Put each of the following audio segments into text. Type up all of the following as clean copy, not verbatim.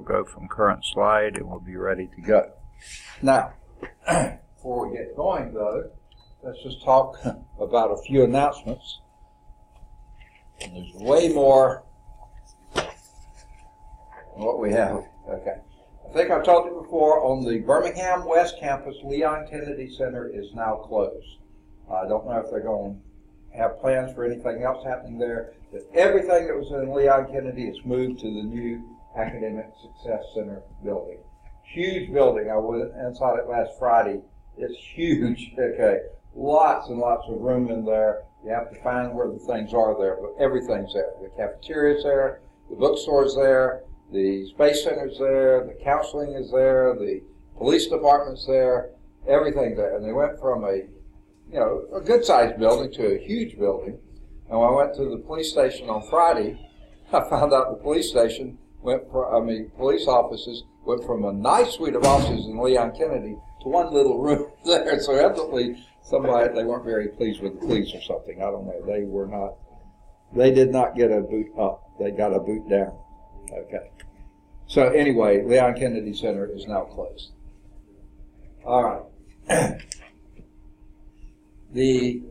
we'll go from current slide and we'll be ready to go. Now, before we get going though, let's just talk about a few announcements. And there's way more than what we have. Okay. I think I've told you before, on the Birmingham West Campus, Leon Kennedy Center is now closed. I don't know if they're going to have plans for anything else happening there, but everything that was in Leon Kennedy is moved to the new Academic Success Center building. Huge building. I went inside it last Friday. It's huge. Okay. Lots and lots of room in there. You have to find where the things are there, but everything's there. The cafeteria's there, the bookstore's there, the Space Center's there, the counseling is there, the police department's there, everything's there. And they went from a good-sized building to a huge building. And when I went to the police station on Friday, I found out the police station police offices went from a nice suite of offices in Leon Kennedy to one little room there. So evidently they weren't very pleased with the police or something. I don't know. They did not get a boot up. They got a boot down. Okay. So anyway, Leon Kennedy Center is now closed. All right. The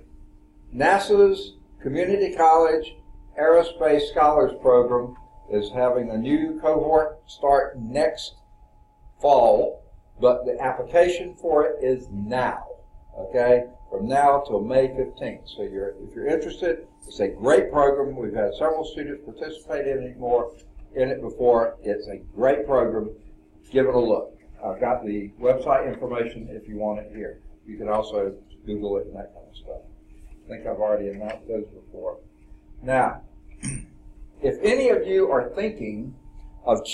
NASA's Community College Aerospace Scholars Program is having a new cohort start next fall, but the application for it is now, okay, from now till May 15th. So if you're interested, it's a great program. We've had several students participate in it before. It's a great program. Give it a look. I've got the website information if you want it here. You can also Google it and that kind of stuff. I think I've already announced those before. Now, if any of you are thinking of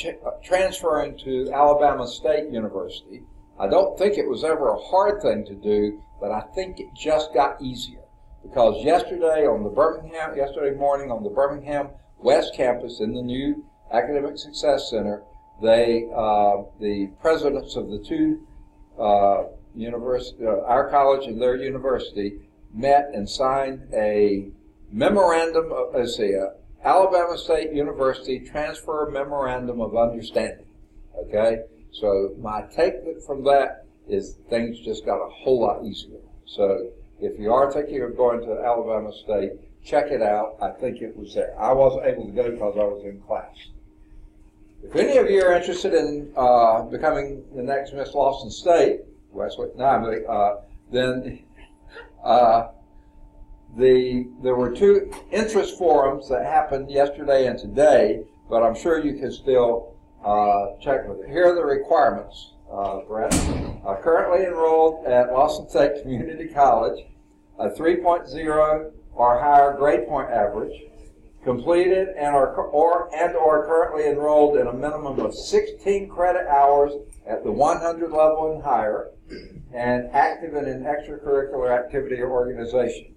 transferring to Alabama State University, I don't think it was ever a hard thing to do, but I think it just got easier. Because yesterday morning on the Birmingham West Campus in the new Academic Success Center, the presidents of the two our college and their university met and signed a memorandum of, Alabama State University Transfer Memorandum of Understanding. Okay? So my take from that is things just got a whole lot easier. So if you are thinking of going to Alabama State, check it out. I think it was there. I wasn't able to go because I was in class. If any of you are interested in becoming the next Miss Lawson State, then there were two interest forums that happened yesterday and today, but I'm sure you can still check with it. Here are the requirements, Brett. Currently enrolled at Lawson State Community College, a 3.0 or higher grade point average, completed and or currently enrolled in a minimum of 16 credit hours at the 100 level and higher, and active in an extracurricular activity or organization.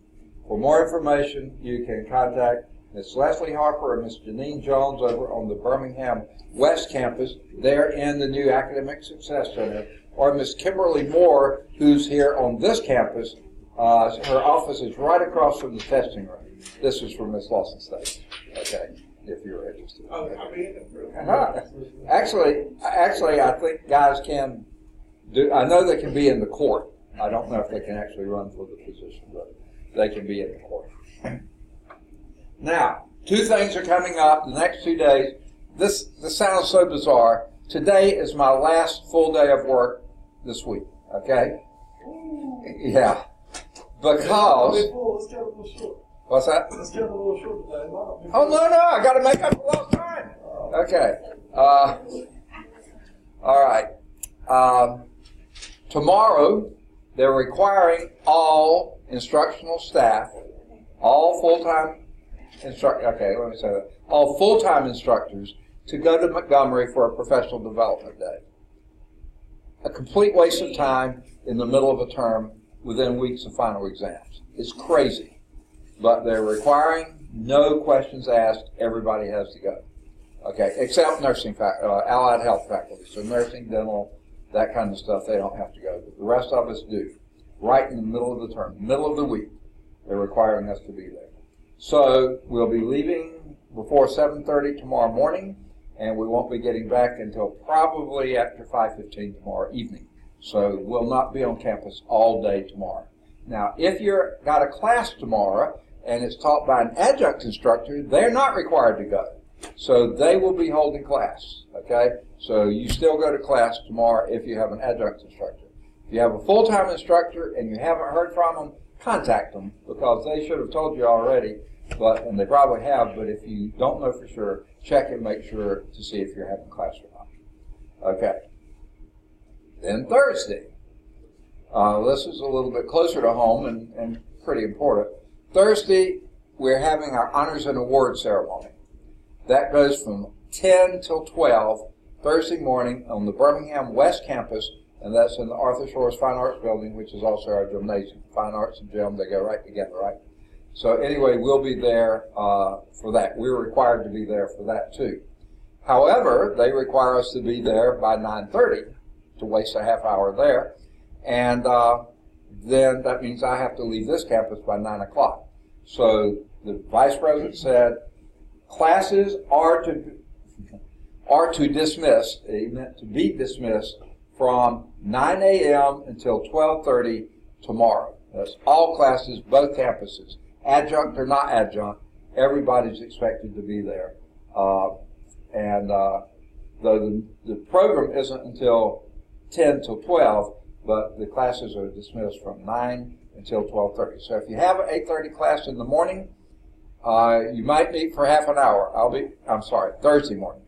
For more information, you can contact Ms. Leslie Harper or Ms. Janine Jones over on the Birmingham West Campus. They're in the new Academic Success Center. Or Ms. Kimberly Moore, who's here on this campus. Her office is right across from the testing room. This is from Ms. Lawson State, okay, if you're interested. Actually, I think guys can do, I know they can be in the court. I don't know if they can actually run for the position, but they can be in the court. Now, two things are coming up the next 2 days. This sounds so bizarre. Today is my last full day of work this week, okay? Yeah. Because... What's that? Let's get a little short today. Oh, no, I got to make up for lost time. Okay. All right. Tomorrow, they're requiring all instructional staff, all full-time all full-time instructors to go to Montgomery for a professional development day. A complete waste of time in the middle of a term within weeks of final exams. It's crazy. But they're requiring no questions asked. Everybody has to go. Okay, except nursing allied health faculty. So nursing, dental, that kind of stuff, they don't have to go. But the rest of us do. Right in the middle of the term, middle of the week, they're requiring us to be there. So we'll be leaving before 7:30 tomorrow morning, and we won't be getting back until probably after 5:15 tomorrow evening. So we'll not be on campus all day tomorrow. Now, if you're got a class tomorrow and it's taught by an adjunct instructor, they're not required to go. So they will be holding class, okay? So you still go to class tomorrow if you have an adjunct instructor. If you have a full-time instructor and you haven't heard from them, contact them, because they should have told you already, and they probably have, but if you don't know for sure, check and make sure to see if you're having class or not. Okay. Then Thursday. This is a little bit closer to home and pretty important. Thursday, we're having our honors and awards ceremony. That goes from 10 till 12 Thursday morning on the Birmingham West Campus, and that's in the Arthur Shores Fine Arts Building, which is also our gymnasium. Fine Arts and gym, they go right together, right? So anyway, we'll be there for that. We're required to be there for that too. However, they require us to be there by 9:30 to waste a half hour there, and then that means I have to leave this campus by 9 o'clock. So the vice president said classes are to dismiss. He meant to be dismissed from 9 a.m. until 12:30 tomorrow. That's all classes, both campuses, adjunct or not adjunct. Everybody's expected to be there, and though the program isn't until 10 till 12, but the classes are dismissed from 9 until 12:30. So if you have an 8:30 class in the morning, you might meet for half an hour. Thursday morning.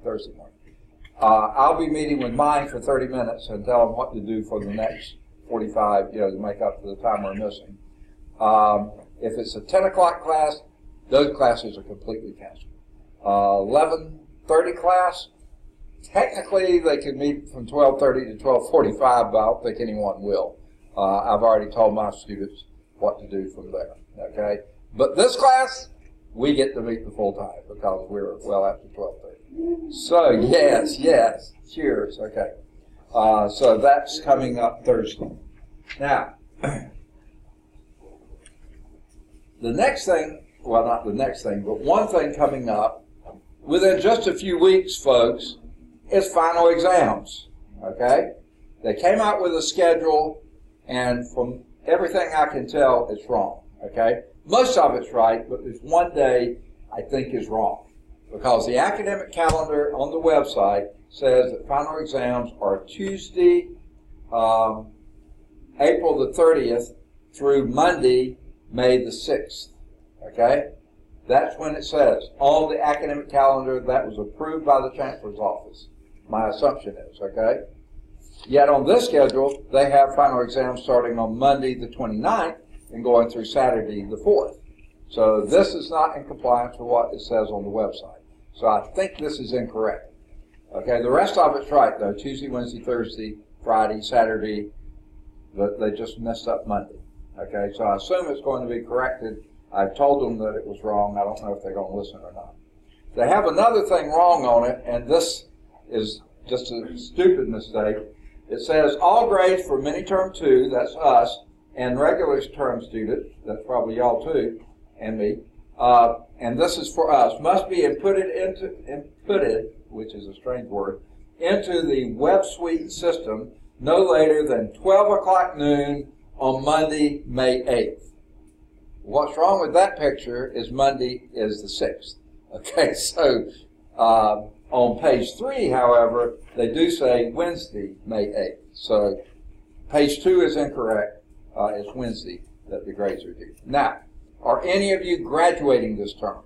I'll be meeting with mine for 30 minutes and tell them what to do for the next 45, to make up for the time we're missing. If it's a 10 o'clock class, those classes are completely canceled. 11:30 class, technically they can meet from 12:30 to 12:45, but I don't think anyone will. I've already told my students what to do from there, okay? But this class, we get to meet the full time because we're well after 12:30. So, yes, cheers, okay. So that's coming up Thursday. Now, the next thing, well, not the next thing, but one thing coming up within just a few weeks, folks, is final exams, okay? They came out with a schedule, and from everything I can tell, it's wrong, okay? Most of it's right, but there's one day I think is wrong, because the academic calendar on the website says that final exams are Tuesday, April the 30th through Monday, May the 6th, okay? That's when it says. On the academic calendar, that was approved by the Chancellor's office. My assumption is, okay? Yet on this schedule, they have final exams starting on Monday the 29th and going through Saturday the 4th. So this is not in compliance with what it says on the website. So I think this is incorrect. Okay, the rest of it's right, though. Tuesday, Wednesday, Thursday, Friday, Saturday, but they just messed up Monday. Okay, so I assume it's going to be corrected. I've told them that it was wrong. I don't know if they're going to listen or not. They have another thing wrong on it, and this is just a stupid mistake. It says all grades for mini-term 2, that's us, and regular term students, that's probably y'all too, and me, and this is for us, must be inputted, which is a strange word, into the web suite system no later than 12 o'clock noon on Monday, May 8th. What's wrong with that picture is Monday is the 6th. Okay, so on page 3, however, they do say Wednesday, May 8th. So page 2 is incorrect. It's Wednesday that the grades are due. Now, are any of you graduating this term?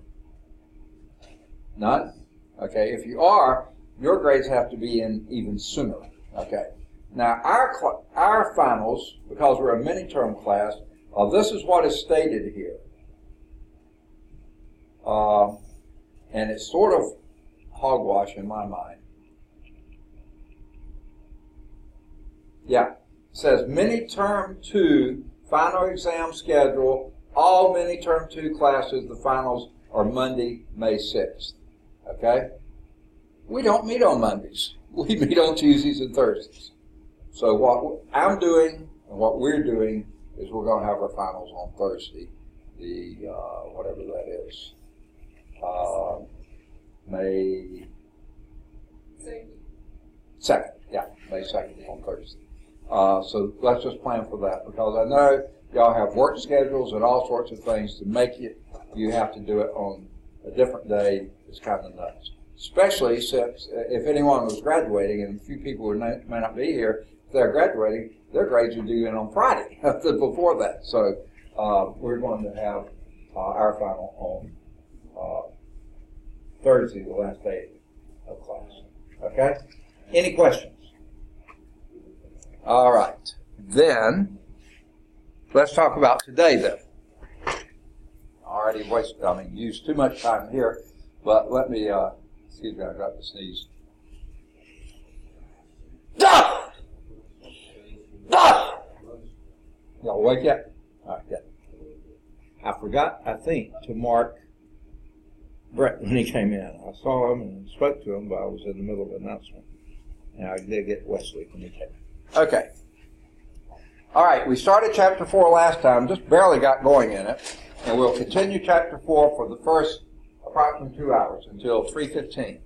None? Okay, if you are, your grades have to be in even sooner. Okay. Now, our finals, because we're a mini-term class, this is what is stated here. And it's sort of hogwash in my mind. Yeah. It says mini-term 2 final exam schedule. All mini-term 2 classes, the finals are Monday, May 6th. Okay? We don't meet on Mondays. We meet on Tuesdays and Thursdays. So what I'm doing and what we're doing is we're going to have our finals on Thursday, the whatever that is, May 2nd, yeah, May 2nd on Thursday. So let's just plan for that, because I know y'all have work schedules and all sorts of things to make you have to do it on a different day. It's kind of nuts. Especially since if anyone was graduating, and a few people may not be here, if they're graduating, their grades are due in on Friday before that. So we're going to have our final on Thursday, the last day of class. Okay? Any questions? All right. Then, let's talk about today then. Already used too much time here, but let me, excuse me, I got to sneeze. Y'all awake yet? All right, good. I forgot, I think, to mark Brett when he came in. I saw him and spoke to him, but I was in the middle of an announcement. And I did get Wesley when he came in. Okay. All right, we started chapter 4 last time, just barely got going in it. And we'll continue chapter 4 for the first approximately 2 hours until 3:15.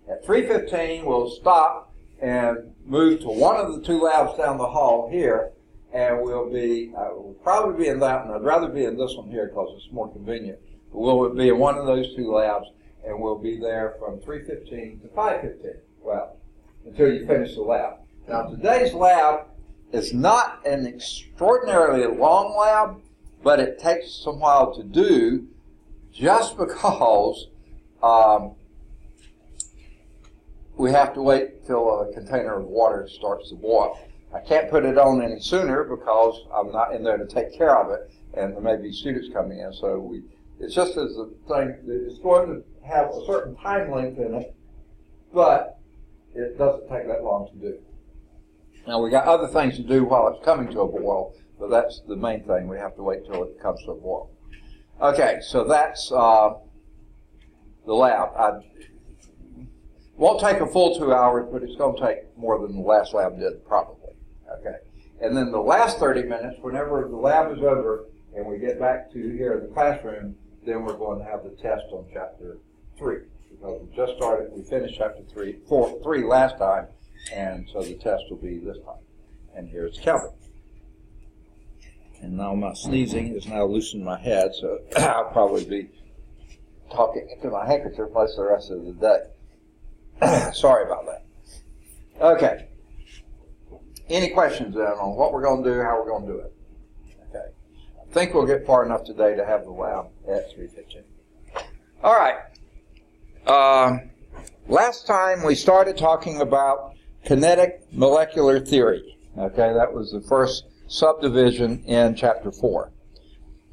At 3:15, we'll stop and move to one of the 2 labs down the hall here. And we'll probably be in that one. I'd rather be in this one here because it's more convenient. But we'll be in one of those 2 labs, and we'll be there from 3:15 to 5:15. Well, until you finish the lab. Now, today's lab is not an extraordinarily long lab, but it takes some while to do just because we have to wait till a container of water starts to boil. I can't put it on any sooner because I'm not in there to take care of it, and there may be students coming in. So it's just as a thing, it's going to have a certain time length in it, but it doesn't take that long to do. Now, we got other things to do while it's coming to a boil, but that's the main thing. We have to wait till it comes to a boil. Okay, so that's the lab. Won't take a full 2 hours, but it's going to take more than the last lab did, probably. Okay, and then the last 30 minutes, whenever the lab is over and we get back to here in the classroom, then we're going to have the test on chapter 3. Because we just started, we finished chapter 3 last time, and so the test will be this time. And here's Kelvin. And now my sneezing is now loosened my head, so I'll probably be talking into my handkerchief most of the rest of the day. Sorry about that. Okay. Any questions then on what we're going to do, how we're going to do it? Okay. I think we'll get far enough today to have the lab at 3:15. All right. Last time we started talking about kinetic molecular theory. Okay, that was the first subdivision in chapter 4.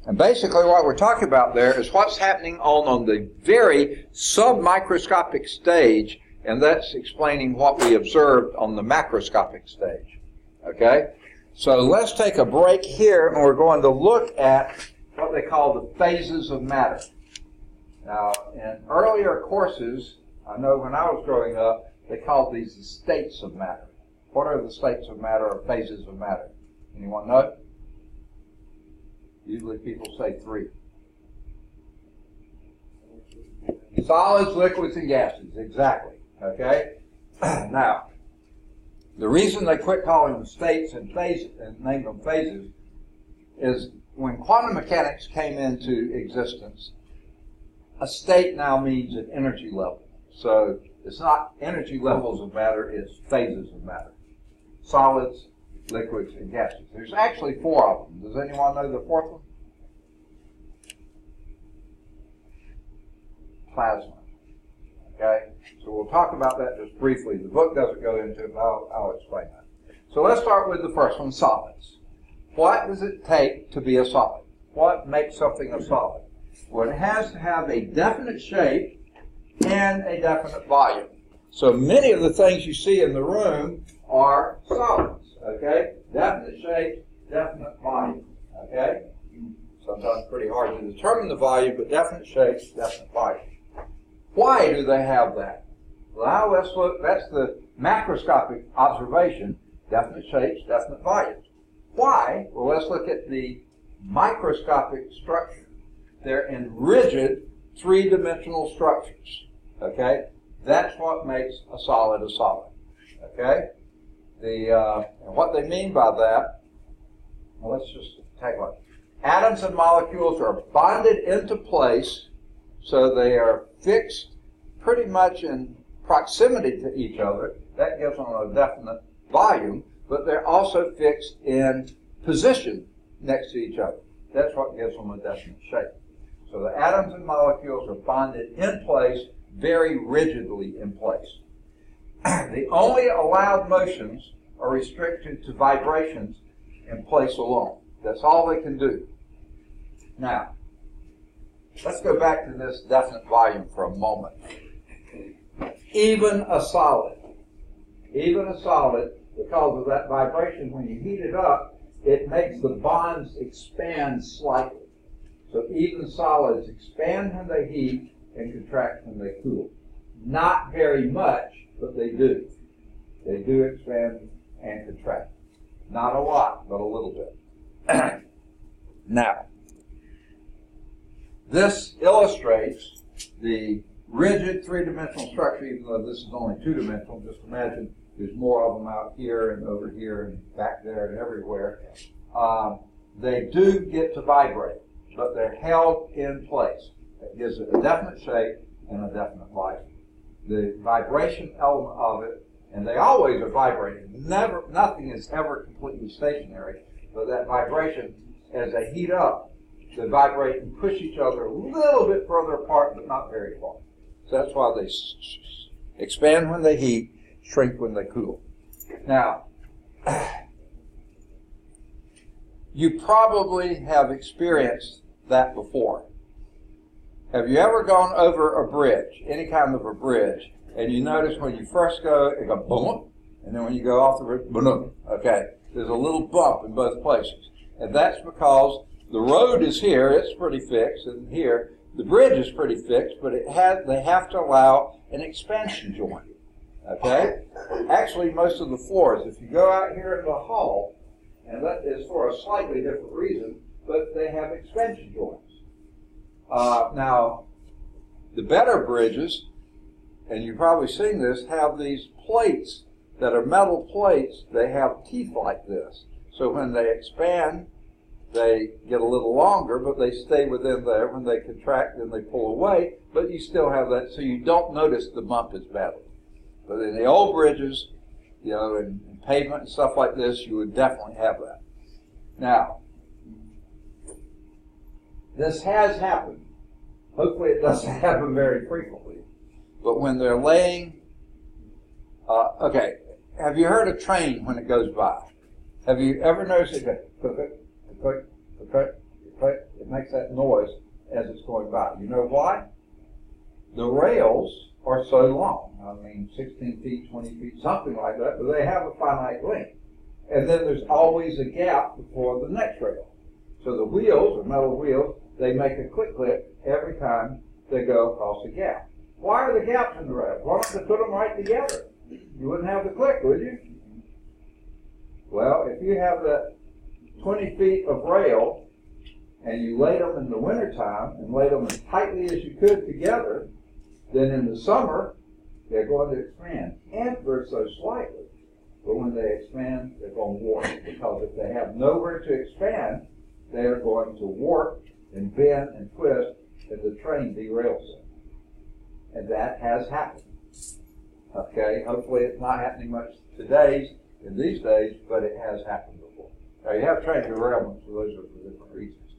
And basically what we're talking about there is what's happening on the very submicroscopic stage, and that's explaining what we observed on the macroscopic stage. Okay? So let's take a break here, and we're going to look at what they call the phases of matter. Now, in earlier courses, I know when I was growing up, they called these the states of matter. What are the states of matter or phases of matter? Anyone know? Usually people say 3. Solids, liquids, and gases. Exactly. Okay? Now, the reason they quit calling them states and phases and named them phases is when quantum mechanics came into existence, a state now means an energy level. So it's not energy levels of matter, it's phases of matter. Solids, liquids, and gases. There's actually 4 of them. Does anyone know the 4th one? Plasma. Okay? So we'll talk about that just briefly. The book doesn't go into it, but I'll explain that. So let's start with the first one, solids. What does it take to be a solid? What makes something a solid? Well, it has to have a definite shape and a definite volume. So many of the things you see in the room are solids, okay? Definite shape, definite volume, okay? Sometimes pretty hard to determine the volume, but definite shape, definite volume. Why do they have that? Well, now let's look, that's the macroscopic observation, definite shapes, definite volumes. Why? Well, let's look at the microscopic structure. They're in rigid 3-dimensional structures, okay? That's what makes a solid a solid. Okay? And what they mean by that, well, let's just take one. Atoms and molecules are bonded into place, so they are fixed pretty much in proximity to each other. That gives them a definite volume, but they're also fixed in position next to each other. That's what gives them a definite shape. So the atoms and molecules are bonded in place, very rigidly in place. The only allowed motions are restricted to vibrations in place alone. That's all they can do. Now, let's go back to this definite volume for a moment. Even a solid, because of that vibration, when you heat it up, it makes the bonds expand slightly. So even solids expand when they heat and contract when they cool. Not very much, but they do. They do expand and contract. Not a lot, but a little bit. Now, this illustrates the rigid three-dimensional structure, even though this is only two-dimensional. Just imagine there's more of them out here and over here and back there and everywhere. They do get to vibrate, but they're held in place. It gives it a definite shape and a definite volume. The vibration element of it, and they always are vibrating. Nothing is ever completely stationary, but that vibration, as they heat up, they vibrate and push each other a little bit further apart, but not very far. So that's why they expand when they heat, shrink when they cool. Now, you probably have experienced that before. Have you ever gone over a bridge, any kind of a bridge, and you notice when you first go, it goes boom, and then when you go off the bridge, boom. Okay, there's a little bump in both places. And that's because the road is here, it's pretty fixed, and here, the bridge is pretty fixed, but they have to allow an expansion joint. Okay? Actually, most of the floors, if you go out here in the hall, and that is for a slightly different reason, but they have expansion joints. Now, the better bridges, and you've probably seen this, have these plates that are metal plates. They have teeth like this. So when they expand, they get a little longer, but they stay within there. When they contract, then they pull away, but you still have that, so you don't notice the bump as badly. But in the old bridges, you know, in pavement and stuff like this, you would definitely have that. Now, this has happened. Hopefully it doesn't happen very frequently. But when they're laying, okay, have you heard a train when it goes by? Have you ever noticed it? It makes that noise as it's going by. You know why? The rails are so long. I mean, 16 feet, 20 feet, something like that, but they have a finite length. And then there's always a gap before the next rail. So the wheels, the metal wheels, they make a click-click every time they go across the gap. Why are the gaps in the rails? Why don't they put them right together? You wouldn't have the click, would you? Well, if you have that 20 feet of rail and you laid them in the wintertime and laid them as tightly as you could together, then in the summer, they're going to expand ever so slightly. But when they expand, they're going to warp. Because if they have nowhere to expand, they are going to warp and bend and twist, and the train derails them. And that has happened. Okay, hopefully it's not happening much in these days, but it has happened before. Now you have train derailments, so those are for different reasons.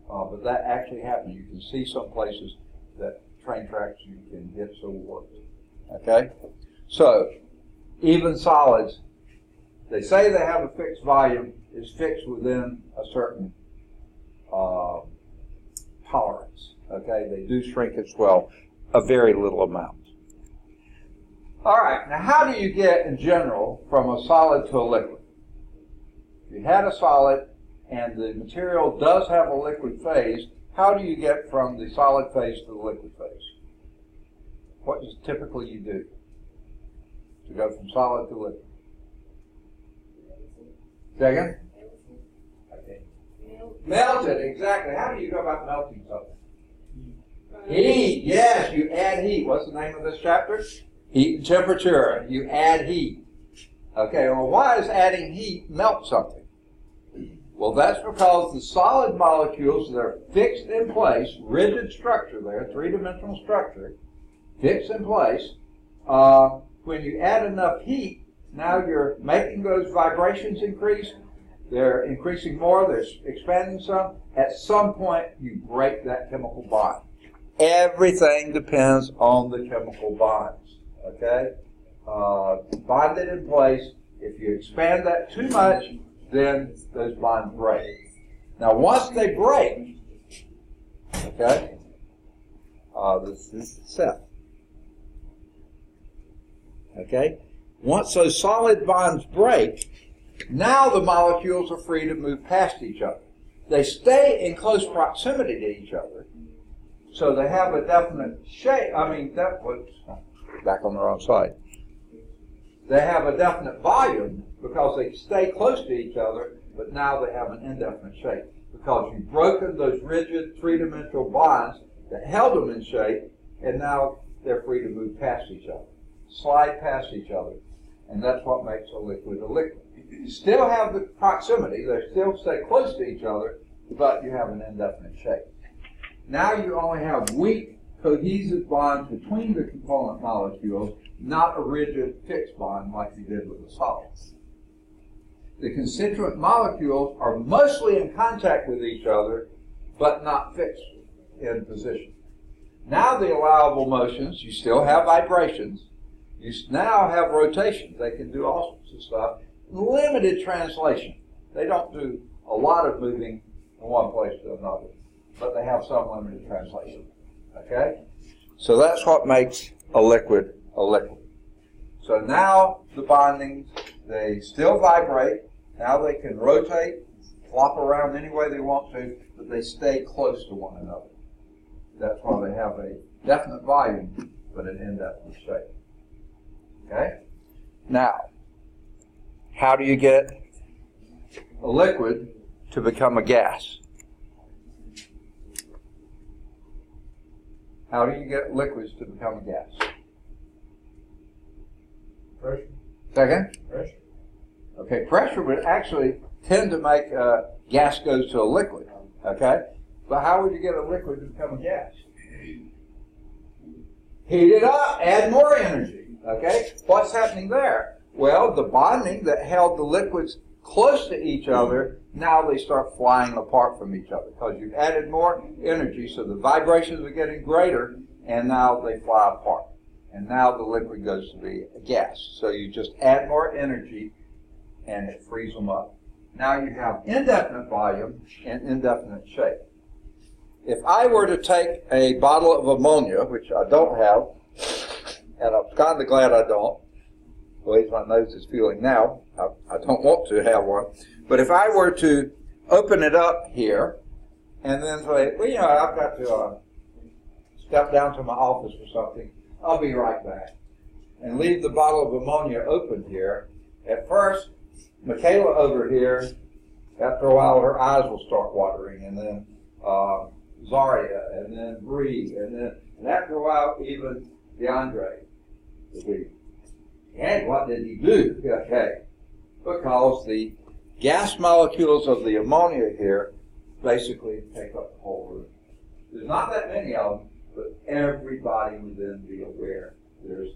But that actually happens. You can see some places that train tracks you can get so warped. Okay? So, even solids, they say they have a fixed volume, is fixed within a certain tolerance. Okay? They do shrink as well, a very little amount. All right, now how do you get, in general, from a solid to a liquid? If you had a solid and the material does have a liquid phase, how do you get from the solid phase to the liquid phase? What is typically you do to go from solid to liquid? Second? Okay. Melt it, exactly. How do you go about melting something? Heat, yes, you add heat. What's the name of this chapter? Heat and temperature. You add heat. Okay, well, why is adding heat melt something? Well, that's because the solid molecules that are fixed in place, rigid structure there, three-dimensional structure, fixed in place, when you add enough heat, now you're making those vibrations increase. They're increasing more, they're expanding some. At some point, you break that chemical bond. Everything depends on the chemical bonds, okay? Bonded in place. If you expand that too much, then those bonds break. Now, once they break, okay, this is Seth. Okay? Once those solid bonds break, now the molecules are free to move past each other. They stay in close proximity to each other, so they have a definite shape. That was back on the wrong side. They have a definite volume because they stay close to each other, but now they have an indefinite shape because you've broken those rigid three-dimensional bonds that held them in shape, and now they're free to move past each other, slide past each other, and that's what makes a liquid a liquid. You still have the proximity, they still stay close to each other, but you have an indefinite shape. Now you only have weak, cohesive bonds between the component molecules, not a rigid, fixed bond like you did with the solids. The constituent molecules are mostly in contact with each other, but not fixed in position. Now the allowable motions, you still have vibrations, you now have rotations. They can do all sorts of stuff. Limited translation. They don't do a lot of moving from one place to another, but they have some limited translation. Okay? So that's what makes a liquid a liquid. So now the bondings, they still vibrate. Now they can rotate, flop around any way they want to, but they stay close to one another. That's why they have a definite volume, but an indefinite shape. Okay? Now, how do you get a liquid to become a gas? How do you get liquids to become a gas? Pressure. Second? Pressure. Okay, pressure would actually tend to make gas goes to a liquid. Okay? But how would you get a liquid to become a gas? Heat it up, add more energy. Okay? What's happening there? Well, the bonding that held the liquids close to each other, now they start flying apart from each other because you've added more energy, so the vibrations are getting greater, and now they fly apart. And now the liquid goes to be a gas. So you just add more energy, and it frees them up. Now you have indefinite volume and indefinite shape. If I were to take a bottle of ammonia, which I don't have, and I'm kind of glad I don't, the way my nose is feeling now, I don't want to have one, but if I were to open it up here, and then say, well, I've got to step down to my office or something, I'll be right back, and leave the bottle of ammonia open here, at first, Michaela over here, after a while, her eyes will start watering, and then Zaria, and then Bree, and after a while, even DeAndre will be, and what did he do? Okay, because the gas molecules of the ammonia here basically take up the whole room. There's not that many of them, but everybody would then be aware there's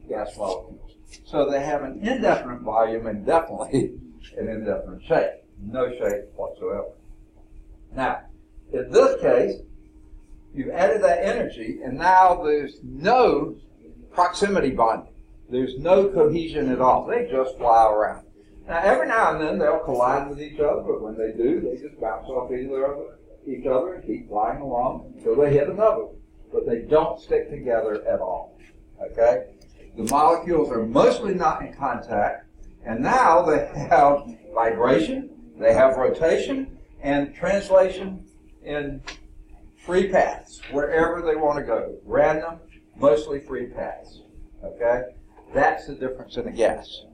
gas molecules. So they have an indefinite volume and definitely an indefinite shape. No shape whatsoever. Now, in this case, you've added that energy, and now there's no proximity bonding. There's no cohesion at all. They just fly around. Now, every now and then they'll collide with each other, but when they do, they just bounce off each other and keep flying along until they hit another one. But they don't stick together at all. Okay? The molecules are mostly not in contact, and now they have vibration, they have rotation, and translation in free paths, wherever they want to go. Random, mostly free paths. Okay? That's the difference in a gas.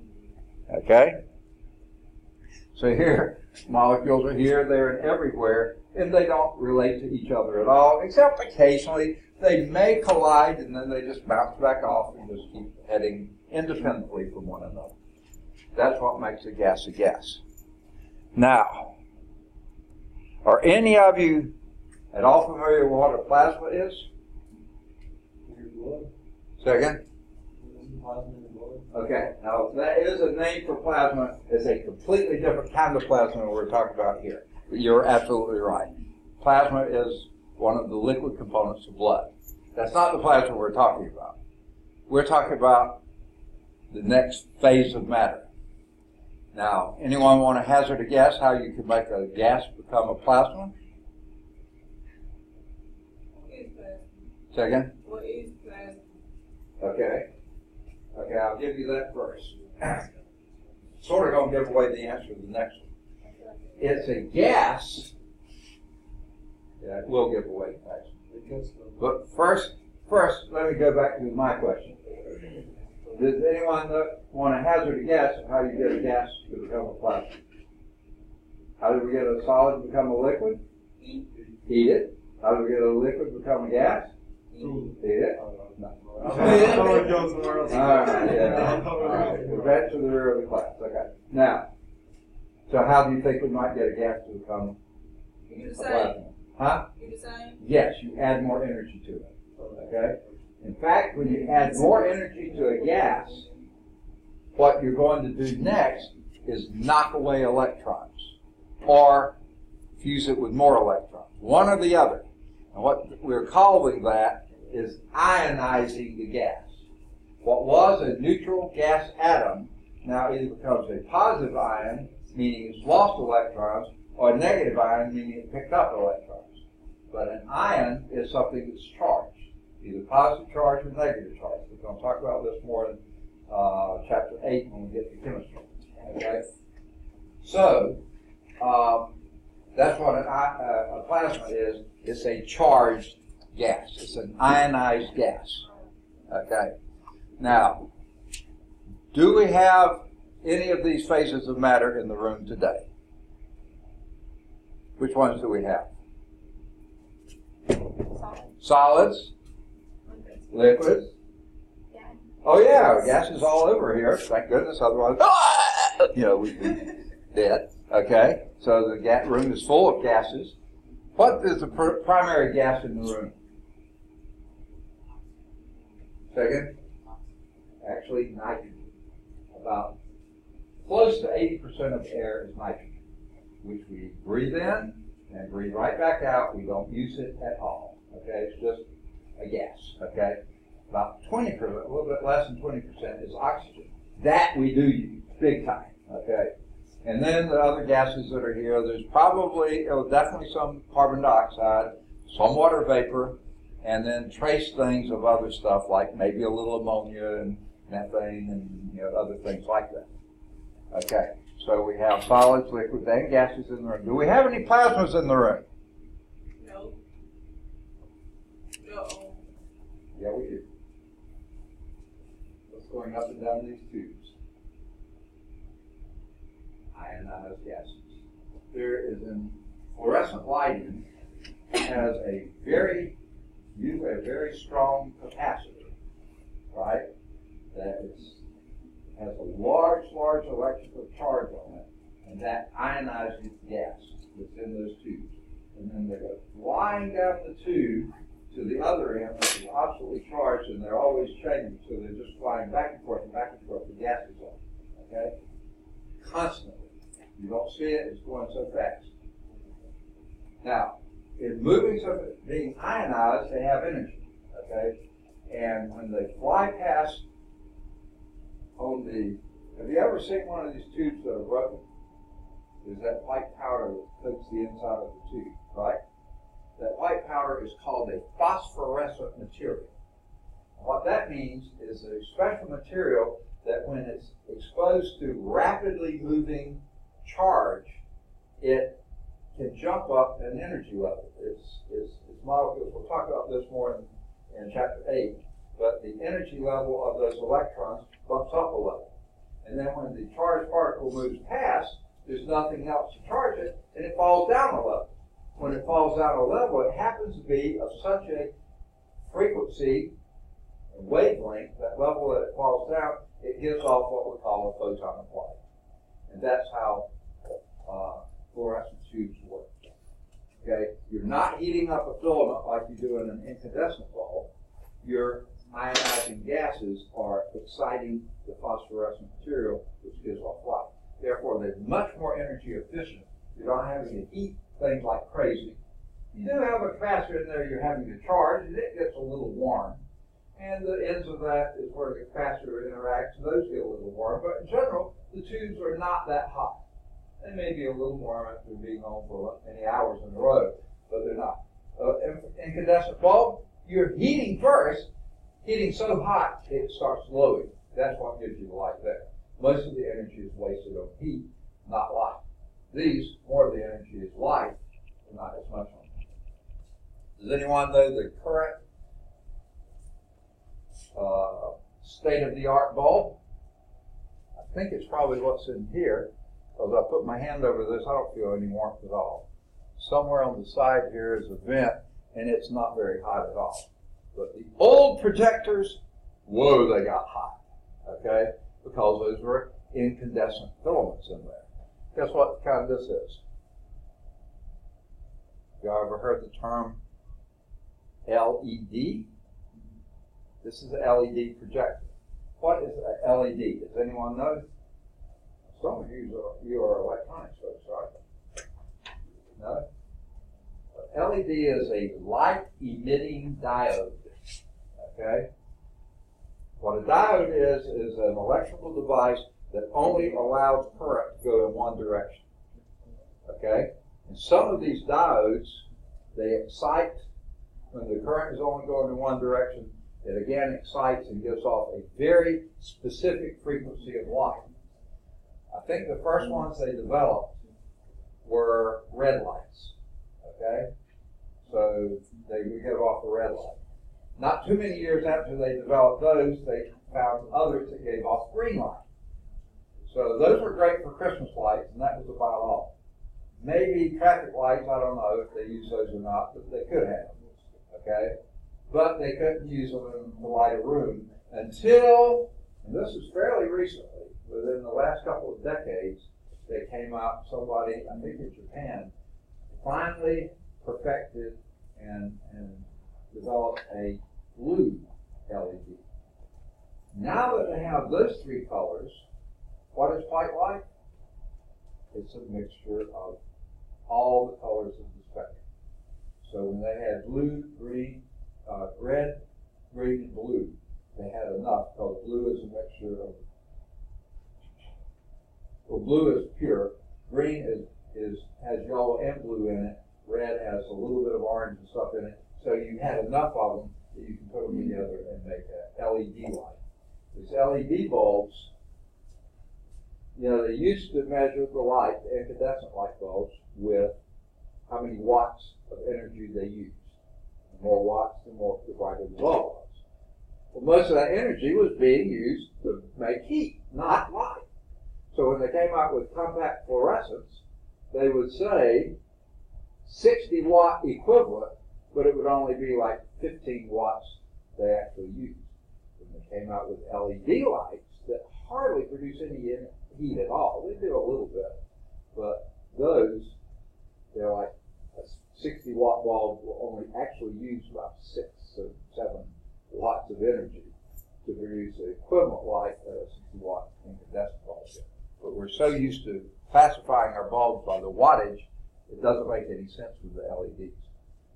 Okay? So here, molecules are here, there, and everywhere, and they don't relate to each other at all, except occasionally they may collide and then they just bounce back off and just keep heading independently from one another. That's what makes a gas a gas. Now, are any of you at all familiar with what a plasma is? Second? Okay, now that is a name for plasma. It's a completely different kind of plasma we're talking about here. You're absolutely right. Plasma is one of the liquid components of blood. That's not the plasma we're talking about. We're talking about the next phase of matter. Now, anyone want to hazard a guess how you could make a gas become a plasma? What is plasma? Second? What is plasma? Okay. Okay, I'll give you that first. Sort of going to give away the answer to the next one. It's a gas. Yeah, it will give away the next one. But first, let me go back to my question. Does anyone want to hazard a guess at how you get a gas to become a plasma? How do we get a solid to become a liquid? Heat it. How do we get a liquid to become a gas? Heat it. No. All right, yeah. All right. We're back to the rear of the class. Okay. Now, so how do you think we might get a gas to become a plasma? Huh? You the same? Yes, you add more energy to it. Okay? In fact, when you add more energy to a gas, what you're going to do next is knock away electrons or fuse it with more electrons, one or the other. And what we're calling that is ionizing the gas. What was a neutral gas atom now either becomes a positive ion, meaning it's lost electrons, or a negative ion, meaning it picked up electrons. But an ion is something that's charged, either positive charge or negative charge. We're going to talk about this more in chapter 8 when we get to chemistry. Okay? So, that's what a plasma is. It's a charged gas. It's an ionized gas. Okay? Now, do we have any of these phases of matter in the room today? Which ones do we have? Solids? Liquids? Oh yeah, gas is all over here. Thank goodness, otherwise, we'd be dead. Okay, so the room is full of gases. What is the primary gas in the room? Second? Actually, nitrogen. About close to 80% of air is nitrogen, which we breathe in and breathe right back out. We don't use it at all. Okay, it's just a gas. Okay, about 20%, a little bit less than 20% is oxygen. That we do use big time. Okay, and then the other gases that are here, there's definitely some carbon dioxide, some water vapor, and then trace things of other stuff like maybe a little ammonia and methane and other things like that. Okay, so we have solids, liquids, and gases in the room. Do we have any plasmas in the room? No. No. Yeah, we do. What's going up and down these tubes? Ionized gases. There is an fluorescent lighting has usually a very strong capacitor, right? That has a large electrical charge on it, and that ionizes gas that's in those tubes. And then they go flying down the tube to the other end, which is absolutely charged, and they're always changing, so they're just flying back and forth, the gas is on, okay? Constantly. You don't see it, it's going so fast. Now, in being ionized, they have energy, okay? And when they fly past have you ever seen one of these tubes that are broken? There's that white powder that coats the inside of the tube, right? That white powder is called a phosphorescent material. What that means is a special material that when it's exposed to rapidly moving charge, it can jump up an energy level. Its molecules, we'll talk about this more in chapter 8, but the energy level of those electrons bumps up a level. And then when the charged particle moves past, there's nothing else to charge it, and it falls down a level. when it falls down a level, it happens to be of such a frequency and wavelength, that level that it falls down, it gives off what we call a photon of light. And that's how fluorescent tubes work. Okay? You're not heating up a filament like you do in an incandescent bulb. Your ionizing gases are exciting the phosphorescent material, which gives off light. Therefore, they're much more energy efficient. You're not having to heat things like crazy. You do have a capacitor in there you're having to charge, and it gets a little warm. And the ends of that is where the capacitor interacts, and those get a little warm. But in general, the tubes are not that hot. They may be a little warm after being on for many hours in a row, but they're not. Incandescent bulb, you're heating first, heating so hot it starts glowing. That's what gives you the light there. Most of the energy is wasted on heat, not light. These, more of the energy is light, and not as much on it. Does anyone know the current state-of-the-art bulb? I think it's probably what's in here, because I put my hand over this, I don't feel any warmth at all. Somewhere on the side here is a vent, and it's not very hot at all. But the old projectors, whoa, they got hot, okay? Because those were incandescent filaments in there. Guess what kind this is? Y'all ever heard the term LED? This is an LED projector. What is an LED? Does anyone know? Some of you are electronics folks, right? No? LED is a light-emitting diode. Okay? What a diode is an electrical device that only allows current to go in one direction. Okay? And some of these diodes, they excite when the current is only going in one direction. It again excites and gives off a very specific frequency of light. I think the first ones they developed were red lights. Okay? So they would give off a red light. Not too many years after they developed those, they found others that gave off green light. So those were great for Christmas lights, and that was about all. Maybe traffic lights, I don't know if they use those or not, but they could have. Okay? But they couldn't use them to light a room until, and this is fairly recently, within the last couple of decades, they came out, somebody, I think in Japan, finally perfected and developed a blue LED. Now that they have those three colors, what is white light? It's a mixture of all the colors of the spectrum. So when they had blue, green, red, green, and blue, they had enough, because blue is a mixture of, well, blue is pure, green has yellow and blue in it, red has a little bit of orange and stuff in it, so you had enough of them that you can put them together and make a LED light. These LED bulbs, you know, they used to measure the light, the incandescent light bulbs, with how many watts of energy they used. The more watts, the more the brighter the bulb was. Well, most of that energy was being used to make heat, not light. So when they came out with compact fluorescents, they would say 60 watt equivalent, but it would only be like 15 watts they actually used. When they came out with LED lights that hardly produce any heat at all, they do a little bit, but those, they're like a 60 watt bulb will only actually use about 6 or 7 watts of energy to produce the equivalent light that a 60 watt incandescent bulb does. But we're so used to classifying our bulbs by the wattage, it doesn't make any sense with the LEDs.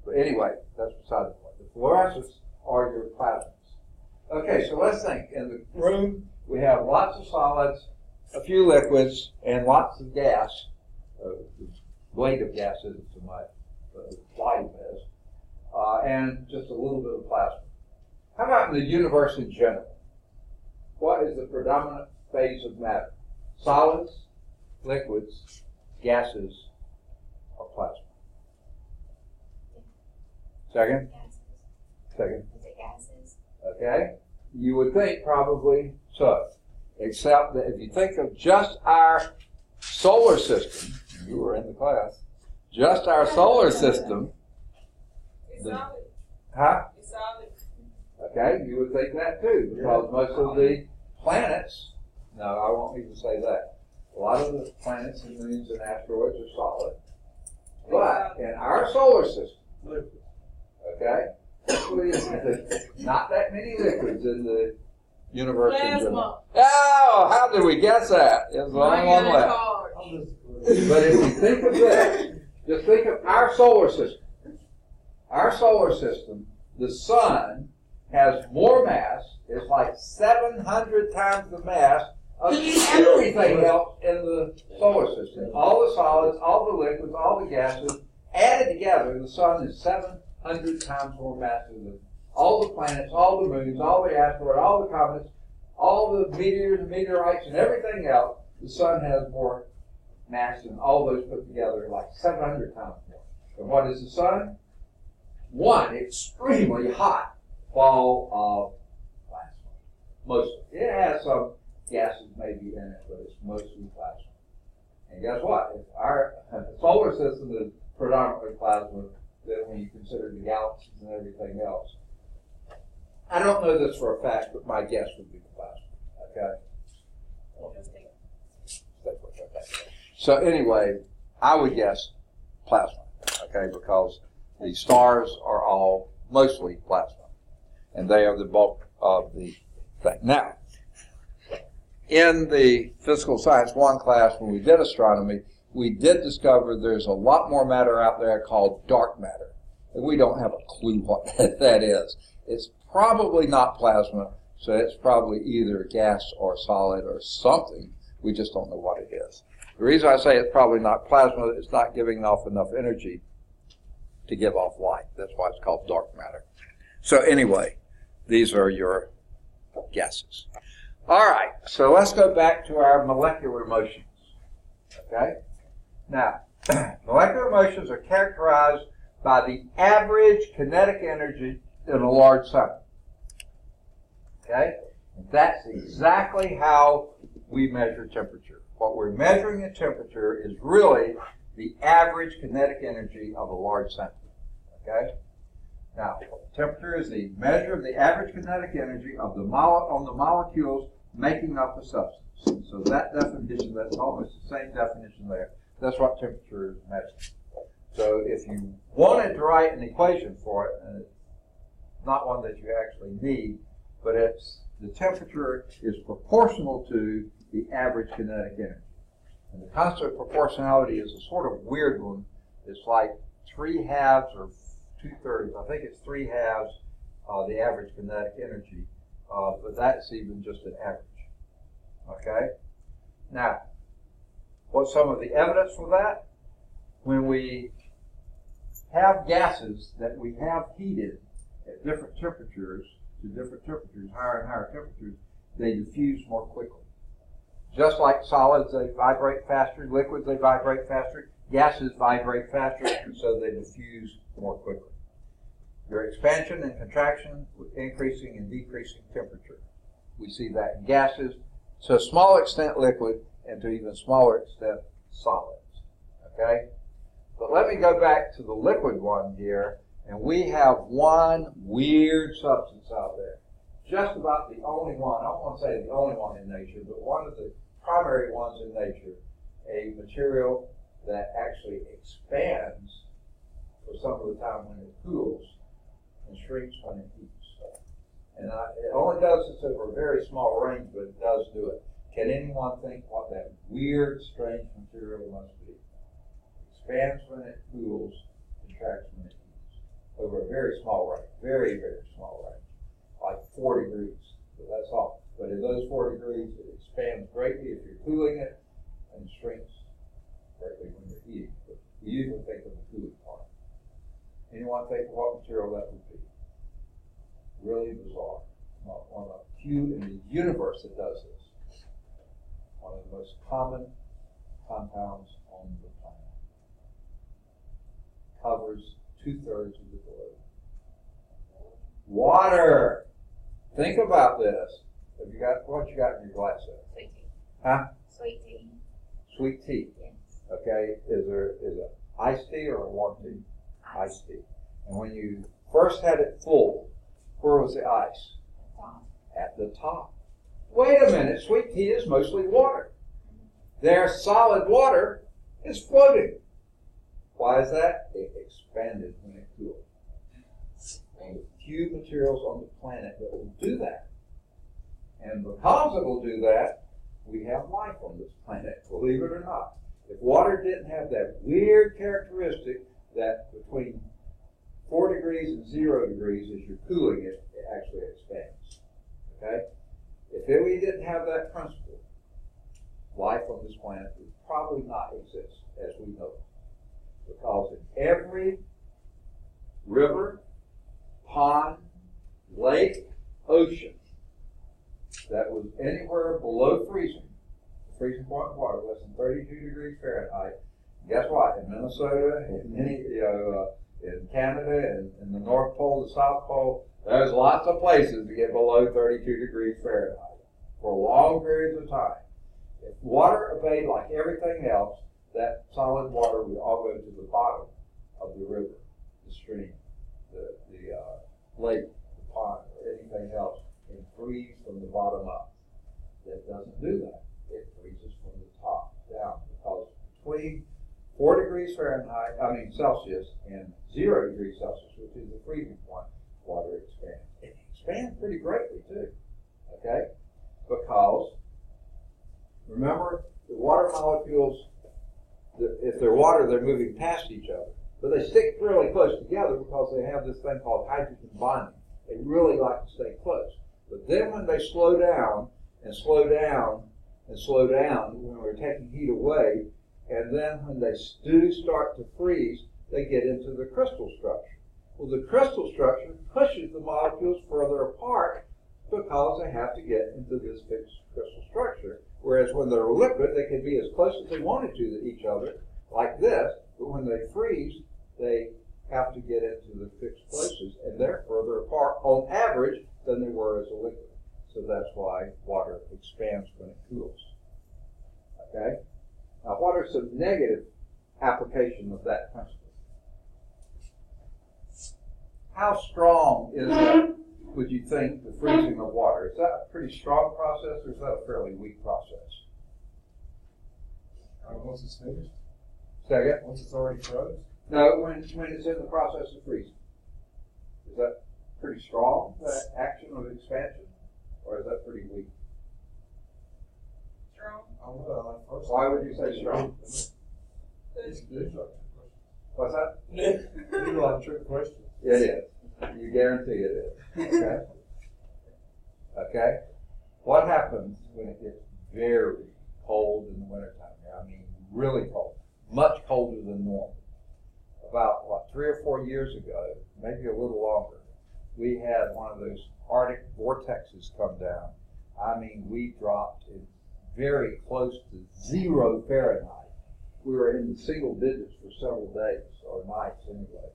But anyway, that's beside the point. The fluorescents are your plasmas. Okay, so let's think. In the room, we have lots of solids, a few liquids, and lots of gas. The blade of gas isn't so much, but the light is. And just a little bit of plasma. How about in the universe in general? What is the predominant phase of matter? Solids, liquids, gases, or plasma? Second? Gases. Second. Is it gases? Okay. You would think probably so. Except that if you think of just our solar system, you were in the class, just our solar system. It's solid. Huh? It's solid. Okay, you would think that too, because most of the planets, no, I won't even say that. A lot of the planets and moons and asteroids are solid. But in our solar system, okay, not that many liquids in the universe in general. Oh, how did we guess that? It was the only one left. But if you think of this, just think of our solar system. Our solar system, the sun has more mass. It's like 700 times the mass of everything else in the solar system. All the solids, all the liquids, all the gases, added together, the sun is 700 times more massive than all the planets, all the moons, all the asteroids, all the comets, all the meteors and meteorites and everything else. The sun has more mass than all those put together, like 700 times more. And what is the sun? One extremely hot ball of plasma. Mostly. It has some gases maybe in it, but it's mostly plasma. And guess what? If our solar system is predominantly plasma, then when you consider the galaxies and everything else, I don't know this for a fact, but my guess would be plasma. Okay? So anyway, I would guess plasma. Okay, because the stars are all mostly plasma, and they are the bulk of the thing. Now, in the Physical Science 1 class, when we did astronomy, we did discover there's a lot more matter out there called dark matter. And we don't have a clue what that is. It's probably not plasma, so it's probably either gas or solid or something. We just don't know what it is. The reason I say it's probably not plasma, it's not giving off enough energy to give off light. That's why it's called dark matter. So anyway, these are your guesses. All right, so let's go back to our molecular motions. Okay? Now, molecular motions are characterized by the average kinetic energy in a large sun. Okay? And that's exactly how we measure temperature. What we're measuring in temperature is really the average kinetic energy of a large sun. Okay? Now, temperature is the measure of the average kinetic energy of the on the molecules making up a substance. So that definition, that's almost the same definition there. That's what temperature is measuring. So if you wanted to write an equation for it, and it's not one that you actually need, but it's the temperature is proportional to the average kinetic energy. And the constant of proportionality is a sort of weird one. It's like 3/2 or 2/3. I think it's 3/2 the average kinetic energy, but that's even just an average. Okay? Now, what's some of the evidence for that? When we have gases that we have heated at different temperatures, to different temperatures, higher and higher temperatures, they diffuse more quickly. Just like solids, they vibrate faster. Liquids, they vibrate faster. Gases vibrate faster, and so they diffuse more quickly. Your expansion and contraction with increasing and decreasing temperature. We see that in gases, to a small extent liquid, and to even smaller extent solids. Okay? But let me go back to the liquid one here, and we have one weird substance out there. Just about the only one, I don't want to say the only one in nature, but one of the primary ones in nature, a material that actually expands for some of the time when it cools and shrinks when it heats. And it only does this over a very small range, but it does do it. Can anyone think what that weird, strange material must be? Expands when it cools, contracts when it heats. Over a very small range, very, very small range, like 4 degrees. So that's all. But in those 4 degrees, it expands greatly if you're cooling it, and shrinks greatly when you're heating. But we usually think of the cooling part. Anyone think of what material that would be? Really bizarre. One of the few in the universe that does this. One of the most common compounds on the planet. Covers 2/3 of the globe. Water! Think about this. Have you got what you got in your glass there? Sweet tea. Huh? Sweet tea. Sweet tea. Yes. Okay. Is a Iced tea or a warm tea? Iced tea. And when you first had it full, where was the ice? At the top. Wait a minute, sweet tea is mostly water. Their solid water is floating. Why is that? It expanded when it cooled. One of the few materials on the planet that will do that. And because it will do that, we have life on this planet, believe it or not. If water didn't have that weird characteristic that between 4 degrees and 0 degrees, as you're cooling it, it actually expands. Okay? If we didn't have that principle, life on this planet would probably not exist as we know it. Because in every river, pond, lake, ocean that was anywhere below freezing point of water, less than 32 degrees Fahrenheit, guess what? In Minnesota, in many, in Canada, and in the North Pole, the South Pole, there's lots of places to get below 32 degrees Fahrenheit for long periods of time. If water obeyed like everything else, that solid water would all go to the bottom of the river, the stream, the lake, the pond, or anything else, and freeze from the bottom up. That doesn't do that. It freezes from the top down, because between 4 degrees Celsius and 0 degrees Celsius, which is the freezing point, water expands. It expands pretty greatly too, okay? Because, remember, the water molecules, if they're water, they're moving past each other. But they stick really close together because they have this thing called hydrogen bonding. They really like to stay close. But then when they slow down and slow down and slow down, when we're taking heat away, and then when they do start to freeze, they get into the crystal structure. Well, the crystal structure pushes the molecules further apart because they have to get into this fixed crystal structure. Whereas when they're liquid, they can be as close as they wanted to each other, like this, but when they freeze, they have to get into the fixed places, and they're further apart on average than they were as a liquid. So that's why water expands when it cools. Okay? Now, what are some negative applications of that principle? How strong is that, would you think, the freezing of water? Is that a pretty strong process, or is that a fairly weak process? Once it's finished? Say again? Once it's already froze? No, when it's in the process of freezing. Is that pretty strong, that action of expansion? Or is that pretty weak? Strong. I don't know. I like first. Why would you say strong? It's like What's that? These are like trick questions. It is. You guarantee it is. Okay? Okay? What happens when it gets very cold in the wintertime? I mean, really cold. Much colder than normal. About, 3 or 4 years ago, maybe a little longer, we had one of those Arctic vortexes come down. I mean, we dropped in very close to 0 Fahrenheit. We were in the single digits for several days, or nights anyway.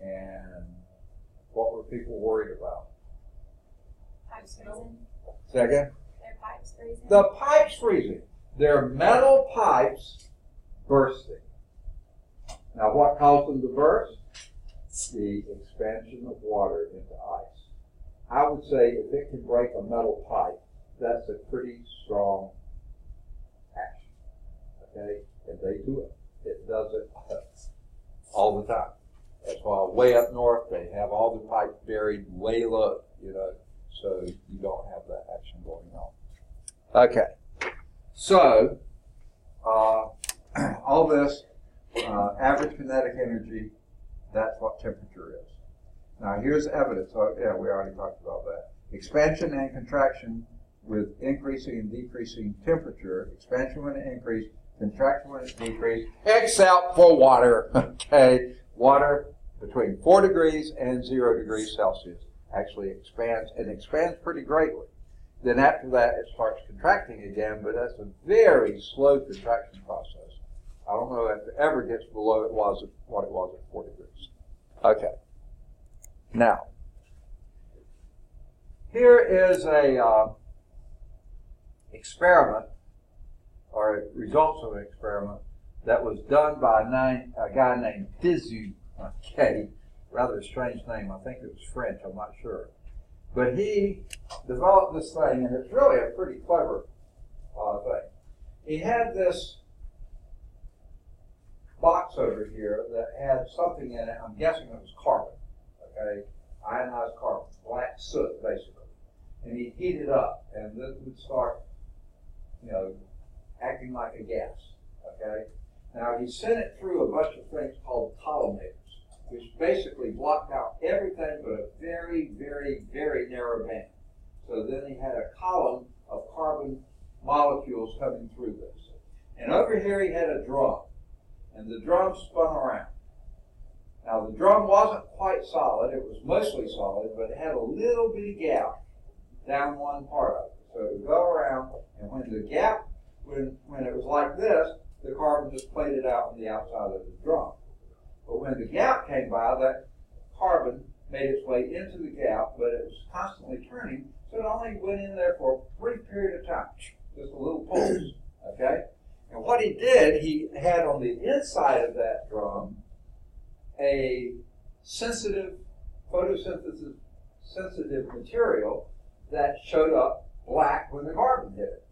And what were people worried about? Pipes freezing. Say again? Their pipes freezing. The pipes freezing. Their metal pipes bursting. Now, what caused them to burst? The expansion of water into ice. I would say if it can break a metal pipe, that's a pretty strong action. Okay? And they do it. It does it all the time. That's why way up north they have all the pipes buried way low, so you don't have that action going on. Okay. So, all this average kinetic energy, that's what temperature is. Now here's evidence. Oh, yeah, we already talked about that. Expansion and contraction with increasing and decreasing temperature. Expansion when it increased, contraction when it decreased, except for water. Okay, water between 4 degrees and 0 degrees Celsius actually expands, and expands pretty greatly. Then after that, it starts contracting again, but that's a very slow contraction process. I don't know if it ever gets below what it was at 4 degrees. Okay. Now, here is a experiment, or results of an experiment that was done by a guy named Fizu. Okay, rather a strange name. I think it was French. I'm not sure. But he developed this thing, and it's really a pretty clever thing. He had this box over here that had something in it. I'm guessing it was carbon. Okay, ionized carbon, black soot, basically. And he'd heat it up, and this would start, acting like a gas. Okay. Now he sent it through a bunch of things called collimators, which basically blocked out everything but a very, very, very narrow band. So then he had a column of carbon molecules coming through this. And over here he had a drum, and the drum spun around. Now the drum wasn't quite solid, it was mostly solid, but it had a little bitty gap down one part of it. So it would go around, and when the gap, when it was like this, the carbon just plated out on the outside of the drum. But when the gap came by, that carbon made its way into the gap, but it was constantly turning, so it only went in there for a brief period of time, just a little pulse, okay? And what he did, he had on the inside of that drum a sensitive, photosynthesis sensitive material that showed up black when the carbon hit it.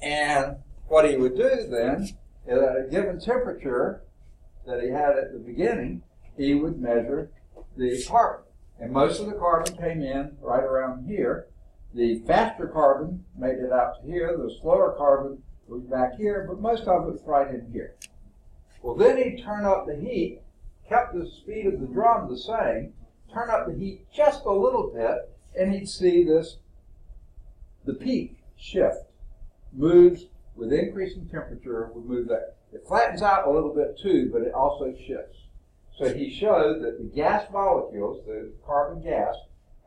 And what he would do then, at a given temperature that he had at the beginning, he would measure the carbon. And most of the carbon came in right around here. The faster carbon made it out to here. The slower carbon was back here, but most of it was right in here. Well, then he'd turn up the heat, kept the speed of the drum the same, turn up the heat just a little bit, and he'd see this, the peak shift, moves with increasing temperature, would move that. It flattens out a little bit too, but it also shifts. So he showed that the gas molecules, the carbon gas,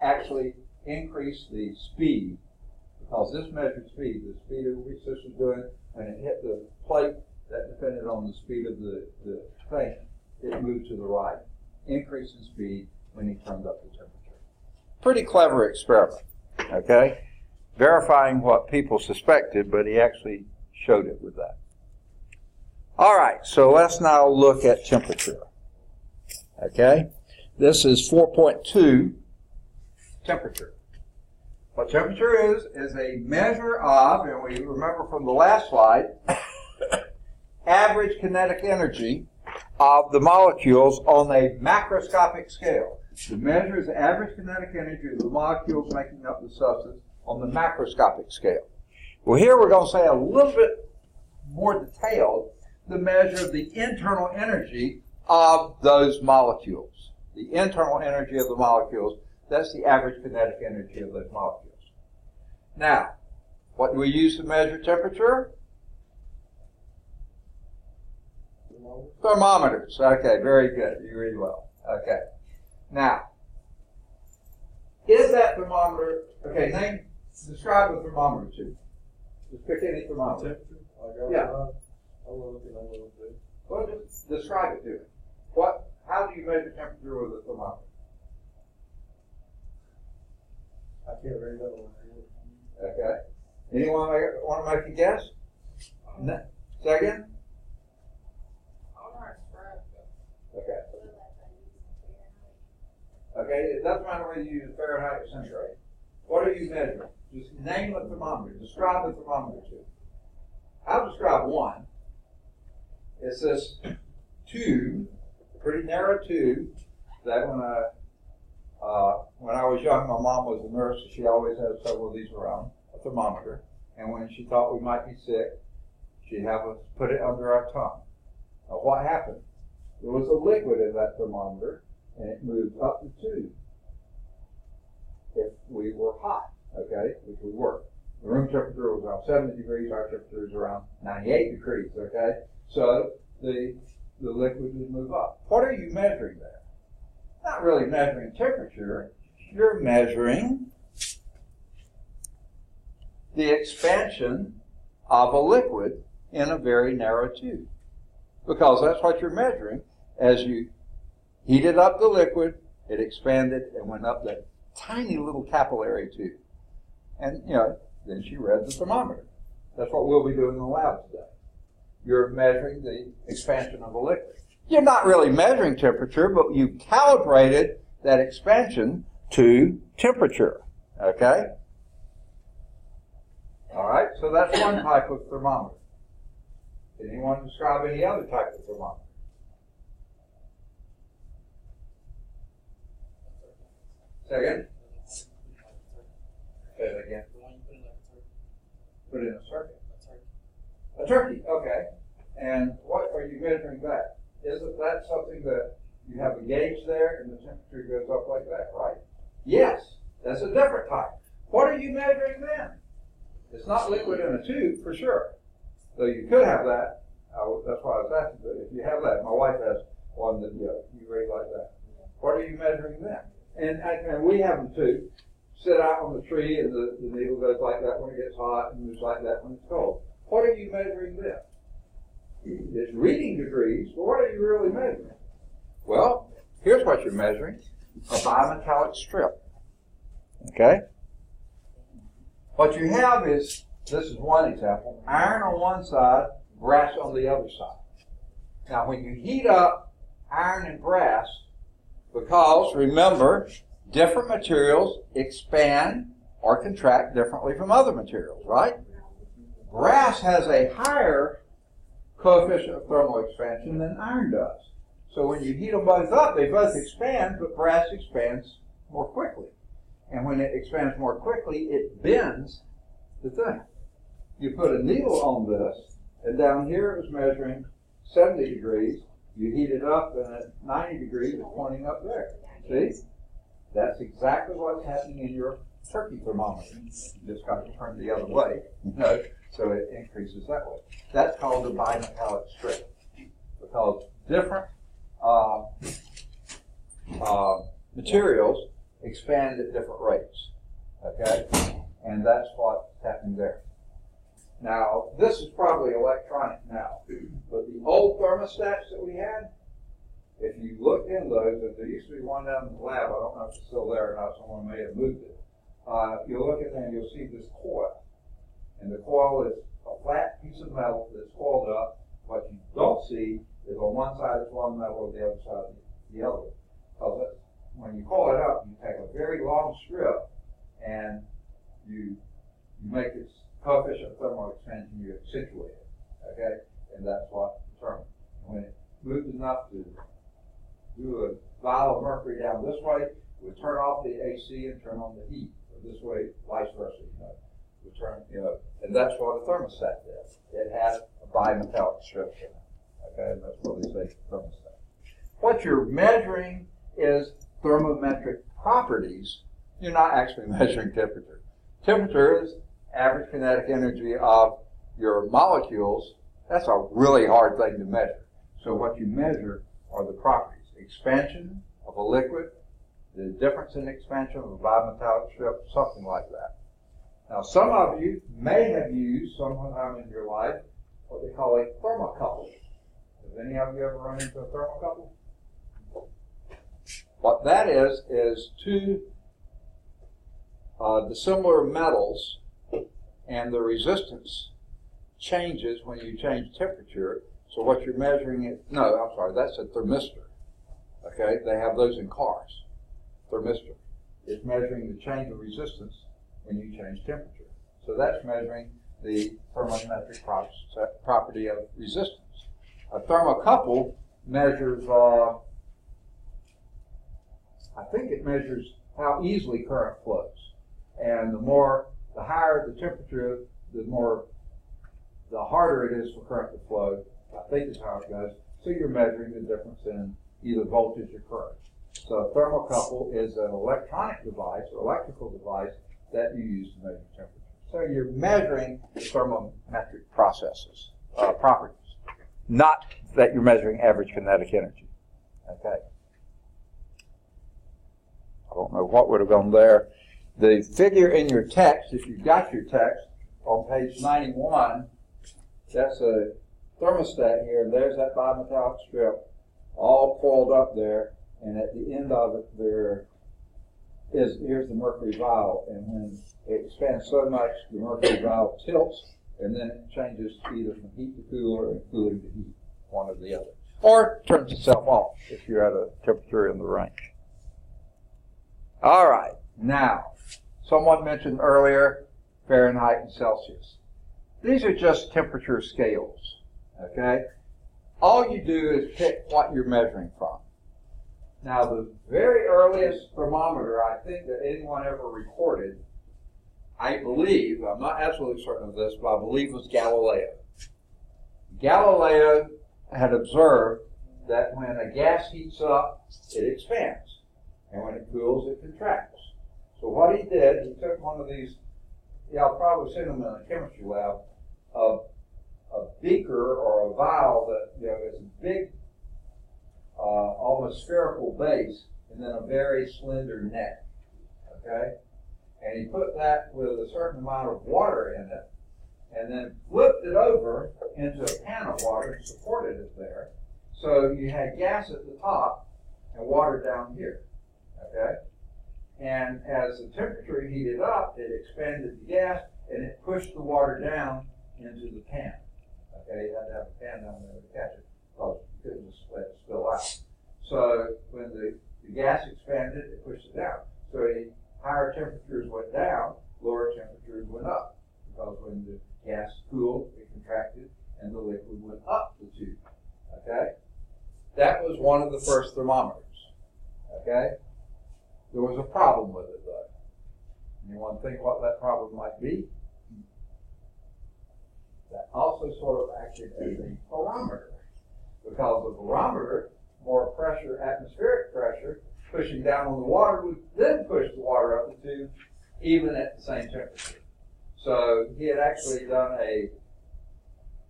actually increase the speed, because this measured speed, the speed at which this was doing, when it hit the plate, that depended on the speed of the thing, it moved to the right, increase in speed when he turned up the temperature. Pretty clever experiment, okay? Verifying what people suspected, but he actually showed it with that. All right, so let's now look at temperature. Okay, this is 4.2 temperature. What temperature is a measure of, and we remember from the last slide, average kinetic energy of the molecules on a macroscopic scale. The measure is the average kinetic energy of the molecules making up the substance on the macroscopic scale. Well, here we're going to say a little bit more detailed, the measure of the internal energy of those molecules. The internal energy of the molecules, that's the average kinetic energy of those molecules. Now, what do we use to measure temperature? Thermometers. Okay, very good. You read well. Okay. Now, is that thermometer, okay, describe a thermometer to me. Just pick any thermometer. Yeah. Well, just describe it to me. How do you measure temperature with a thermometer? I can't read that one. Okay. Anyone want to make a guess? No. Say again? Okay. Okay, it doesn't matter whether you use Fahrenheit or centigrade. What are you measuring? Just name a thermometer. Describe the thermometer to me. I'll describe one. It's this tube, pretty narrow tube, that when I was young, my mom was a nurse, so she always had several of these around, a thermometer. And when she thought we might be sick, she'd have us put it under our tongue. Now, what happened? There was a liquid in that thermometer, and it moved up the tube if we were hot, okay, which we were. The room temperature was around 70 degrees, our temperature is around 98 degrees, okay? So the liquid would move up. What are you measuring there? Not really measuring temperature, you're measuring the expansion of a liquid in a very narrow tube. Because that's what you're measuring. As you heated up the liquid, it expanded and went up that tiny little capillary tube. And, then she read the thermometer. That's what we'll be doing in the lab today. you're measuring the expansion of a liquid. You're not really measuring temperature, but you calibrated that expansion to temperature. Okay? All right, so that's one type of thermometer. Can anyone describe any other type of thermometer? Say again? Say it again. Put in a circuit. A turkey, okay. And what are you measuring that? Isn't that something that you have a gauge there and the temperature goes up like that, right? Yes, that's a different type. What are you measuring then? It's not liquid in a tube, for sure. So you could have that. That's why I was asking, but if you have that, my wife has one that you rate like that. What are you measuring then? And we have them too. Sit out on the tree and the needle goes like that when it gets hot and moves like that when it's cold. What are you measuring then? It's reading degrees, but what are you really measuring? Well, here's what you're measuring. A bimetallic strip. Okay? What you have is, this is one example, iron on one side, brass on the other side. Now when you heat up iron and brass, because remember, different materials expand or contract differently from other materials, right? Brass has a higher coefficient of thermal expansion than iron does. So when you heat them both up, they both expand, but brass expands more quickly. And when it expands more quickly, it bends the thing. You put a needle on this, and down here it was measuring 70 degrees. You heat it up, and at 90 degrees, it's pointing up there. See? That's exactly what's happening in your turkey thermometer. You just got to turn the other way, so it increases that way. That's called the bimetallic strip, because different materials expand at different rates. Okay? And that's what's happening there. Now, this is probably electronic now, but the old thermostats that we had, if you look in those, and there used to be one down in the lab, I don't know if it's still there or not, someone may have moved it. You'll look in there and you'll see this coil. And the coil is a flat piece of metal that's coiled up. What you don't see is on one side it's one metal, on the other side the other. Because when you coil it up, you take a very long strip and you make its coefficient of thermal expansion, you accentuate it. Okay? And that's what determines. When it moves enough to do a vial of mercury down this way, we turn off the AC and turn on the heat. Or this way, vice versa, we turn, and that's what a thermostat does. It has a bimetallic strip in it. Okay, and that's what we say thermostat. What you're measuring is thermometric properties. You're not actually measuring temperature. Temperature is average kinetic energy of your molecules. That's a really hard thing to measure. So what you measure are the properties. Expansion of a liquid, the difference in expansion of a bimetallic strip, something like that. Now, some of you may have used sometime in your life what they call a thermocouple. Has any of you ever run into a thermocouple? What that is two dissimilar metals, and the resistance changes when you change temperature. So what you're measuring is, that's a thermistor. Okay, they have those in cars. Thermistor. It's measuring the change of resistance when you change temperature. So that's measuring the thermometric property of resistance. A thermocouple measures, I think it measures how easily current flows. And the higher the temperature, the harder it is for current to flow. I think is how it goes. So you're measuring the difference in either voltage or current. So a thermocouple is an electronic device or electrical device that you use to measure temperature. So you're measuring the thermometric properties, not that you're measuring average kinetic energy. Okay. I don't know what would have gone there. The figure in your text, if you've got your text, on page 91, that's a thermostat here, and there's that bimetallic strip all coiled up there, and at the end of it here's the mercury vial, and when it expands so much, the mercury vial tilts and then it changes either from heat to cooler and cooling to heat, one or the other. Or it turns itself off if you're at a temperature in the range. All right, now, someone mentioned earlier Fahrenheit and Celsius. These are just temperature scales, okay? All you do is pick what you're measuring from. Now, the very earliest thermometer I think that anyone ever recorded, I believe, I'm not absolutely certain of this, but I believe was Galileo. Galileo had observed that when a gas heats up, it expands. And when it cools, it contracts. So what he did, he took one of these, I'll probably seen them in a chemistry lab, a beaker or a vial that is a big, almost spherical base, and then a very slender neck. Okay? And he put that with a certain amount of water in it, and then flipped it over into a pan of water and supported it there. So you had gas at the top and water down here. Okay? And as the temperature heated up, it expanded the gas and it pushed the water down into the pan. Okay, you had to have a pan down there to catch it, because you couldn't just let it spill out. So when the gas expanded, it pushed it down. So higher temperatures went down, lower temperatures went up, because when the gas cooled, it contracted, and the liquid went up the tube. Okay? That was one of the first thermometers. Okay? There was a problem with it, though. Anyone think what that problem might be? That also sort of acted as a barometer, because the barometer, more pressure, atmospheric pressure, pushing down on the water would then push the water up the tube, even at the same temperature. So he had actually done a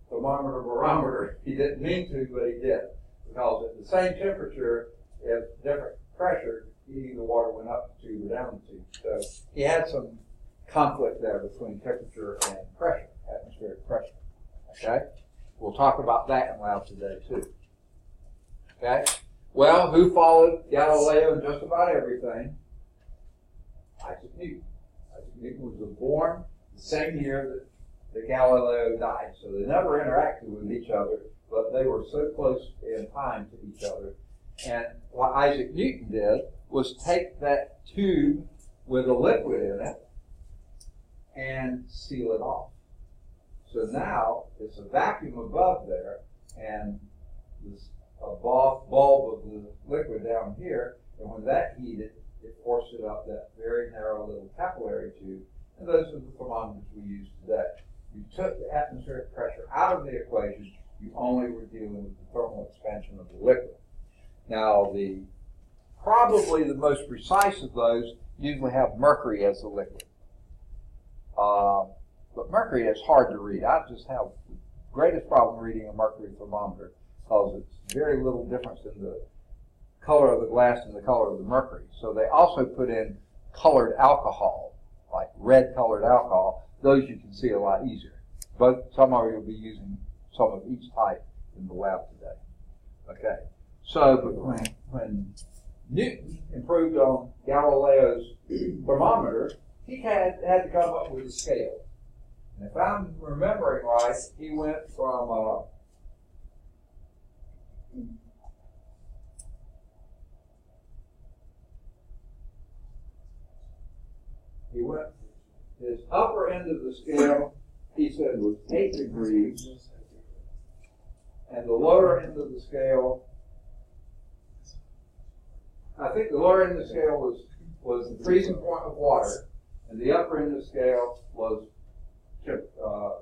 thermometer barometer. He didn't mean to, but he did, because at the same temperature, if different pressure, either the water went up the tube or down the tube. So he had some conflict there between temperature and pressure, atmospheric pressure. Okay? We'll talk about that in lab today too. Okay? Well, who followed Galileo in just about everything? Isaac Newton. Isaac Newton was born the same year that Galileo died. So they never interacted with each other, but they were so close in time to each other. And what Isaac Newton did was take that tube with a liquid in it and seal it off. So now it's a vacuum above there, and this a bulb of the liquid down here, and when that heated, it forced it up that very narrow little capillary tube, and those are the thermometers we use today. You took the atmospheric pressure out of the equation, you only were dealing with the thermal expansion of the liquid. Now, probably the most precise of those usually have mercury as the liquid. But mercury is hard to read. I just have the greatest problem reading a mercury thermometer, because it's very little difference in the color of the glass and the color of the mercury. So they also put in colored alcohol, like red colored alcohol. Those you can see a lot easier. But some of you will be using some of each type in the lab today. Okay. So, but when Newton improved on Galileo's thermometer, he had to come up with a scale. And if I'm remembering right, he went from his upper end of the scale, he said, was 8 degrees, and the lower end of the scale, I think the lower end of the scale was the freezing point of water, and the upper end of the scale was no.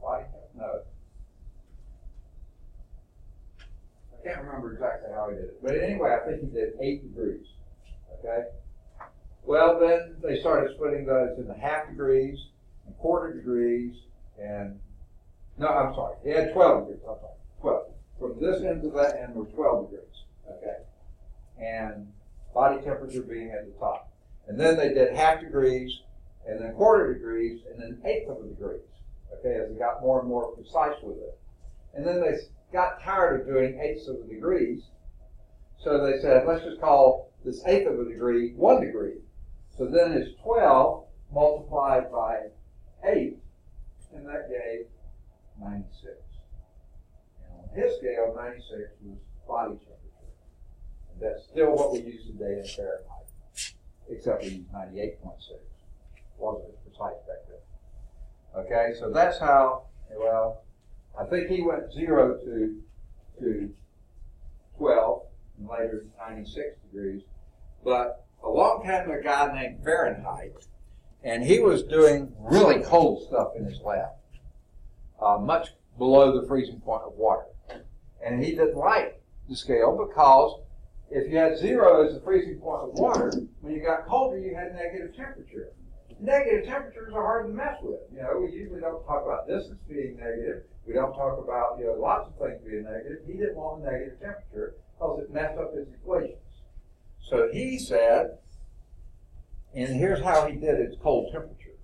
I can't remember exactly how he did it. But anyway, I think he did 8 degrees. Okay? Well, then they started splitting those into half degrees, and quarter degrees, and no, I'm sorry. He had 12 degrees. I'm sorry. 12. From this end to that end were 12 degrees. Okay? And body temperature being at the top. And then they did half degrees, and then quarter degrees, and then eighth of a degrees. Okay, as they got more and more precise with it. And then they got tired of doing eighths of a degrees, so they said, let's just call this eighth of a degree 1 degree. So then it's 12 multiplied by 8, and that gave 96. And on his scale, 96 was body temperature. And that's still what we use today in Fahrenheit, except we use 98.6. Wasn't as precise back then. Okay, so that's how, well, I think he went 0 to 12, and later 96 degrees. But along came a guy named Fahrenheit, and he was doing really cold stuff in his lab, much below the freezing point of water. And he didn't like the scale because if you had 0 as the freezing point of water, when you got colder, you had negative temperature. Negative temperatures are hard to mess with. You know, we usually don't talk about distance being negative. We don't talk about, you know, lots of things being negative. He didn't want a negative temperature because it messed up his equations. So he said, and here's how he did his cold temperatures.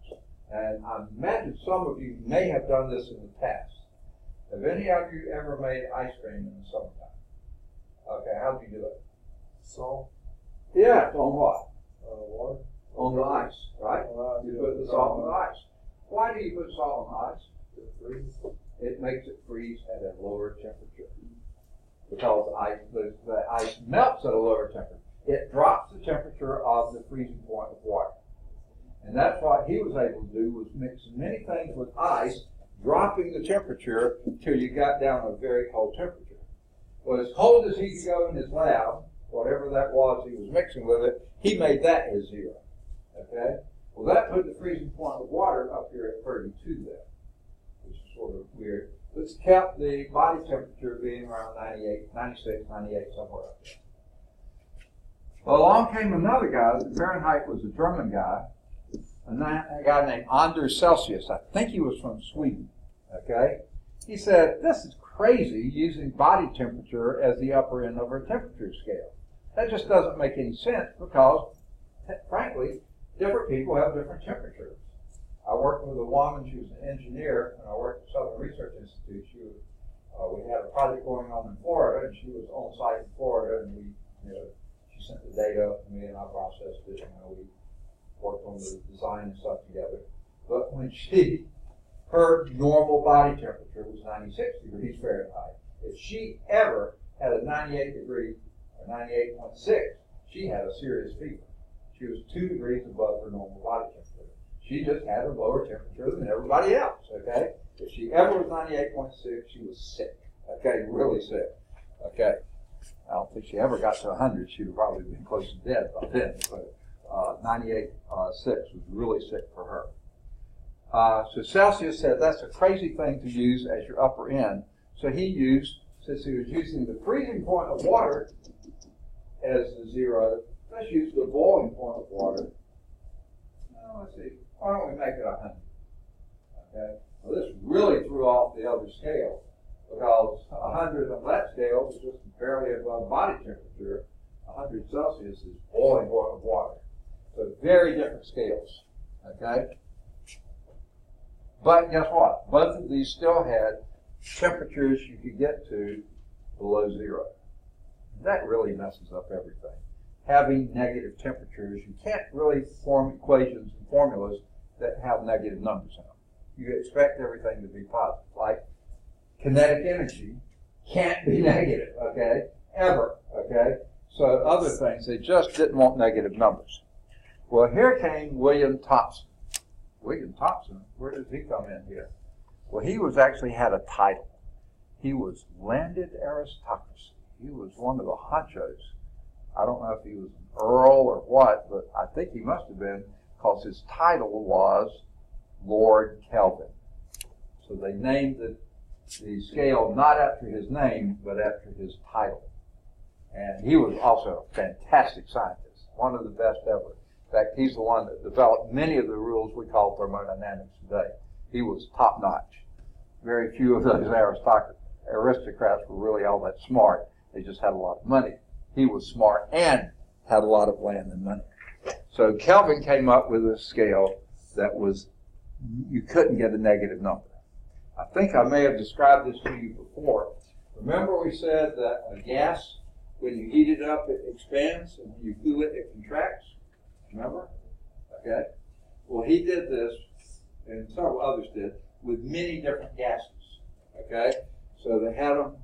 And I imagine some of you may have done this in the past. Have any of you ever made ice cream in the summertime? Okay, how do you do it? Salt. Yeah, on what? Water. On the ice, right? You put the salt on the ice. Why do you put salt on the ice? It freezes. It makes it freeze at a lower temperature. Because the ice melts at a lower temperature. It drops the temperature of the freezing point of water. And that's what he was able to do, was mix many things with ice, dropping the temperature until you got down to a very cold temperature. Well, as cold as he could go in his lab, whatever that was he was mixing with it, he made that his 0. Okay? Well, that put the freezing point of water up here at 32 then, which is sort of weird. It's kept the body temperature being around 98, 96, 98, somewhere up there. Well, along came another guy. Fahrenheit was a German guy, a guy named Anders Celsius. I think he was from Sweden. Okay? He said, this is crazy using body temperature as the upper end of our temperature scale. That just doesn't make any sense because, frankly, different people have different temperatures. I worked with a woman, she was an engineer, and I worked at Southern Research Institute. We had a project going on in Florida, and she was on site in Florida, and she sent the data up to me, and I processed it. We worked on the design and stuff together. But when her normal body temperature was 96 degrees Fahrenheit. If she ever had a 98 degree or 98.6, she had a serious fever. She was 2 degrees above her normal body temperature. She just had a lower temperature than everybody else, okay? If she ever was 98.6, she was sick, okay, really sick, okay? I don't think she ever got to 100. She'd have probably been close to death by then, but 98.6 was really sick for her. So Celsius said that's a crazy thing to use as your upper end. So he used, since he was using the freezing point of water as the 0, let's use the boiling point of water. Let's see, why don't we make it 100? Okay, well this really threw off the other scale because 100 on that scale was just barely above body temperature. 100 Celsius is boiling point of water. So very different scales, okay? But guess what? Both of these still had temperatures you could get to below 0. That really messes up everything. Having negative temperatures, you can't really form equations and formulas that have negative numbers in them. You expect everything to be positive. Like kinetic energy can't be negative, okay? Ever, okay? So other things, they just didn't want negative numbers. Well, here came William Thomson. William Thomson, where does he come in here? Well, he actually had a title. He was landed aristocracy. He was one of the honchos. I don't know if he was an earl or what, but I think he must have been because his title was Lord Kelvin. So they named the scale not after his name, but after his title. And he was also a fantastic scientist, one of the best ever. In fact, he's the one that developed many of the rules we call thermodynamics today. He was top-notch. Very few of those aristocrats were really all that smart. They just had a lot of money. He was smart and had a lot of land and money. So Kelvin came up with a scale that was, you couldn't get a negative number. I think I may have described this to you before. Remember we said that a gas, when you heat it up, it expands, and when you cool it, it contracts? Remember? Okay. Well, he did this, and several others did, with many different gases. Okay? So they had them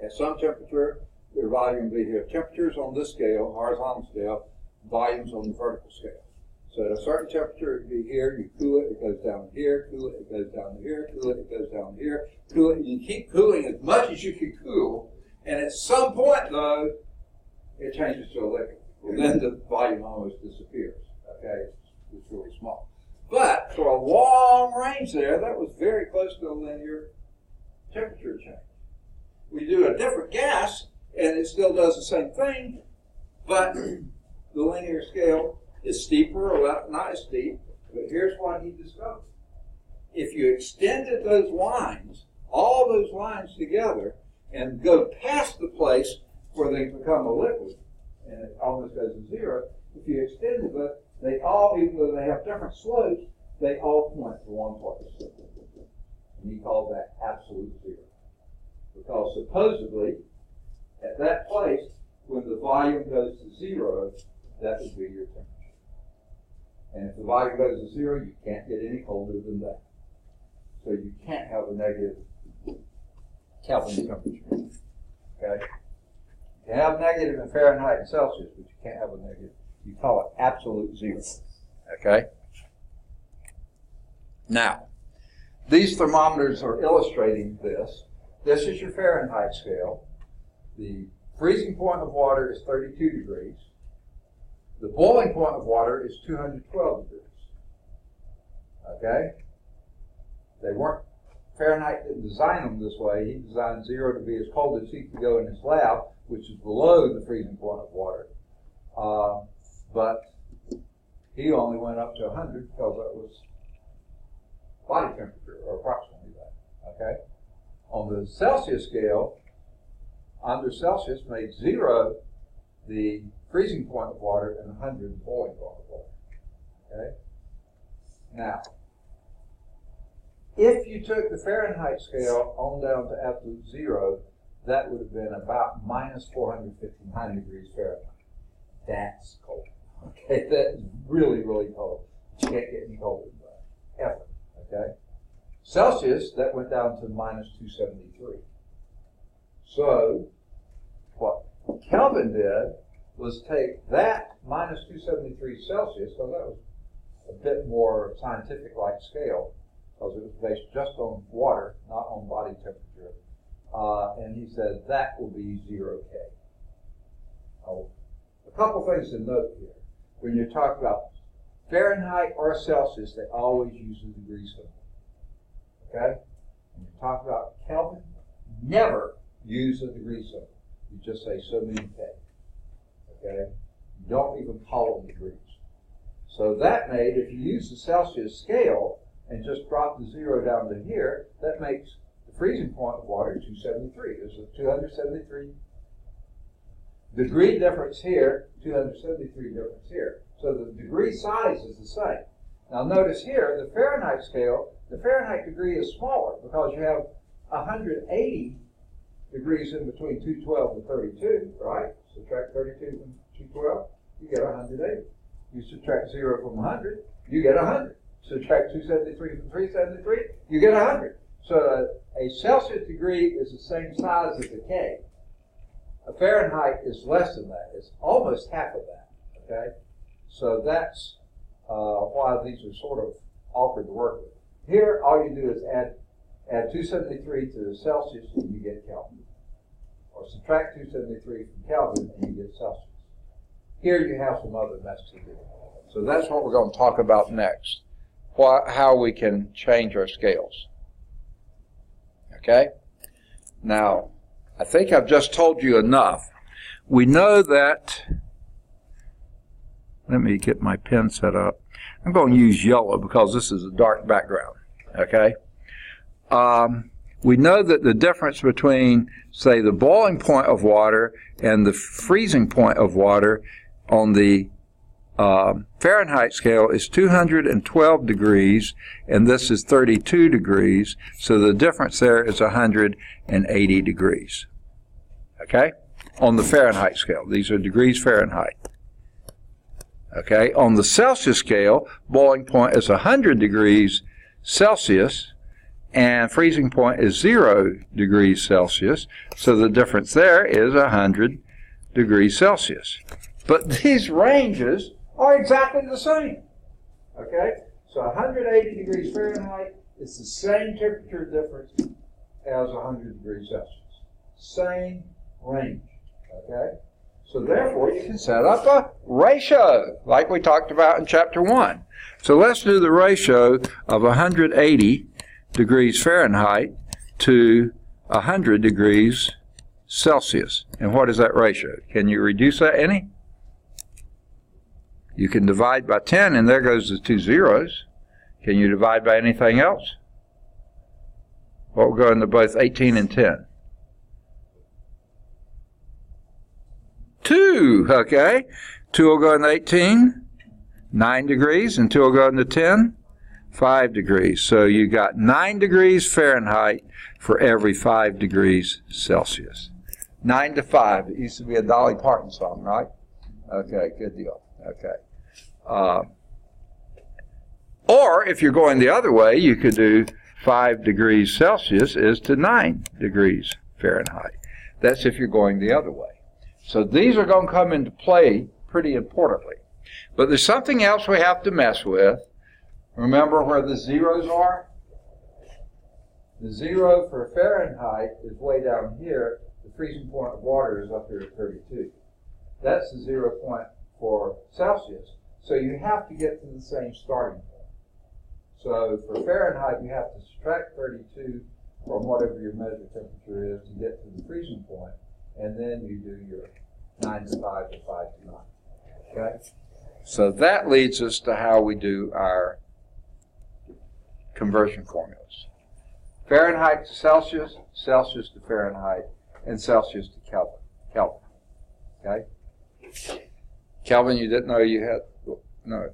at some temperature, their volume would be here. Temperatures on this scale, horizontal scale, volumes on the vertical scale. So at a certain temperature, it would be here, you cool it, it goes down here, cool it, it goes down here, cool it, it goes down here, cool it. You keep cooling as much as you can cool, and at some point, though, it changes to a liquid. Well, then the volume almost disappears. Okay? It's really small. But for a long range there, that was very close to a linear temperature change. We do a different gas, and it still does the same thing, but the linear scale is steeper or not as steep. But here's what he discovered. If you extended those lines, all those lines together, and go past the place where they become a liquid, and it almost goes to zero, if you extended it, they all, even though they have different slopes, they all point to one place. And he called that absolute zero. Because supposedly, at that place, when the volume goes to zero, that would be your temperature. And if the volume goes to zero, you can't get any colder than that. So you can't have a negative Kelvin temperature. Okay? You can have negative in Fahrenheit and Celsius, but you can't have a negative. You call it absolute zero. Okay? Now, these thermometers are illustrating this. This is your Fahrenheit scale. The freezing point of water is 32 degrees. The boiling point of water is 212 degrees. Okay? They weren't, Fahrenheit didn't design them this way. He designed zero to be as cold as he could go in his lab, which is below the freezing point of water. But he only went up to 100 because that was body temperature, or approximately that. Okay? On the Celsius scale, under Celsius made zero the freezing point of water and 100 the boiling point of water. Okay? Now, if you took the Fahrenheit scale on down to absolute zero, that would have been about minus 459 degrees Fahrenheit. That's cold. Okay, that is really, really cold. You can't get any colder than that, ever. Okay? Celsius, that went down to minus 273. So, what Kelvin did was take that minus 273 Celsius, because that was a bit more scientific-like scale, because it was based just on water, not on body temperature, and he said that will be 0K. Oh, a couple things to note here. When you're talking about Fahrenheit or Celsius, they always use the degree symbol. Okay? When you talk about Kelvin, never use a degree symbol. You just say so many K. Okay? You don't even call them degrees. So that made, if you use the Celsius scale and just drop the zero down to here, that makes the freezing point of water 273. There's a 273 degree difference here, 273 difference here. So the degree size is the same. Now notice here, the Fahrenheit scale, the Fahrenheit degree is smaller because you have 180 degrees in between 212 and 32, right? Subtract 32 from 212, you get 180. You subtract 0 from 100, you get 100. Subtract 273 from 373, you get 100. So a Celsius degree is the same size as a K. A Fahrenheit is less than that. It's almost half of that, okay? So that's why these are sort of awkward to work with. Here, all you do is add 273 to the Celsius and you get Kelvin. Or subtract 273 from Kelvin and you get Celsius. Here you have some other mess to do. So that's what we're going to talk about next. How we can change our scales. Okay? Now, I think I've just told you enough. We know that, let me get my pen set up. I'm going to use yellow because this is a dark background. Okay? We know that the difference between, say, the boiling point of water and the freezing point of water on the Fahrenheit scale is 212 degrees, and this is 32 degrees, so the difference there is 180 degrees. Okay? On the Fahrenheit scale. These are degrees Fahrenheit. Okay, on the Celsius scale, boiling point is 100 degrees Celsius, and freezing point is 0 degrees Celsius. So the difference there is 100 degrees Celsius. But these ranges are exactly the same. Okay, so 180 degrees Fahrenheit is the same temperature difference as 100 degrees Celsius. Same range. Okay, so therefore you can set up a ratio like we talked about in chapter 1. So let's do the ratio of 180 degrees Fahrenheit to 100 degrees Celsius. And what is that ratio? Can you reduce that any? You can divide by 10, and there goes the 2 zeros. Can you divide by anything else? What will go into both 18 and 10? 2, okay. 2 will go into 18, 9 degrees, and 2 will go into 10, 5 degrees. So you got 9 degrees Fahrenheit for every 5 degrees Celsius. 9 to 5. It used to be a Dolly Parton song, right? Okay, good deal. Okay. Or if you're going the other way, you could do 5 degrees Celsius is to 9 degrees Fahrenheit. That's if you're going the other way. So these are going to come into play pretty importantly. But there's something else we have to mess with. Remember where the zeros are? The 0 for Fahrenheit is way down here. The freezing point of water is up here at 32. That's the 0 point for Celsius. So you have to get to the same starting point. So for Fahrenheit, you have to subtract 32 from whatever your measured temperature is to get to the freezing point, and then you do your 9 to 5 or 5 to 9. Okay? So that leads us to how we do our conversion formulas. Fahrenheit to Celsius, Celsius to Fahrenheit, and Celsius to Kelvin. Kelvin. Okay? Kelvin, you didn't know you had, no.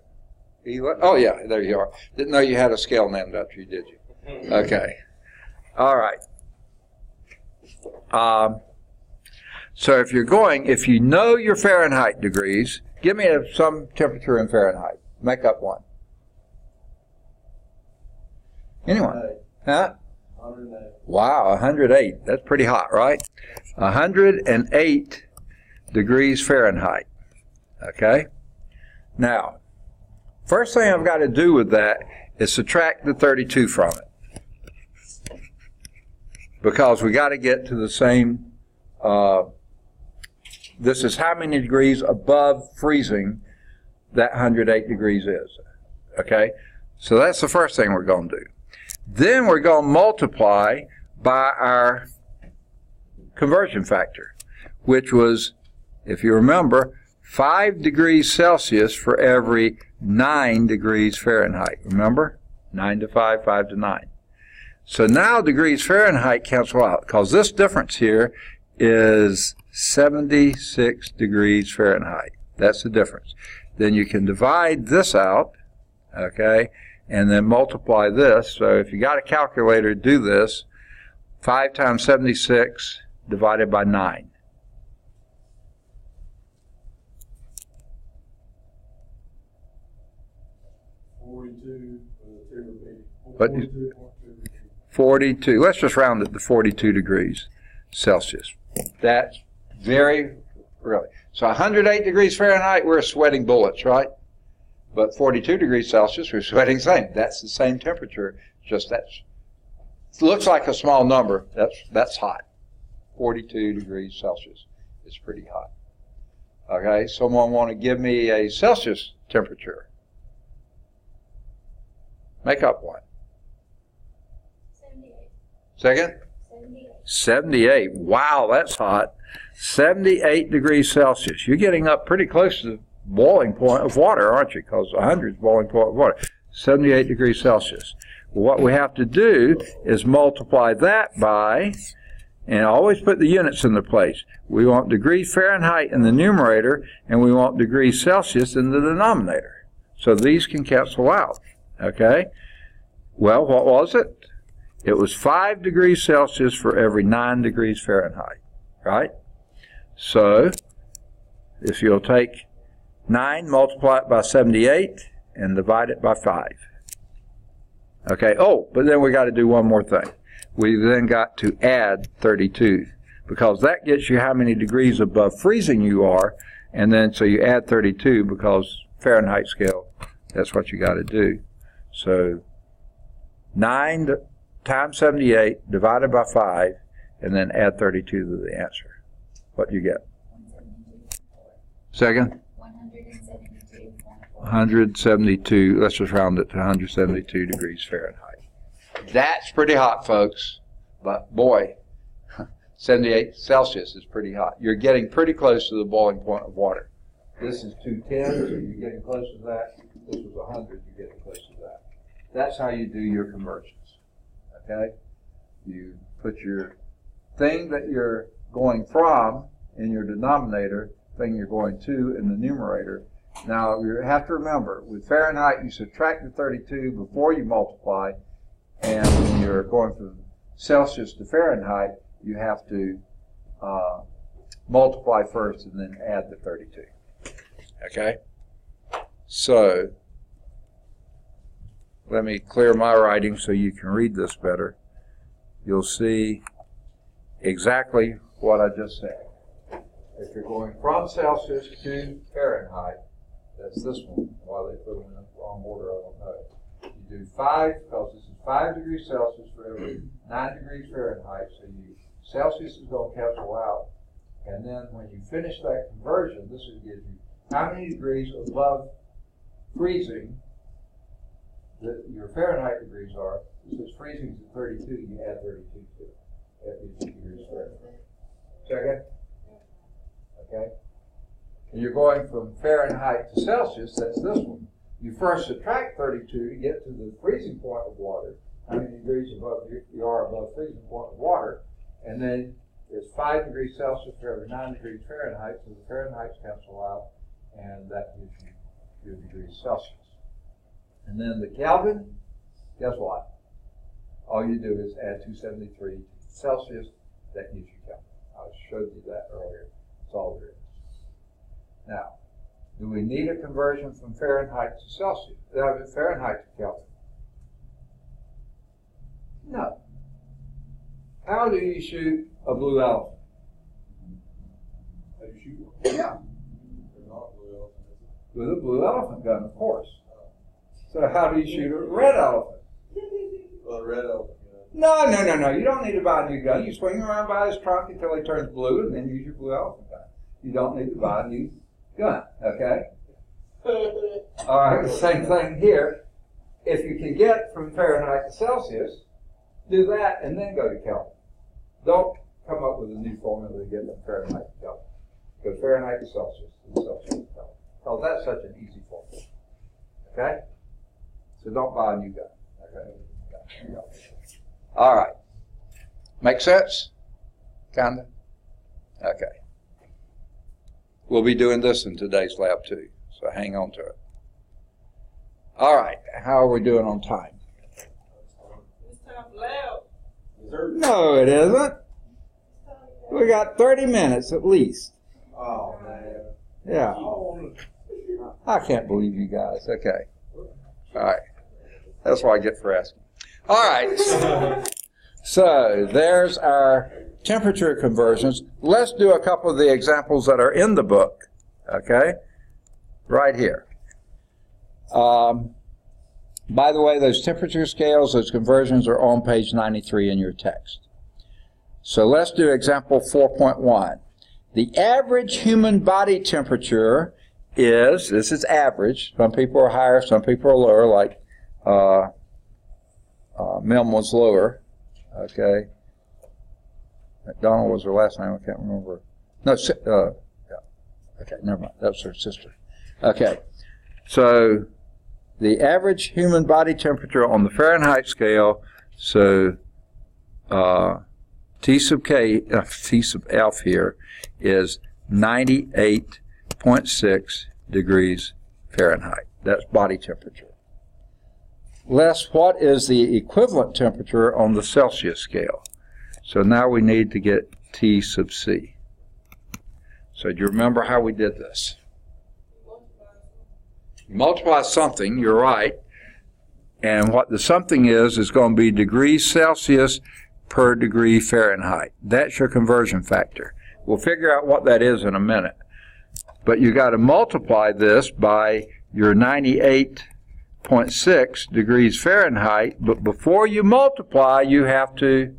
Oh yeah, there you are. Didn't know you had a scale named after you, did you? Okay. All right. So if you know your Fahrenheit degrees, give me some temperature in Fahrenheit. Make up one. Anyone? Huh? 108. Wow, 108. That's pretty hot, right? 108 degrees Fahrenheit. Okay? Now, first thing I've got to do with that is subtract the 32 from it. Because we got to get to the same, this is how many degrees above freezing that 108 degrees is. Okay? So that's the first thing we're going to do. Then we're going to multiply by our conversion factor, which was, if you remember, 5 degrees Celsius for every 9 degrees Fahrenheit. Remember? 9 to 5, 5 to 9. So now degrees Fahrenheit cancel out, because this difference here is 76 degrees Fahrenheit. That's the difference. Then you can divide this out, okay, and then multiply this. So if you got a calculator, do this. 5 times 76 divided by 9. What? 42. Let's just round it to 42 degrees Celsius. That's very, really. So 108 degrees Fahrenheit, we're sweating bullets, right? But 42 degrees Celsius, we're sweating the same. That's the same temperature, just it looks like a small number. That's hot. 42 degrees Celsius is pretty hot. Okay, someone want to give me a Celsius temperature? Make up one. 78. Second? 78. 78. Wow, that's hot. 78 degrees Celsius. You're getting up pretty close to the boiling point of water, aren't you? Because 100 is boiling point of water. 78 degrees Celsius. What we have to do is multiply that by, and always put the units in their place. We want degrees Fahrenheit in the numerator, and we want degrees Celsius in the denominator. So these can cancel out. Okay? Well, what was it? It was 5 degrees Celsius for every 9 degrees Fahrenheit. Right? So, if you'll take 9, multiply it by 78, and divide it by 5. Okay, oh, but then we got to do one more thing. We then got to add 32, because that gets you how many degrees above freezing you are, and then so you add 32 because Fahrenheit scale, that's what you got to do. So 9 times 78 divided by 5, and then add 32 to the answer. What do you get? 172. Second? 172. Let's just round it to 172 degrees Fahrenheit. That's pretty hot, folks. But boy, 78 Celsius is pretty hot. You're getting pretty close to the boiling point of water. This is 210, so you're getting close to that. This was 100, you're getting close to that. That's how you do your conversions. Okay? You put your thing that you're going from in your denominator, thing you're going to in the numerator. Now, you have to remember, with Fahrenheit, you subtract the 32 before you multiply, and when you're going from Celsius to Fahrenheit, you have to multiply first and then add the 32. Okay? So, let me clear my writing so you can read this better. You'll see exactly what I just said. If you're going from Celsius to Fahrenheit, that's this one. Why they put them in the wrong order, I don't know. You do 5, because this is 5 degrees Celsius for every 9 degrees Fahrenheit, so Celsius is going to cancel out. And then when you finish that conversion, this will give you how many degrees above freezing that your Fahrenheit degrees are. Since freezing is at 32, you add 32 to it. That gives you degrees Fahrenheit. Second? Okay? And you're going from Fahrenheit to Celsius, that's this one. You first subtract 32 to get to the freezing point of water, how many degrees above you are above freezing point of water, and then it's 5 degrees Celsius for every 9 degrees Fahrenheit, so the Fahrenheits cancel out, and that gives you your degrees Celsius. And then the Kelvin, guess what? All you do is add 273 to Celsius, that gives you Kelvin. I showed you that earlier. That's all there is. Now, do we need a conversion from Fahrenheit to Celsius? Fahrenheit to Kelvin? No. How do you shoot a blue elephant? How do you shoot one? Yeah. They're not blue elephant, is it? With a blue elephant gun, of course. So how do you shoot a red elephant? Well, a red elephant, No. You don't need to buy a new gun. You swing around by his trunk until he turns blue, and then use your blue elephant gun. You don't need to buy a new gun, okay? All right, the same thing here. If you can get from Fahrenheit to Celsius, do that and then go to Kelvin. Don't come up with a new formula to get from Fahrenheit to Kelvin. Go Fahrenheit to Celsius and Celsius to Kelvin. Because that's such an easy formula. Okay? So don't buy a new gun. Okay? All right. Make sense? Kinda? Okay. We'll be doing this in today's lab too, so hang on to it. All right, how are we doing on time? It's time for lab. No, it isn't. We got 30 minutes at least. Oh, man. Yeah. I can't believe you guys. Okay. All right. That's what I get for asking. All right. So there's our temperature conversions. Let's do a couple of the examples that are in the book. Okay? Right here. By the way, those temperature scales, those conversions are on page 93 in your text. So let's do example 4.1. The average human body temperature is, this is average, some people are higher, some people are lower, like Mim was lower, okay. McDonald was her last name, I can't remember. No, yeah. Okay, never mind, that was her sister. Okay, so the average human body temperature on the Fahrenheit scale, so T sub K, T sub F here is 98.6 degrees Fahrenheit. That's body temperature. Les, what is the equivalent temperature on the Celsius scale? So now we need to get T sub C. So do you remember how we did this? Multiply You multiply something, you're right, and what the something is going to be degrees Celsius per degree Fahrenheit. That's your conversion factor. We'll figure out what that is in a minute. But you got to multiply this by your 98.6 degrees Fahrenheit, but before you multiply, you have to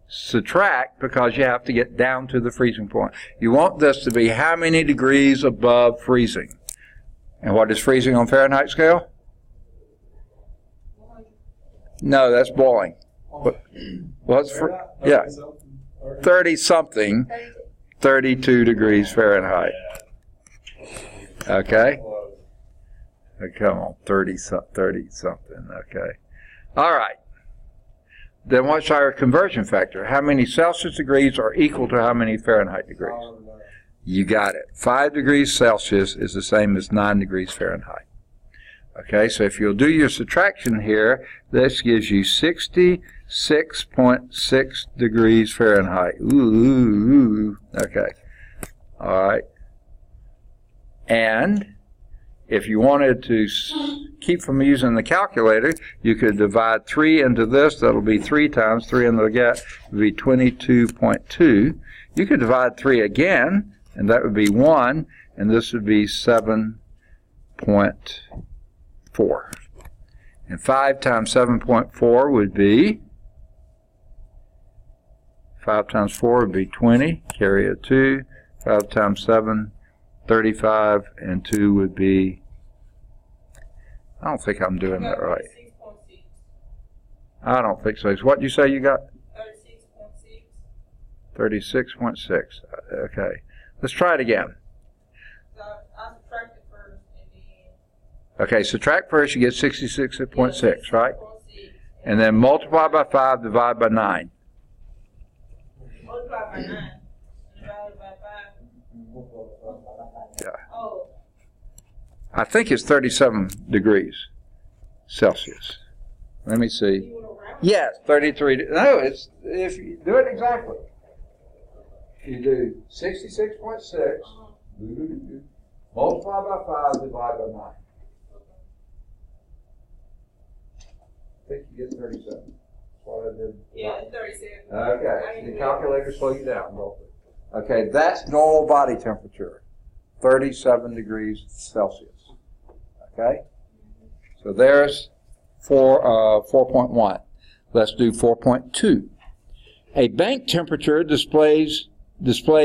subtract because you have to get down to the freezing point. You want this to be how many degrees above freezing? And what is freezing on Fahrenheit scale? No, that's boiling. What's yeah, 30 something, 32 degrees Fahrenheit. Okay? Come on, 30 something, okay. All right. Then what's our conversion factor? How many Celsius degrees are equal to how many Fahrenheit degrees? You got it. 5 degrees Celsius is the same as 9 degrees Fahrenheit. Okay, so if you'll do your subtraction here, this gives you 66.6 degrees Fahrenheit. Ooh. Okay. All right. And if you wanted to keep from using the calculator, you could divide 3 into this. That'll be 3 times 3 in the gap would be 22.2. You could divide 3 again, and that would be 1, and this would be 7.4. And 5 times 7.4 would be, 5 times 4 would be 20, carry a 2. 5 times 7, 35, and 2 would be, I don't think I'm doing that right. 36.6. I don't think so. So what did you say you got? 36.6. 36.6. Okay. Let's try it again. So I subtracted first and then. Okay, subtract first, you get 66.6, right? 66.6. And then multiply by 5, divide by 9. Multiply by 9. Divided by 5. Yeah. Oh. I think it's 37 degrees Celsius. Let me see. You want to round? Yes, 33. No, it's, if you do it exactly. You do 66.6, multiply by 5, divide by 9. I think you get 37. That's what I did. Yeah, it's 37. Okay, the calculator slow you down. Okay, that's normal body temperature, 37 degrees Celsius. Okay, so there's 4.1. Let's do 4.2. A bank temperature display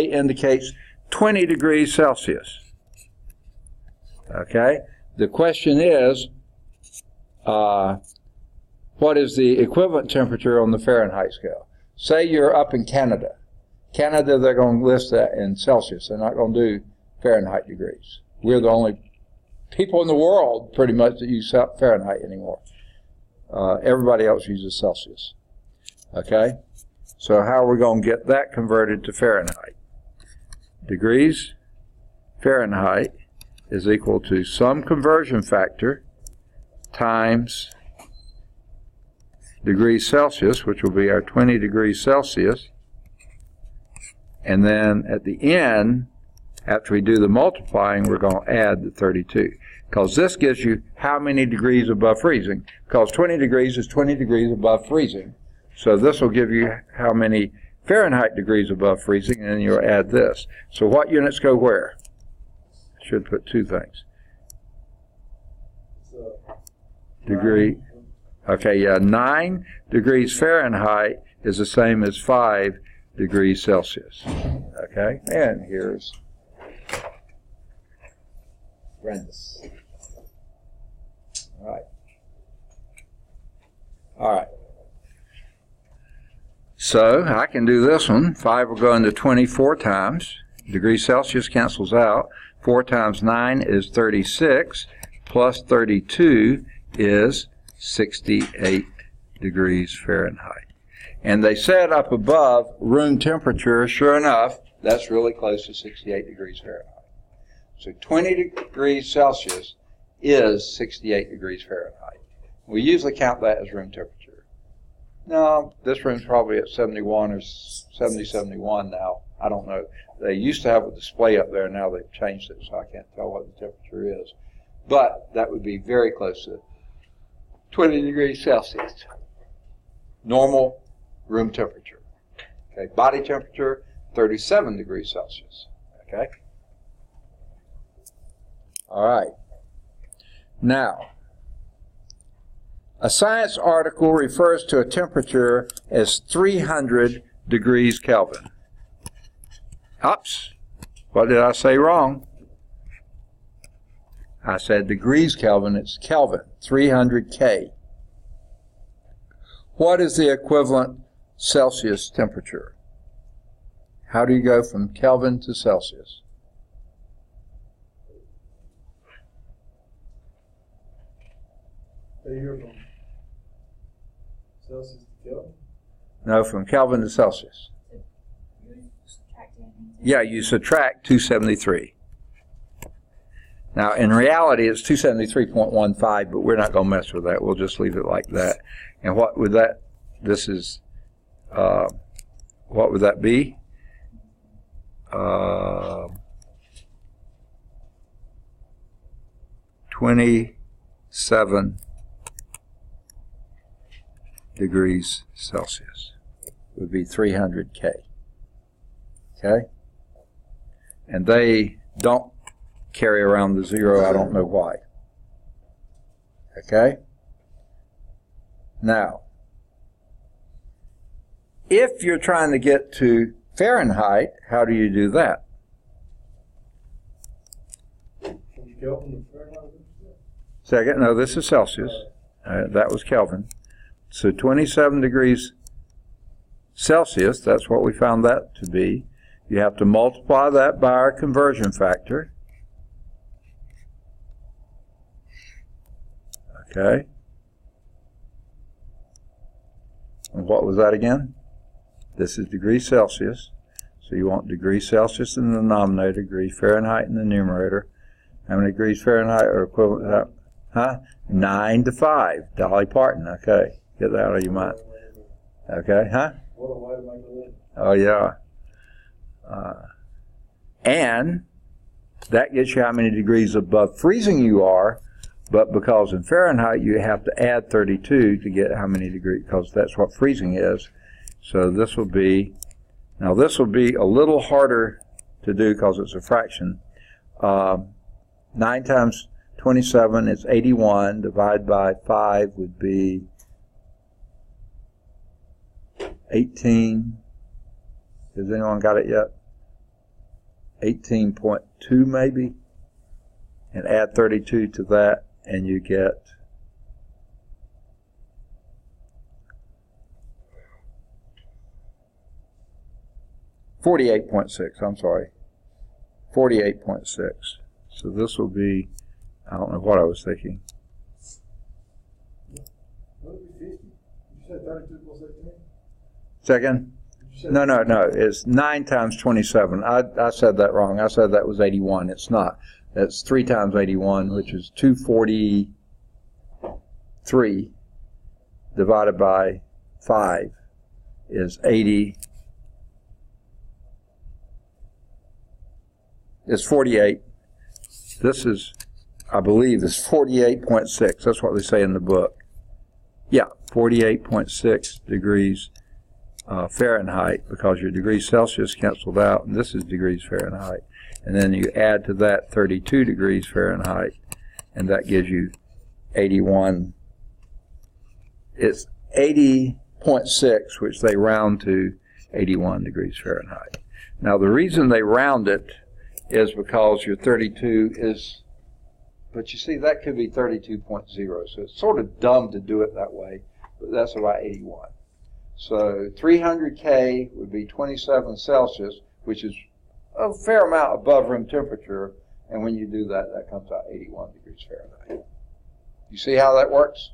indicates 20 degrees Celsius. Okay, the question is, what is the equivalent temperature on the Fahrenheit scale? Say you're up in Canada. Canada, they're going to list that in Celsius. They're not going to do Fahrenheit degrees. We're the only people in the world, pretty much, that use Fahrenheit anymore. Everybody else uses Celsius. Okay? So how are we going to get that converted to Fahrenheit? Degrees Fahrenheit is equal to some conversion factor times degrees Celsius, which will be our 20 degrees Celsius. And then at the end, after we do the multiplying, we're going to add the 32. Because this gives you how many degrees above freezing. Because 20 degrees is 20 degrees above freezing. So this will give you how many Fahrenheit degrees above freezing, and then you'll add this. So what units go where? I should put 2 things. Degree. Okay, yeah, 9 degrees Fahrenheit is the same as 5 degrees Celsius. Okay, and here's Brenda's. All right. All right. So I can do this one. 5 will go into 24 times. Degrees Celsius cancels out. 4 times 9 is 36, plus 32 is 68 degrees Fahrenheit. And they said up above, room temperature, sure enough, that's really close to 68 degrees Fahrenheit. So 20 degrees Celsius is 68 degrees Fahrenheit. We usually count that as room temperature. No, this room's probably at 71 or 70, 71 now. I don't know. They used to have a display up there, now they've changed it, so I can't tell what the temperature is. but that would be very close to 20 degrees Celsius. Normal room temperature. Okay, body temperature, 37 degrees Celsius. Okay? All right. Now, a science article refers to a temperature as 300 degrees Kelvin. Oops. What did I say wrong? I said degrees Kelvin. It's Kelvin, 300 K. What is the equivalent Celsius temperature? How do you go from Kelvin to Celsius? So you're from Celsius to Kelvin? No, from Kelvin to Celsius. Yeah, you subtract 273. Now, in reality, it's 273.15, but we're not going to mess with that. We'll just leave it like that. And what would that, this is, what would that be? 27 degrees Celsius would be 300 K. Okay? And they don't carry around the zero. I don't know why. Okay? Now, if you're trying to get to Fahrenheit, how do you do that? From Kelvin to Fahrenheit? Second, no, this is Celsius. That was Kelvin. So 27 degrees Celsius, that's what we found that to be. You have to multiply that by our conversion factor. Okay. And what was that again? This is degrees Celsius. So you want degrees Celsius in the denominator, degrees Fahrenheit in the numerator. How many degrees Fahrenheit are equivalent to that? Huh? 9 to 5. Dolly Parton. Okay. Get that out of your mind. Okay. Huh? What a way to make a living. Oh, yeah. And that gets you how many degrees above freezing you are, but because in Fahrenheit you have to add 32 to get how many degrees, because that's what freezing is. So this will be, now this will be a little harder to do because it's a fraction. 9 times 27 is 81, divided by 5 would be 18. Has anyone got it yet? 18.2 maybe, and add 32 to that, and you get 48.6. I'm sorry, 48.6. So this will be, I don't know what I was thinking. What would be 50? You said 32 plus 18? Second? No. It's 9 times 27. I said that wrong. I said that was 81. It's not. That's 3 times 81, which is 243, divided by 5 is 80. It's 48. This is, I believe, is 48.6. That's what they say in the book. Yeah, 48.6 degrees Fahrenheit, because your degrees Celsius canceled out, and this is degrees Fahrenheit. And then you add to that 32 degrees Fahrenheit, and that gives you 81. It's 80.6, which they round to 81 degrees Fahrenheit. Now, the reason they round it is because your 32 is, but you see, that could be 32.0, so it's sort of dumb to do it that way, but that's about 81. So 300 K would be 27 Celsius, which is a fair amount above room temperature, and when you do that, that comes out 81 degrees Fahrenheit. You see how that works?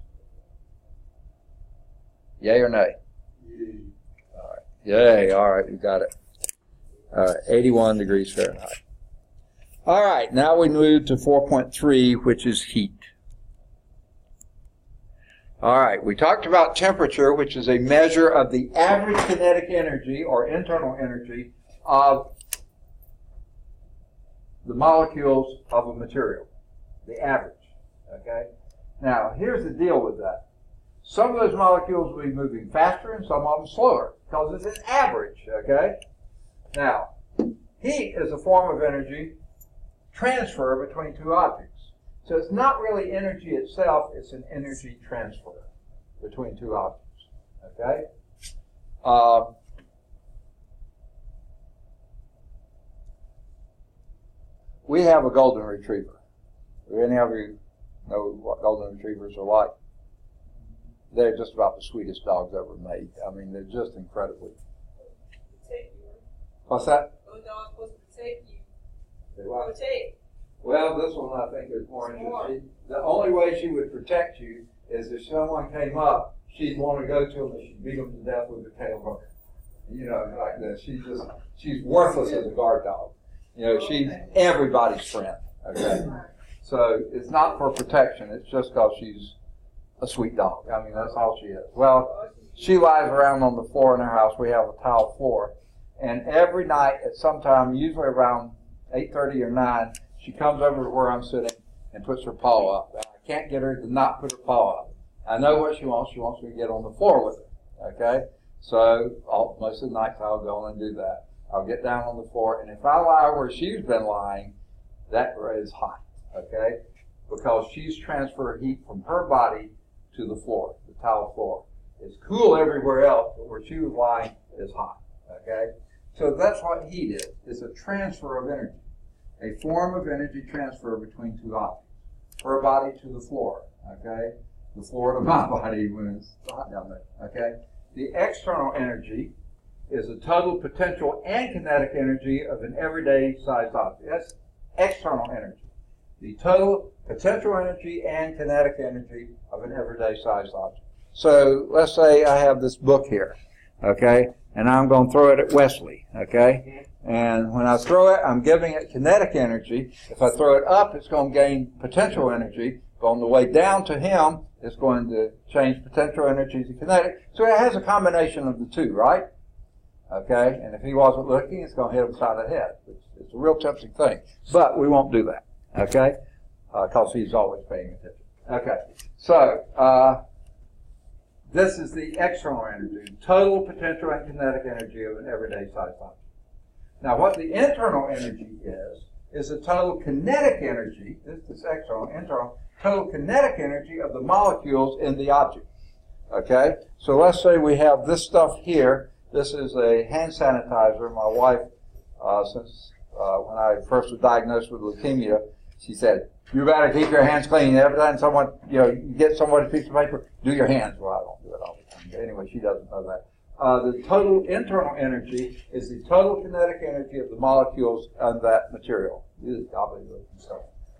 Yay or nay? Yay. All right. Yay, all right, you got it. All right, 81 degrees Fahrenheit. All right, now we move to 4.3, which is heat. All right, we talked about temperature, which is a measure of the average kinetic energy or internal energy of the molecules of a material, the average. Okay? Now, here's the deal with that. Some of those molecules will be moving faster and some of them slower because it's an average, okay? Now, heat is a form of energy transfer between two objects. So it's not really energy itself, it's an energy transfer between two objects, okay? We have a golden retriever. Do any of you know what golden retrievers are like? They're just about the sweetest dogs ever made. I mean, they're just incredibly. What's that? Those dogs supposed to protect you. They what? Protect. Well, this one I think is more interesting. The only way she would protect you is if someone came up, she'd want to go to them and she'd beat them to death with her tail hook. You know, like this. She's worthless as a guard dog. You know, she's everybody's friend. Okay, so it's not for protection. It's just because she's a sweet dog. I mean, that's all she is. Well, she lies around on the floor in our house. We have a tile floor, and every night at some time, usually around 8:30 or 9, she comes over to where I'm sitting and puts her paw up. And I can't get her to not put her paw up. I know what she wants. She wants me to get on the floor with her. Okay, so most of the nights I'll go and do that. I'll get down on the floor, and if I lie where she's been lying, that is hot, okay? Because she's transferred heat from her body to the floor, the tile floor. It's cool everywhere else, but where she was lying is hot, okay? So that's what heat is. It's a transfer of energy, a form of energy transfer between two objects. Her body to the floor, okay? The floor to my body when it's hot down there, okay? The external energy is the total potential and kinetic energy of an everyday sized object. That's external energy. The total potential energy and kinetic energy of an everyday sized object. So let's say I have this book here, okay, and I'm going to throw it at Wesley, okay, and when I throw it, I'm giving it kinetic energy. If I throw it up, it's going to gain potential energy, but on the way down to him, it's going to change potential energy to kinetic. So it has a combination of the two, right? Okay, and if he wasn't looking, it's going to hit him side of the head. It's a real tempting thing, but we won't do that, okay, because he's always paying attention. Okay, so this is the external energy, total potential and kinetic energy of an everyday sized object. Now, what the internal energy is the total kinetic energy, this is external, internal, total kinetic energy of the molecules in the object. Okay, so let's say we have this stuff here. This is a hand sanitizer. My wife, since when I first was diagnosed with leukemia, she said, "You better keep your hands clean. Every time someone, you get somebody a piece of paper, do your hands." Well, I don't do it all the time. But anyway, she doesn't know that. The total internal energy is the total kinetic energy of the molecules on that material.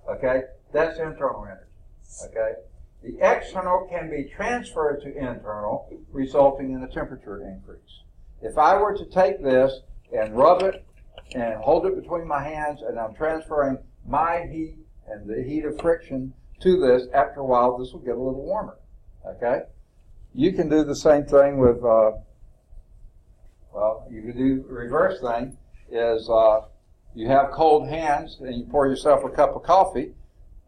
Okay, that's internal energy. Okay, the external can be transferred to internal, resulting in a temperature increase. If I were to take this and rub it and hold it between my hands, and I'm transferring my heat and the heat of friction to this, after a while, this will get a little warmer. Okay? You can do the same thing with, you can do the reverse thing, is you have cold hands and you pour yourself a cup of coffee.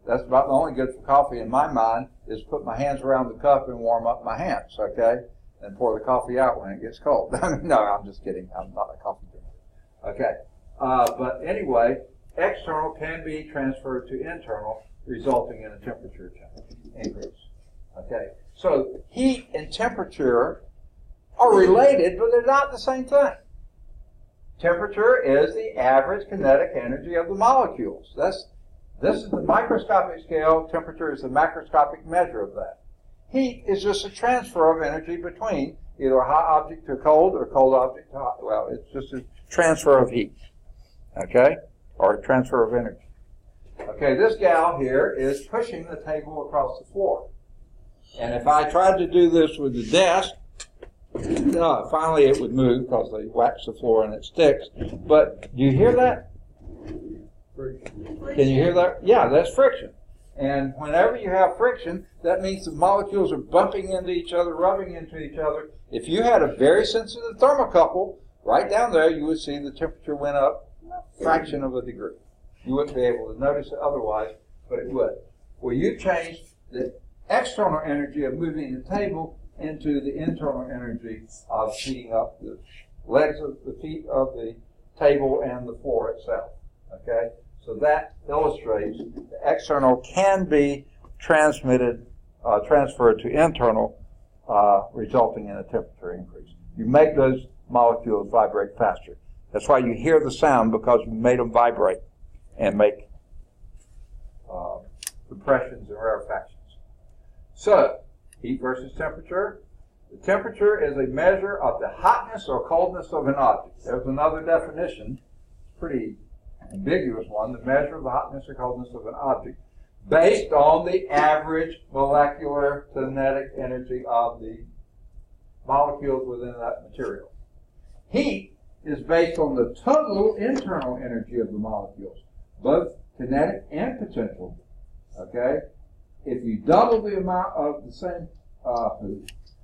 That's about the only good for coffee in my mind, is put my hands around the cup and warm up my hands, okay? And pour the coffee out when it gets cold. No, I'm just kidding. I'm not a coffee drinker. Okay. But anyway, external can be transferred to internal, resulting in a temperature increase. Okay. So heat and temperature are related, but they're not the same thing. Temperature is the average kinetic energy of the molecules. This is the microscopic scale. Temperature is the macroscopic measure of that. Heat is just a transfer of energy between either a hot object to cold or a cold object to hot. Well, it's just a transfer of heat, okay, or a transfer of energy. Okay, this gal here is pushing the table across the floor. And if I tried to do this with the desk, finally it would move because they wax the floor and it sticks. But do you hear that? Can you hear that? Yeah, that's friction. And whenever you have friction, that means the molecules are bumping into each other, rubbing into each other. If you had a very sensitive thermocouple, right down there, you would see the temperature went up a fraction of a degree. You wouldn't be able to notice it otherwise, but it would. Well, you change the external energy of moving the table into the internal energy of heating up the legs of the feet of the table and the floor itself. Okay? So that illustrates the external can be transferred to internal, resulting in a temperature increase. You make those molecules vibrate faster. That's why you hear the sound, because you made them vibrate and make compressions and rarefactions. So, heat versus temperature. The temperature is a measure of the hotness or coldness of an object. There's another definition, pretty ambiguous one, the measure of the hotness or coldness of an object based on the average molecular kinetic energy of the molecules within that material. Heat is based on the total internal energy of the molecules, both kinetic and potential. Okay? If you double the amount of the same,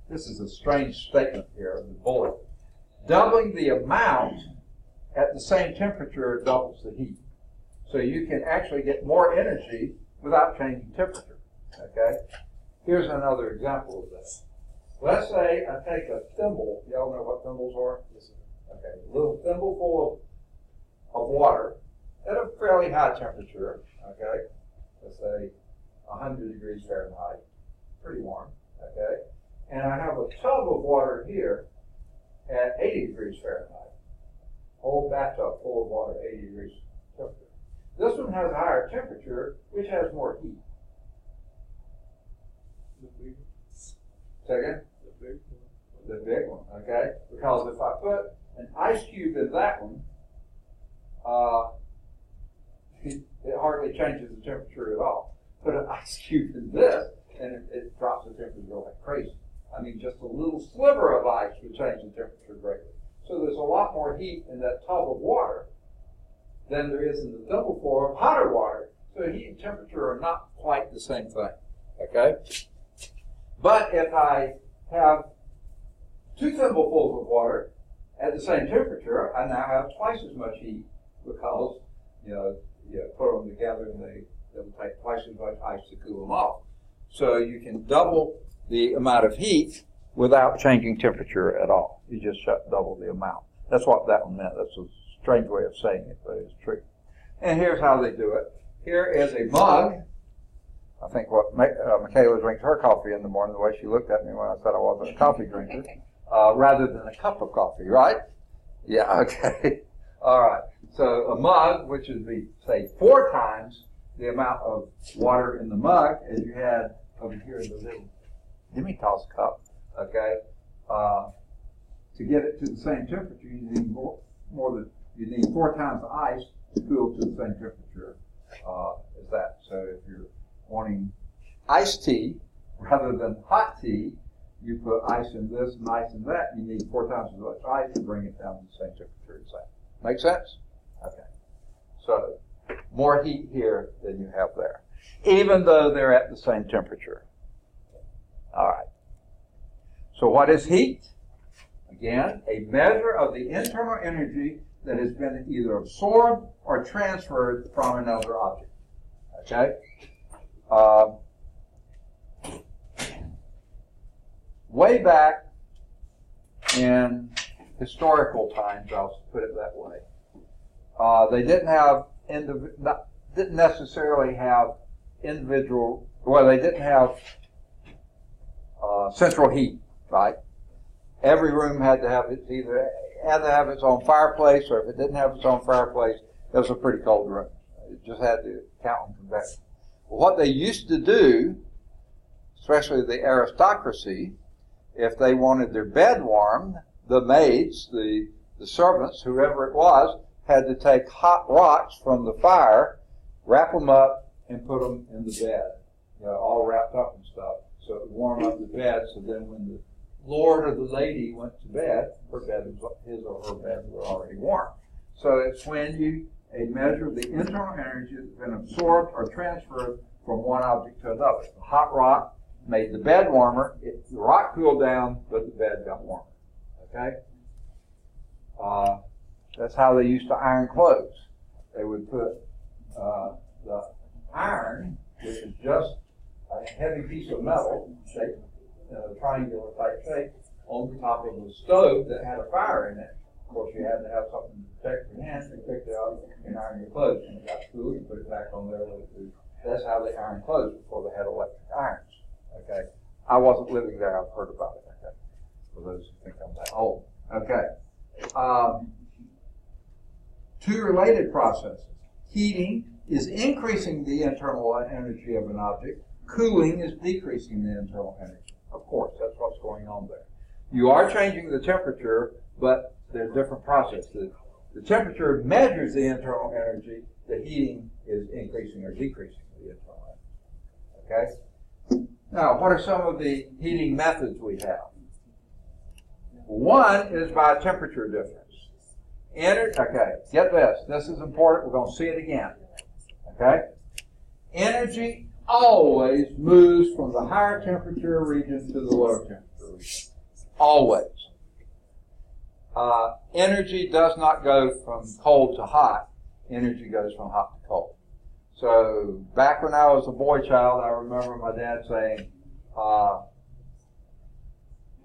this is a strange statement here, the bullet. Doubling the amount at the same temperature doubles the heat. So you can actually get more energy without changing temperature. Okay? Here's another example of this. Let's say I take a thimble. Y'all know what thimbles are? Okay, a little thimble full of water at a fairly high temperature. Okay, let's say 100 degrees Fahrenheit, pretty warm. Okay, and I have a tub of water here at 80 degrees Fahrenheit. Whole bathtub full of water, 80 degrees temperature. This one has a higher temperature, which has more heat. Second? The big one, okay? Because if I put an ice cube in that one, it hardly changes the temperature at all. Put an ice cube in this, and it drops the temperature like crazy. I mean, just a little sliver of ice would change the temperature greatly. So there's a lot more heat in that tub of water than there is in the thimble full of hotter water. So heat and temperature are not quite the same thing, okay? But if I have 2 thimblefuls of water at the same temperature, I now have twice as much heat, because you put them together and they'll take twice as much ice to cool them off. So you can double the amount of heat without changing temperature at all. You just double the amount. That's what that one meant. That's a strange way of saying it, but it's true. And here's how they do it. Here is a mug. I think what Michaela drinks her coffee in the morning, the way she looked at me when I said I wasn't a coffee drinker, rather than a cup of coffee, right? Yeah, okay. All right. So a mug, which would be, say, 4 times the amount of water in the mug as you had over here in the little Demi-Tasse cup, okay? To get it to the same temperature, you need you need 4 times the ice to cool to the same temperature as that. So if you're wanting iced tea rather than hot tea, you put ice in this and ice in that. You need 4 times as much ice to bring it down to the same temperature as that. Make sense? Okay. So more heat here than you have there, even though they're at the same temperature. All right. So what is heat? Again, a measure of the internal energy that has been either absorbed or transferred from another object. Okay? Way back in historical times, I'll put it that way, they didn't necessarily have individual, well, they didn't have central heat, right? Every room had to have its own fireplace, or if it didn't have its own fireplace, it was a pretty cold room. It just had to count on convection. Well, what they used to do, especially the aristocracy, if they wanted their bed warmed, the maids, the servants, whoever it was, had to take hot rocks from the fire, wrap them up, and put them in the bed, all wrapped up and stuff, so it would warm up the bed. So then when the lord or the lady went to bed, his or her bed was already warm. So it's when a measure of the internal energy that's been absorbed or transferred from one object to another. The hot rock made the bed warmer. The rock cooled down, but the bed got warmer. Okay? That's how they used to iron clothes. They would put the iron which is just a heavy piece of metal shaped in a triangular type shape on the top of a stove that had a fire in it. Of course, you had to have something to protect your hands. You picked it up and ironed your clothes. When it got cool, you put it back on there. That's how they ironed clothes before they had electric irons. Okay, I wasn't living there. I've heard about it. Okay, for those who think I'm that old. Okay, two related processes. Heating is increasing the internal energy of an object. Cooling is decreasing the internal energy. Of course, that's what's going on there. You are changing the temperature, but there's different processes. The temperature measures the internal energy. The heating is increasing or decreasing the internal energy. Okay? Now, what are some of the heating methods we have? One is by temperature difference. Okay, get this. This is important. We're going to see it again. Okay? Energy always moves from the higher temperature region to the lower temperature region. Always. Energy does not go from cold to hot. Energy goes from hot to cold. So back when I was a boy child, I remember my dad saying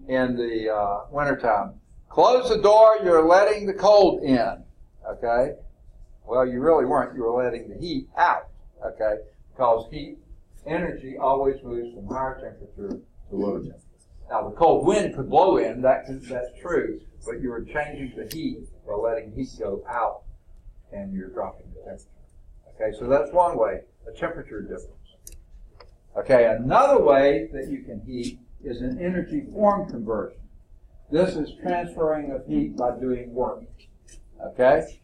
in the wintertime, close the door, you're letting the cold in. Okay? Well, you really weren't. You were letting the heat out. Okay? Because heat energy always moves from higher temperature to lower temperature. Now, the cold wind could blow in, that's true, but you were changing the heat by letting heat go out, and you're dropping the temperature. Okay, so that's one way, a temperature difference. Okay, another way that you can heat is an energy form conversion. This is transferring of heat by doing work. Okay?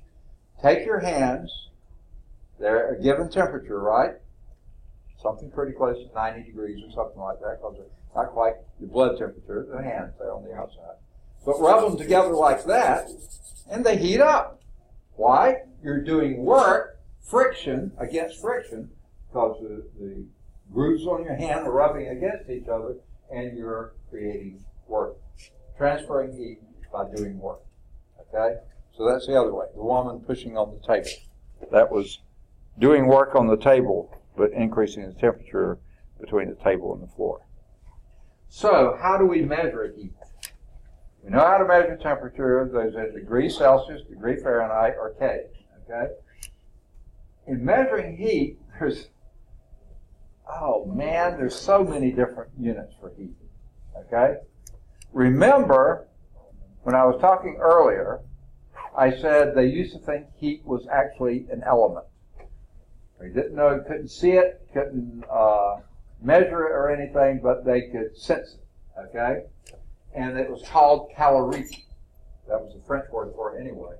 Take your hands, they're a given temperature, right? Something pretty close to 90 degrees or something like that, because they're not quite the blood temperature, the hands, they're on the outside. But rub them together like that, and they heat up. Why? You're doing work, friction against friction, because the grooves on your hand are rubbing against each other, and you're creating work. Transferring heat by doing work. Okay? So that's the other way. The woman pushing on the table. That was doing work on the table, but increasing the temperature between the table and the floor. So, how do we measure heat? We know how to measure temperature. There's a degree Celsius, degree Fahrenheit, or K. Okay? In measuring heat, there's so many different units for heat. Okay? Remember, when I was talking earlier, I said they used to think heat was actually an element. They didn't know, couldn't see it, couldn't measure it or anything, but they could sense it, okay? And it was called calorie. That was the French word for it anyway.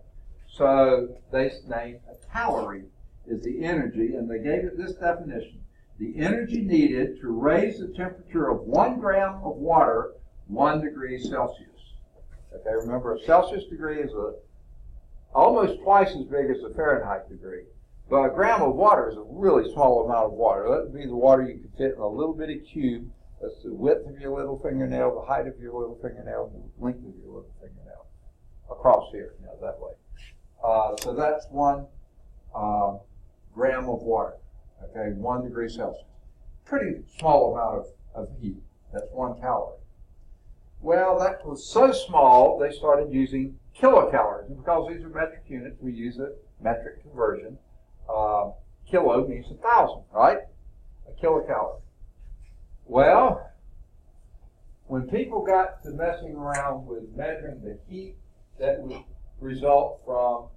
So they named a calorie is the energy, and they gave it this definition. The energy needed to raise the temperature of 1 gram of water 1 degree Celsius. Okay, remember a Celsius degree is almost twice as big as a Fahrenheit degree. But a gram of water is a really small amount of water. That would be the water you could fit in a little bitty cube. That's the width of your little fingernail, the height of your little fingernail, and the length of your little fingernail. Across here, that way. So that's 1 gram of water. Okay, 1 degree Celsius. Pretty small amount of heat. That's 1 calorie. Well, that was so small, they started using kilocalories. And because these are metric units, we use a metric conversion. Kilo means 1,000, right? A kilocalorie. Well, when people got to messing around with measuring the heat that would result from,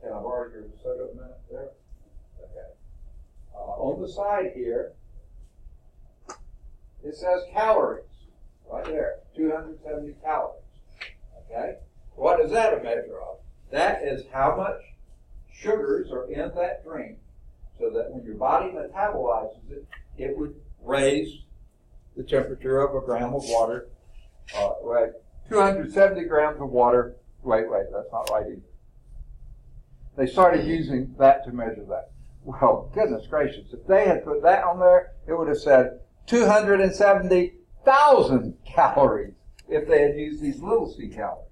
can I borrow your soda a minute there? Okay. On the side here, it says calories, right there, 270 calories. Okay? What is that a measure of? That is how much sugars are in that drink, so that when your body metabolizes it, it would raise the temperature of a gram of water. 270 grams of water. Wait, that's not right either. They started using that to measure that. Well, goodness gracious, if they had put that on there, it would have said 270,000 calories if they had used these little c calories.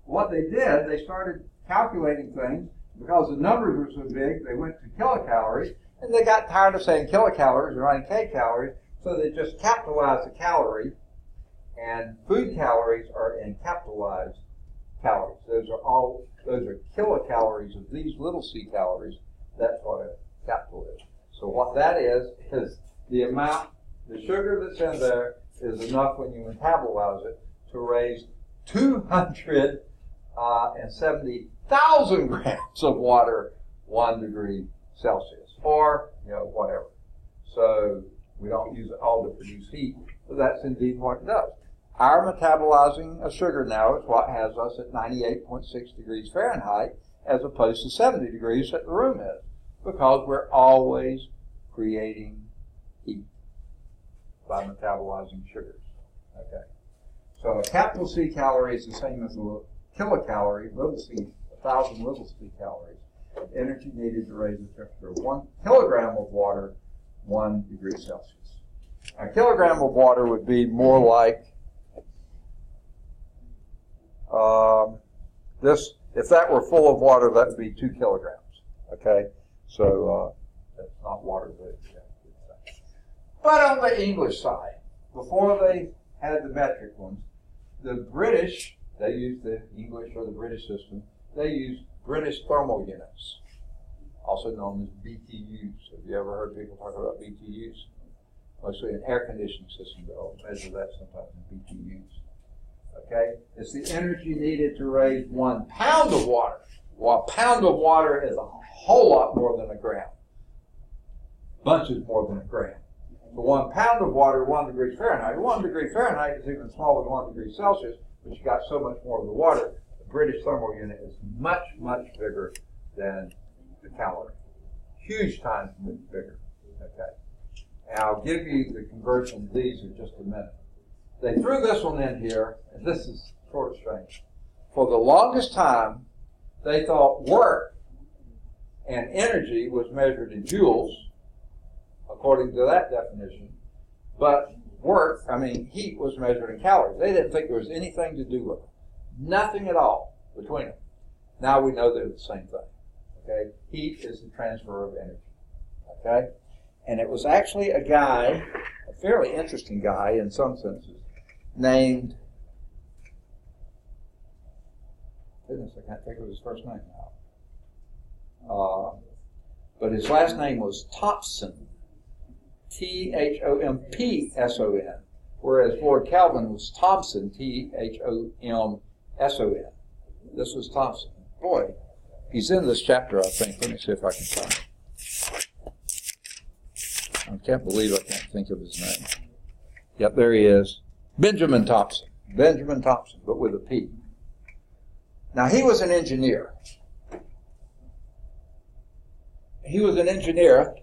What they did, they started calculating things because the numbers were so big, they went to kilocalories, and they got tired of saying kilocalories and writing kcalories, so they just capitalized the calorie, and food calories are in capitalized calories. Those are kilocalories of these little c calories. That's what a capital is. So what that is the amount, the sugar that's in there is enough when you metabolize it to raise 270,000 grams of water 1 degree Celsius, or whatever. So we don't use it all to produce heat, but that's indeed what it does. Our metabolizing of sugar now is what has us at 98.6 degrees Fahrenheit as opposed to 70 degrees that the room is, because we're always creating heat by metabolizing sugars. Okay. So a capital C calorie is the same as a kilocalorie, little c, 1,000 little c calories. Energy needed to raise the temperature of 1 kilogram of water 1 degree Celsius. A kilogram of water would be more like this. If that were full of water, that would be 2 kilograms. Okay, so that's not water, but on the English side, before they had the metric ones, the British, they used the English or the British system. They used British thermal units, also known as BTUs. Have you ever heard people talk about BTUs? Mostly an air conditioning system, they'll measure that sometimes in BTUs. Okay, it's the energy needed to raise 1 pound of water. Well, a pound of water is a whole lot more than a gram. Bunches more than a gram. So 1 pound of water, 1 degree Fahrenheit. 1 degree Fahrenheit is even smaller than 1 degree Celsius, but you got so much more of the water. The British thermal unit is much, much bigger than the calorie. Huge times bigger. Okay. And I'll give you the conversion of these in just a minute. They threw this one in here, and this is sort of strange. For the longest time, they thought work and energy was measured in joules, according to that definition, but heat was measured in calories. They didn't think there was anything to do with it. Nothing at all between them. Now we know they're the same thing. Okay? Heat is the transfer of energy. Okay? And it was actually a guy, a fairly interesting guy in some senses, named, goodness, I can't think of his first name now. But his last name was Thompson, Thompson, whereas Lord Kelvin was Thomson, Thomson. This was Thompson. Boy, he's in this chapter, I think. Let me see if I can find it. I can't believe I can't think of his name. Yep, there he is. Benjamin Thompson, but with a P. Now, he was an engineer.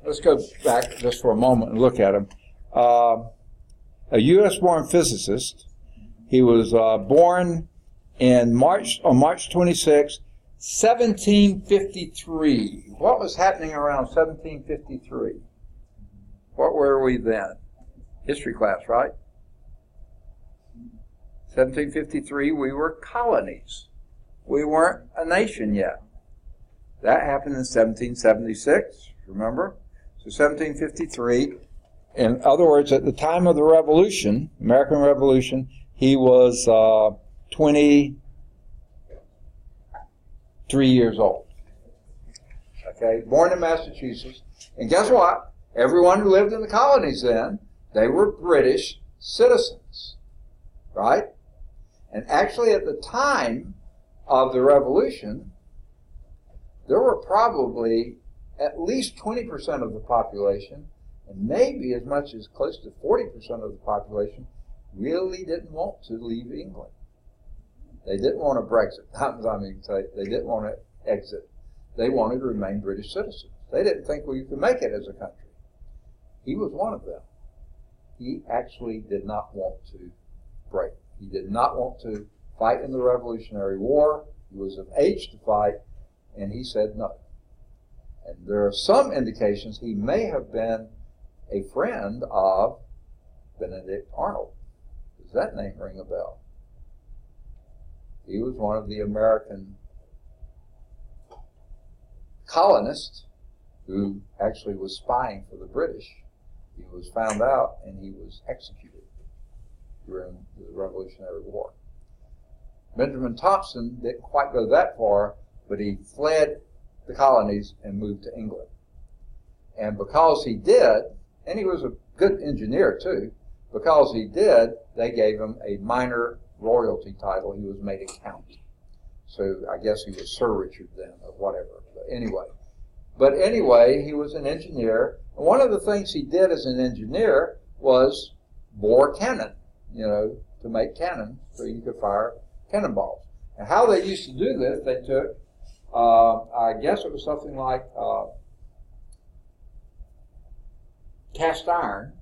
Let's go back just for a moment and look at him. A U.S.-born physicist. He was born on March 26, 1753. What was happening around 1753? What were we then? History class, right? 1753, we were colonies. We weren't a nation yet. That happened in 1776, remember? So 1753, in other words, at the time of the Revolution, American Revolution, he was 23 years old. Okay, born in Massachusetts. And guess what? Everyone who lived in the colonies then, they were British citizens, right? And actually at the time of the Revolution, there were probably at least 20% of the population, and maybe as much as close to 40% of the population, really didn't want to leave England. They didn't want to Brexit. They didn't want to exit. They wanted to remain British citizens. They didn't think we could make it as a country. He was one of them. He actually did not want to break. He did not want to fight in the Revolutionary War. He was of age to fight, and he said no. And there are some indications he may have been a friend of Benedict Arnold. Does that name ring a bell? He was one of the American colonist who actually was spying for the British. He was found out and he was executed during the Revolutionary War. Benjamin Thompson didn't quite go that far, but he fled the colonies and moved to England. And because he did, and he was a good engineer too, because he did, they gave him a minor royalty title. He was made a count. So I guess he was Sir Richard then, or whatever. But anyway, he was an engineer. And one of the things he did as an engineer was bore cannon, to make cannon so you could fire cannonballs. And how they used to do this, they took, I guess it was something like cast iron,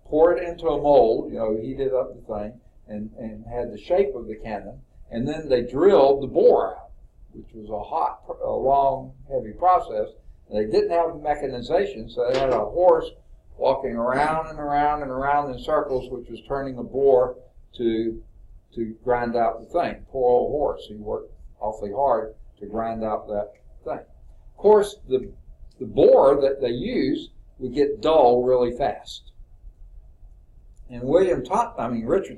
pour it into a mold, heated up the thing, and had the shape of the cannon, and then they drilled the bore out, which was a long, heavy process. And they didn't have mechanization, so they had a horse walking around and around and around in circles, which was turning a bore to grind out the thing. Poor old horse, he worked awfully hard to grind out that thing. Of course, the bore that they used would get dull really fast. And Richard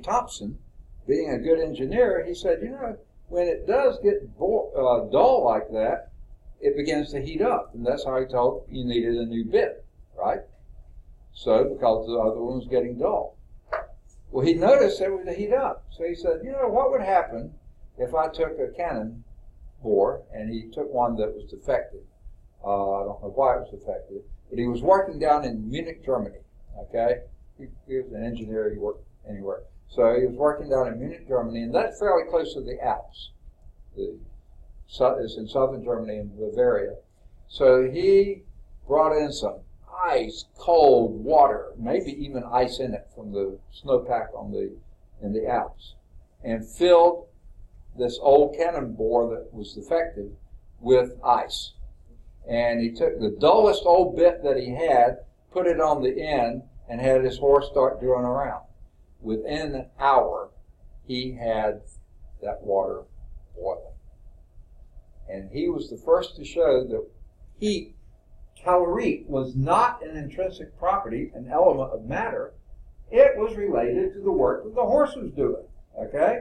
Thompson, being a good engineer, he said, when it does get dull like that, it begins to heat up. And that's how he told you needed a new bit, right? So, because the other one was getting dull. Well, he noticed it would heat up. So he said, what would happen if I took a cannon bore, and he took one that was defective. I don't know why it was defective, but he was working down in Munich, Germany, okay? He was an engineer, he worked anywhere. So he was working down in Munich, Germany, and that's fairly close to the Alps. It's in southern Germany in Bavaria. So he brought in some ice cold water, maybe even ice in it from the snowpack in the Alps, and filled this old cannon bore that was defective with ice. And he took the dullest old bit that he had, put it on the end, and had his horse start drilling around. Within an hour, he had that water boiling. And he was the first to show that heat, caloric, was not an intrinsic property, an element of matter. It was related to the work that the horse was doing, okay?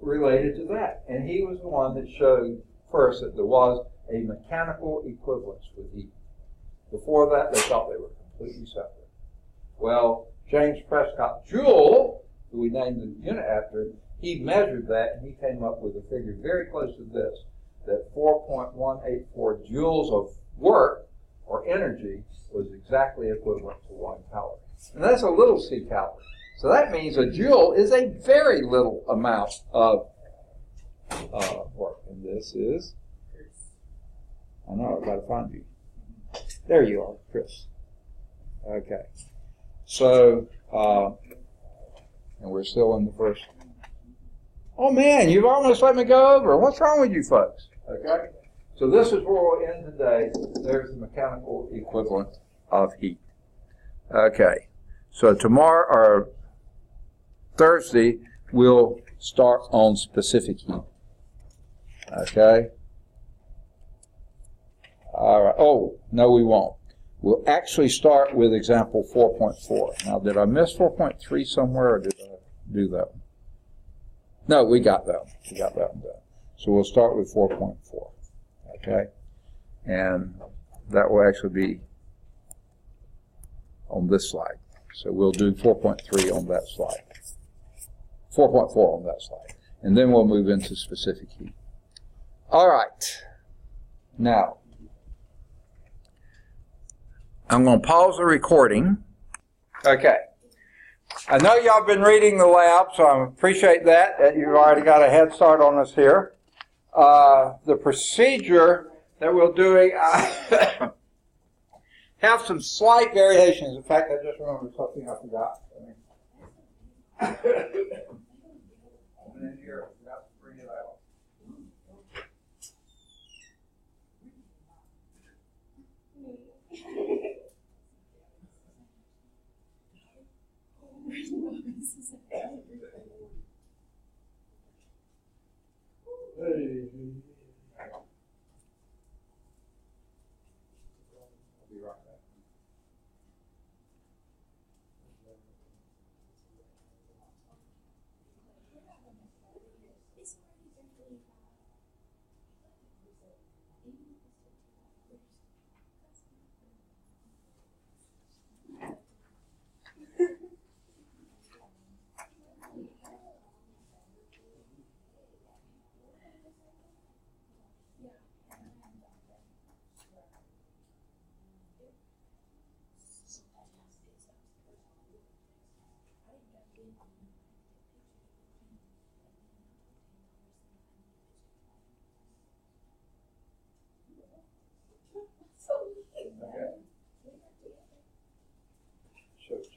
Related to that. And he was the one that showed first that there was a mechanical equivalence with heat. Before that, they thought they were completely separate. Well, James Prescott Joule, who we named the unit after, he measured that, and he came up with a figure very close to this, that 4.184 joules of work or energy was exactly equivalent to 1 calorie. And that's a little c calorie. So that means a joule is a very little amount of work. And this is, I know, I've got to find you. There you are, Chris. Okay. So, and we're still in the first. Oh man, you've almost let me go over. What's wrong with you folks? Okay. So this is where we'll end today. There's the mechanical equivalent of heat. Okay. So tomorrow or Thursday, we'll start on specific heat. Okay. All right. Oh, no, we won't. We'll actually start with example 4.4. Now, did I miss 4.3 somewhere, or did I do that one? No, we got that one. We got that one done. So we'll start with 4.4. Okay? And that will actually be on this slide. So we'll do 4.3 on that slide. 4.4 on that slide. And then we'll move into specific heat. All right. Now, I'm going to pause the recording. Okay. I know y'all been reading the lab, so I appreciate that you've already got a head start on us here. The procedure that we're doing have some slight variations. In fact, I just remembered something I forgot. I'm in here. I forgot to bring it out. Hey.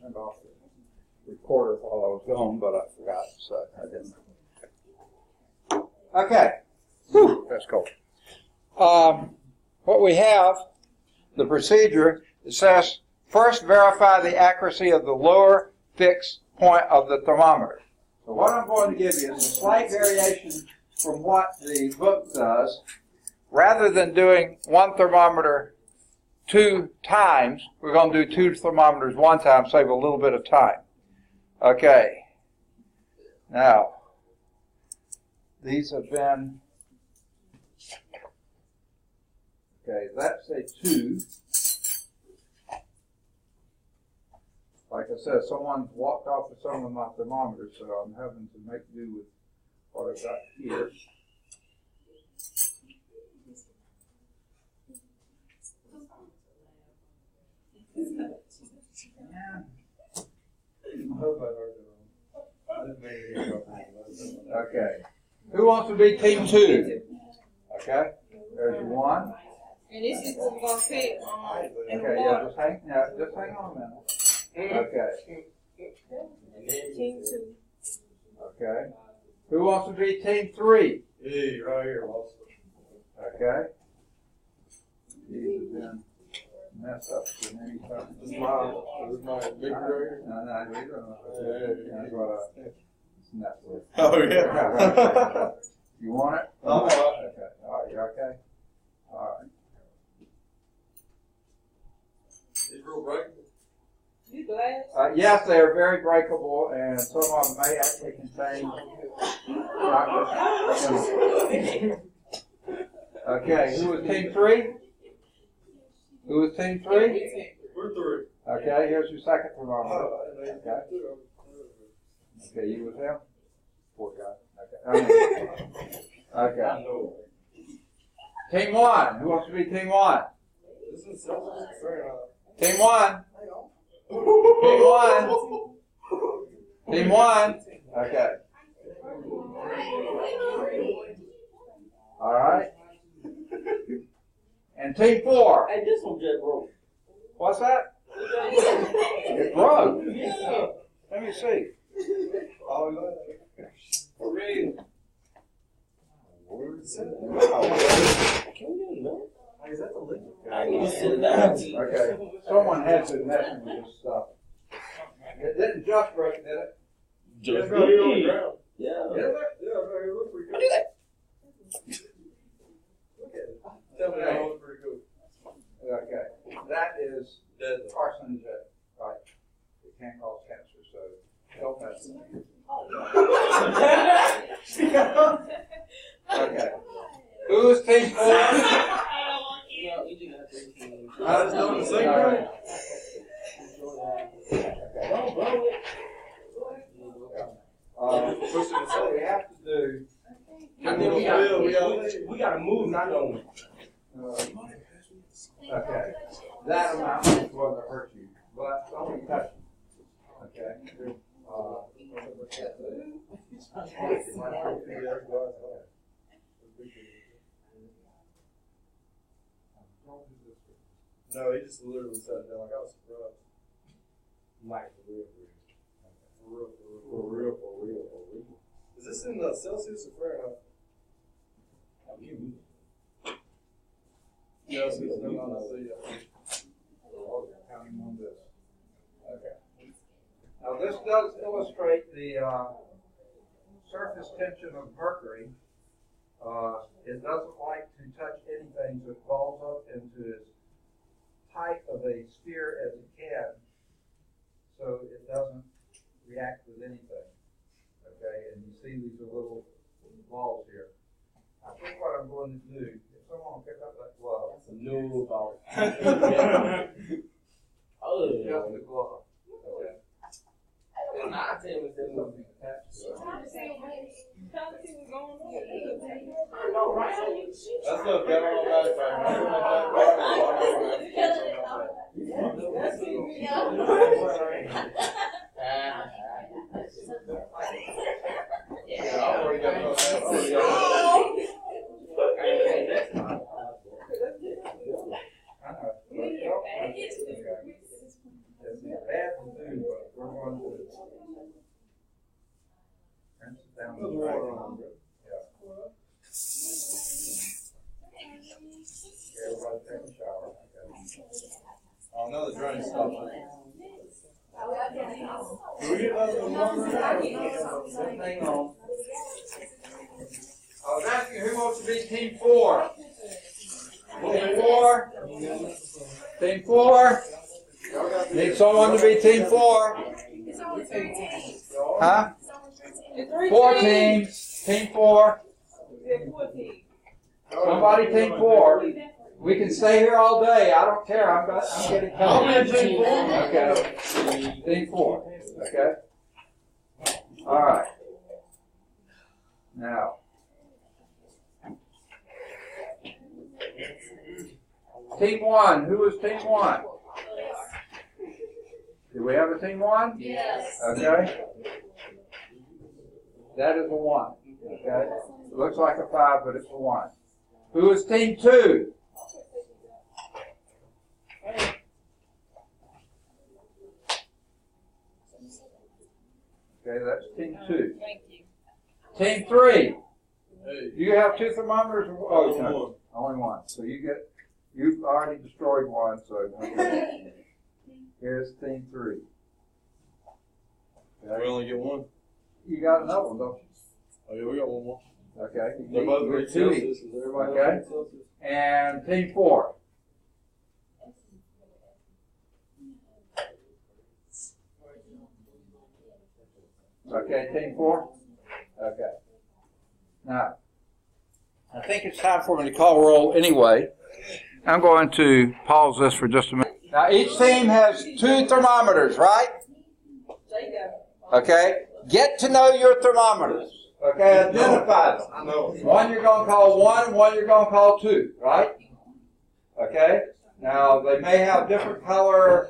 turned off the recorder while I was gone, but I forgot, so I didn't. Okay. Whew, that's cool. What we have, the procedure, it says, first verify the accuracy of the lower fixed point of the thermometer. So what I'm going to give you is a slight variation from what the book does. Rather than doing one thermometer 2 times, we're going to do 2 thermometers 1 time, save a little bit of time. Okay. Now, these have been, okay, that's a 2. Like I said, someone walked off with some of my thermometers, so I'm having to make do with what I've got here. Okay. Who wants to be team 2? Okay. There's your 1. And this is what we're gonna pick in the Okay, yeah, water. just hang on a minute. Okay. Team 2. Okay. Who wants to be team 3? Hey, right here, boss. Okay. These have been messed up too many times. This is my big right here. No, we don't. That's what it's nuts with. Oh, yeah. You want it? I'm all right. Okay. All right, you okay? All right. It's real breakable. You glass? Yes, they are very breakable, and some of them may actually contain chocolate. Okay, who was team 3? Who was team 3? We're 3. Okay, here's your second thermometer. Okay. Okay, you with him? Poor guy. Okay. Okay. Team 1. Who wants to be team 1? This is Celsius Fahrenheit. Team 1. Team 1. Team 1. Okay. All right. And team 4. Hey, this one just broke. What's that? It broke. Let me see. Oh, yeah. For real. Can we do it? Hey, is that the liquid? I need to sit down. Okay. Someone has been messing with this stuff. It didn't just break, did it? It's right here on the ground. Yeah. Is it? Yeah, right here. Look pretty good. Look at it. Tell me that looks pretty good. Okay. That is Deadly. carcinogenic. Right. It can cause cancer, so don't mess with it. Okay. Who's team 4? Yeah, we just got 3 teams. Let's do the same All thing. right. Don't blow it. What we have to do, I think we gotta move, not on it. okay, that amount is going to hurt you, but don't touch it. Okay. No, he just literally sat down like I was surprised. Like, for real. For real. Is this in Celsius or Fahrenheit? Celsius, no, no, Counting on this. Okay. Now this does illustrate the surface tension of mercury. It doesn't like to touch anything, so it falls up into as tight of a sphere as it can, so it doesn't react with anything. Okay, and you see these are little balls here. I think what I'm going to do, if someone will pick up that glove, No ball. just the glove. Okay. And I tell you, There's something attached to it. That's not that on yeah, I already got I know. It'd be bad to do, but Everybody take a shower. Oh, no, the drain stopped. Hang on. I was asking who wants to be team 4? Team 4? Team 4? Need someone to be team 4? It's only 3 teams. Huh? It's 3 4 teams. teams. Team 4. Yeah, 4 teams. Somebody team 4. We can stay here all day. I don't care. I'm getting tired. Okay. Team 4. Okay. All right. Now. Team 1. Who is team 1? Do we have a team 1? Yes. Okay. That is a 1. Okay. It looks like a 5, but it's a 1. Who is team 2? Okay, that's team 2. Thank you. Team 3. Hey. Do you have 2 thermometers? Oh, Only no. one. Only 1. So you've already destroyed 1. So here's team 3. We only get one. You got another one, don't you? Oh, yeah, we got one more. Okay. They're both You're great 2 Celsius. each. Is everybody Okay. else Celsius? And team 4. Okay, team 4? Okay. Now, I think it's time for me to call roll anyway. I'm going to pause this for just a minute. Now, each team has 2 thermometers, right? Okay? Get to know your thermometers. Okay, identify them. I know. One you're going to call 1 and one you're going to call 2, right? Okay? Now, they may have different color.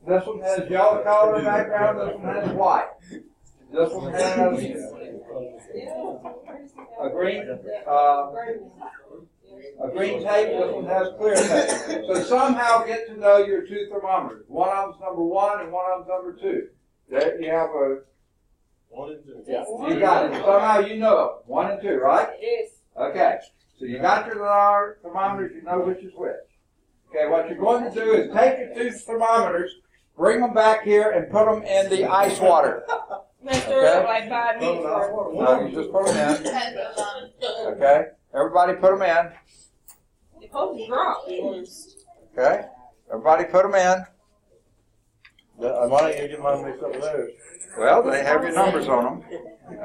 This one has yellow color background, this one has white. This one has a green tape, this one has clear tape. So somehow get to know your 2 thermometers. One of them's number 1 and one of them's number 2. There you have a... 1 and 2. Yeah, you got it. Somehow you know it. 1 and 2, right? Yes. Okay. So you got your thermometers, you know which is which. Okay, what you're going to do is take your 2 thermometers, bring them back here, and put them in the ice water. Stir it up like 5 minutes. No, you just put them in. Okay? Everybody put them in. The post is drop. Okay? Everybody put them in. I might ain't gonna get mine mixed up with theirs. Well, they have your numbers on them.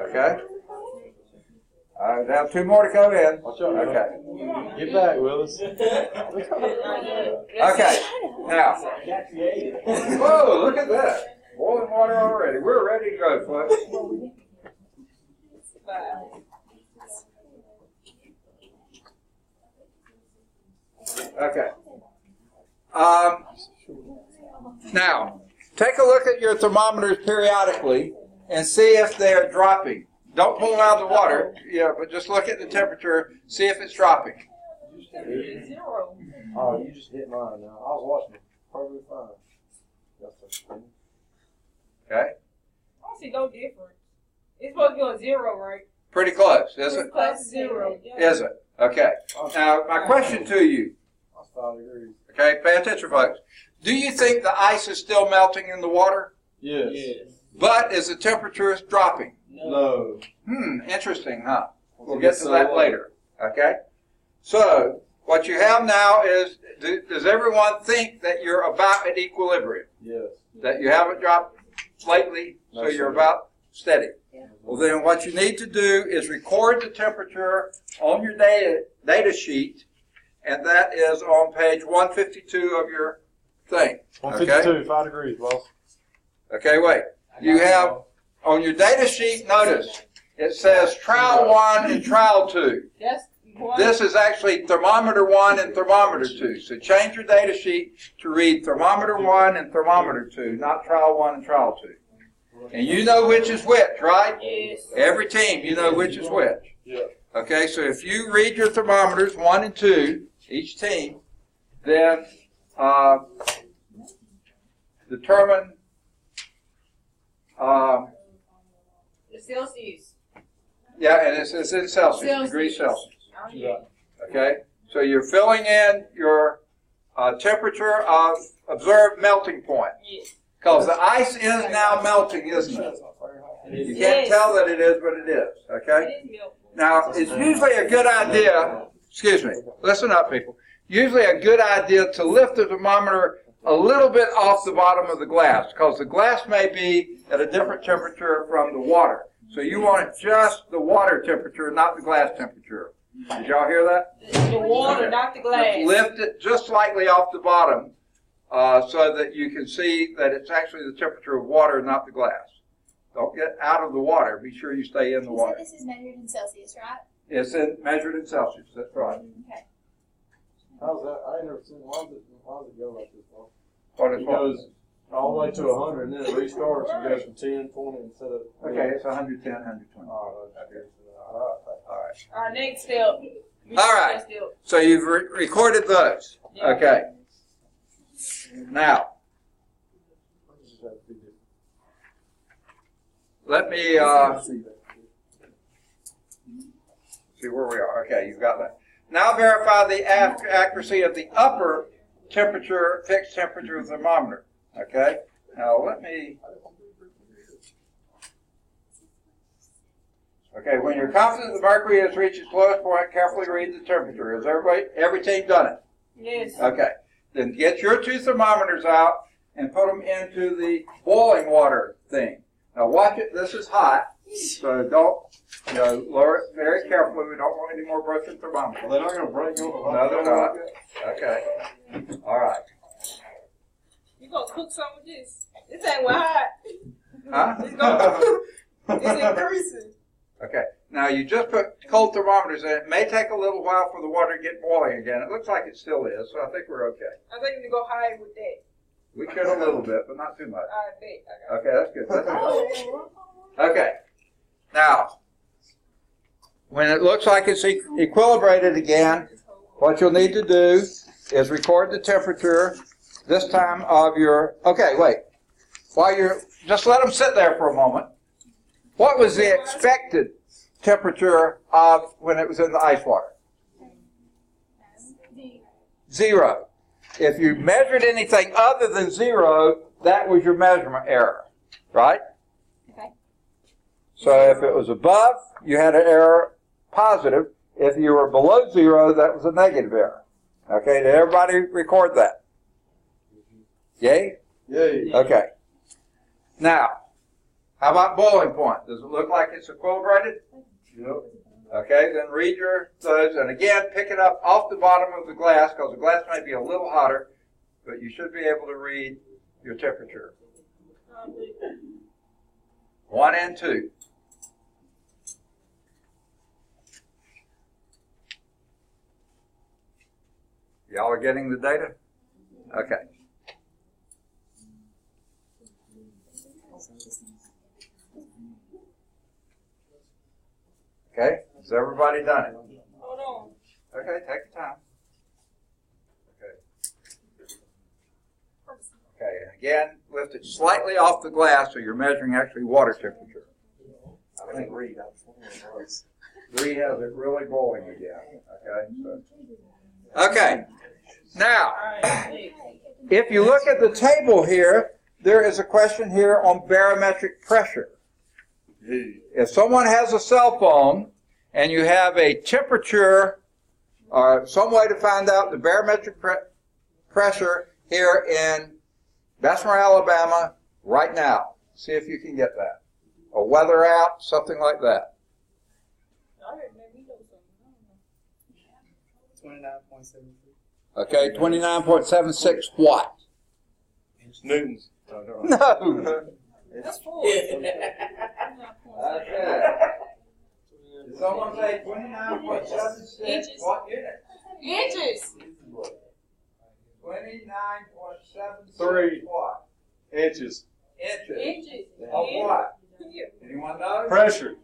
Okay? They have 2 more to go in. Watch out. Okay. Get back, Willis. Okay. Now. Whoa, look at that. Boiling water already. We're ready to go, folks. Okay. Now, take a look at your thermometers periodically and see if they're dropping. Don't pull them out of the water, but just look at the temperature, see if it's dropping. Zero. Oh, you just hit mine now. I was watching it. Perfectly fine. Okay? I see no difference. It's supposed to be on 0, right? Pretty close, is it? It's close to 0. Yeah. Is it? Okay. Now, my question to you, That's 5 degrees. okay, pay attention, folks. Do you think the ice is still melting in the water, Yes. but is the temperature dropping? No. Interesting, huh? We'll get to that later, okay? So, what you have now is, does everyone think that you're about at equilibrium? Yes. That you haven't dropped slightly, so No, you're sir. about steady? Well, then what you need to do is record the temperature on your data sheet, and that is on page 152 of your thing. 152, 5 degrees, boss. Okay, wait. You have, on your data sheet, notice, it says trial 1 and trial 2. That's one. This is actually thermometer 1 and thermometer 2. So change your data sheet to read thermometer 1 and thermometer 2, not trial 1 and trial 2. And you know which is which, right? Yes. Every team, you know which is which. Yeah. Okay, so if you read your thermometers 1 and 2, each team, then determine The Celsius. Yeah, and it's in Celsius, degrees Celsius. Oh, yeah. Okay? So you're filling in your temperature of observed melting point. Yes. Because the ice is now melting, isn't it? You can't tell that it is, but it is. Okay? It is milk. Now, it's usually a good idea, excuse me, listen up, people. Usually a good idea to lift the thermometer a little bit off the bottom of the glass, because the glass may be at a different temperature from the water. So you want it just the water temperature, not the glass temperature. Did y'all hear that? The water, not the glass. Just lift it just slightly off the bottom so that you can see that it's actually the temperature of water, not the glass. Don't get out of the water. Be sure you stay in the water. So this is measured in Celsius, right? It's measured in Celsius. That's right. Okay. How's that? I ain't never seen, why does it go like this? What It is goes all the way to 100 and then it restarts and goes from 10, 20 instead of. Okay, it's 110, 120. All right. Our next step. All right. So you've recorded those. Yeah. Okay. Now, let me see where we are. Okay, you've got that. Now verify the accuracy of the upper temperature, fixed temperature of the thermometer. Okay? Now let me... Okay, when you're confident the mercury has reached its lowest point, carefully read the temperature. Has every team done it? Yes. Okay. Then get your two thermometers out and put them into the boiling water thing. Now watch it. This is hot, so don't, lower it very carefully. We don't want any more broken thermometers. They're not going to break on. No, they're not. Okay. All right. You gonna cook some with this? This ain't what hot. Huh? It's increasing. Okay. Now you just put cold thermometers in. It may take a little while for the water to get boiling again. It looks like it still is, so I think we're okay. I think we need to go higher with that. We could a little bit, but not too much. I bet. Okay, that's good. That's good. Okay. Now, when it looks like it's equilibrated again, what you'll need to do is record the temperature, this time of your... Okay, wait. Just let them sit there for a moment. What was the expected temperature of when it was in the ice water? 0. If you measured anything other than 0, that was your measurement error, right? Okay. So if it was above, you had an error positive. If you were below 0, that was a negative error. Okay, did everybody record that? Yay? Yay. Okay. Now, how about boiling point? Does it look like it's equilibrated? Yep. Okay, then read those, and again, pick it up off the bottom of the glass, because the glass may be a little hotter, but you should be able to read your temperature. 1 and 2. Y'all are getting the data? Okay. Okay, has everybody done it? Hold on. Okay, take your time. Okay. Okay, and again, lift it slightly off the glass so you're measuring actually water temperature. I think Reed has it really boiling again. Okay, now, if you look at the table here, there is a question here on barometric pressure. If someone has a cell phone and you have a temperature or some way to find out the barometric pressure here in Bessemer, Alabama right now, see if you can get that. Or weather out, something like that. 29.73. Okay, 29.76 what? Newtons. No. That's 4. Okay. Did someone say 29.76 Inches. what unit? Inches. 29.76 3 what? inches. Inches. Inches. Of what? Here. Anyone know? Pressure.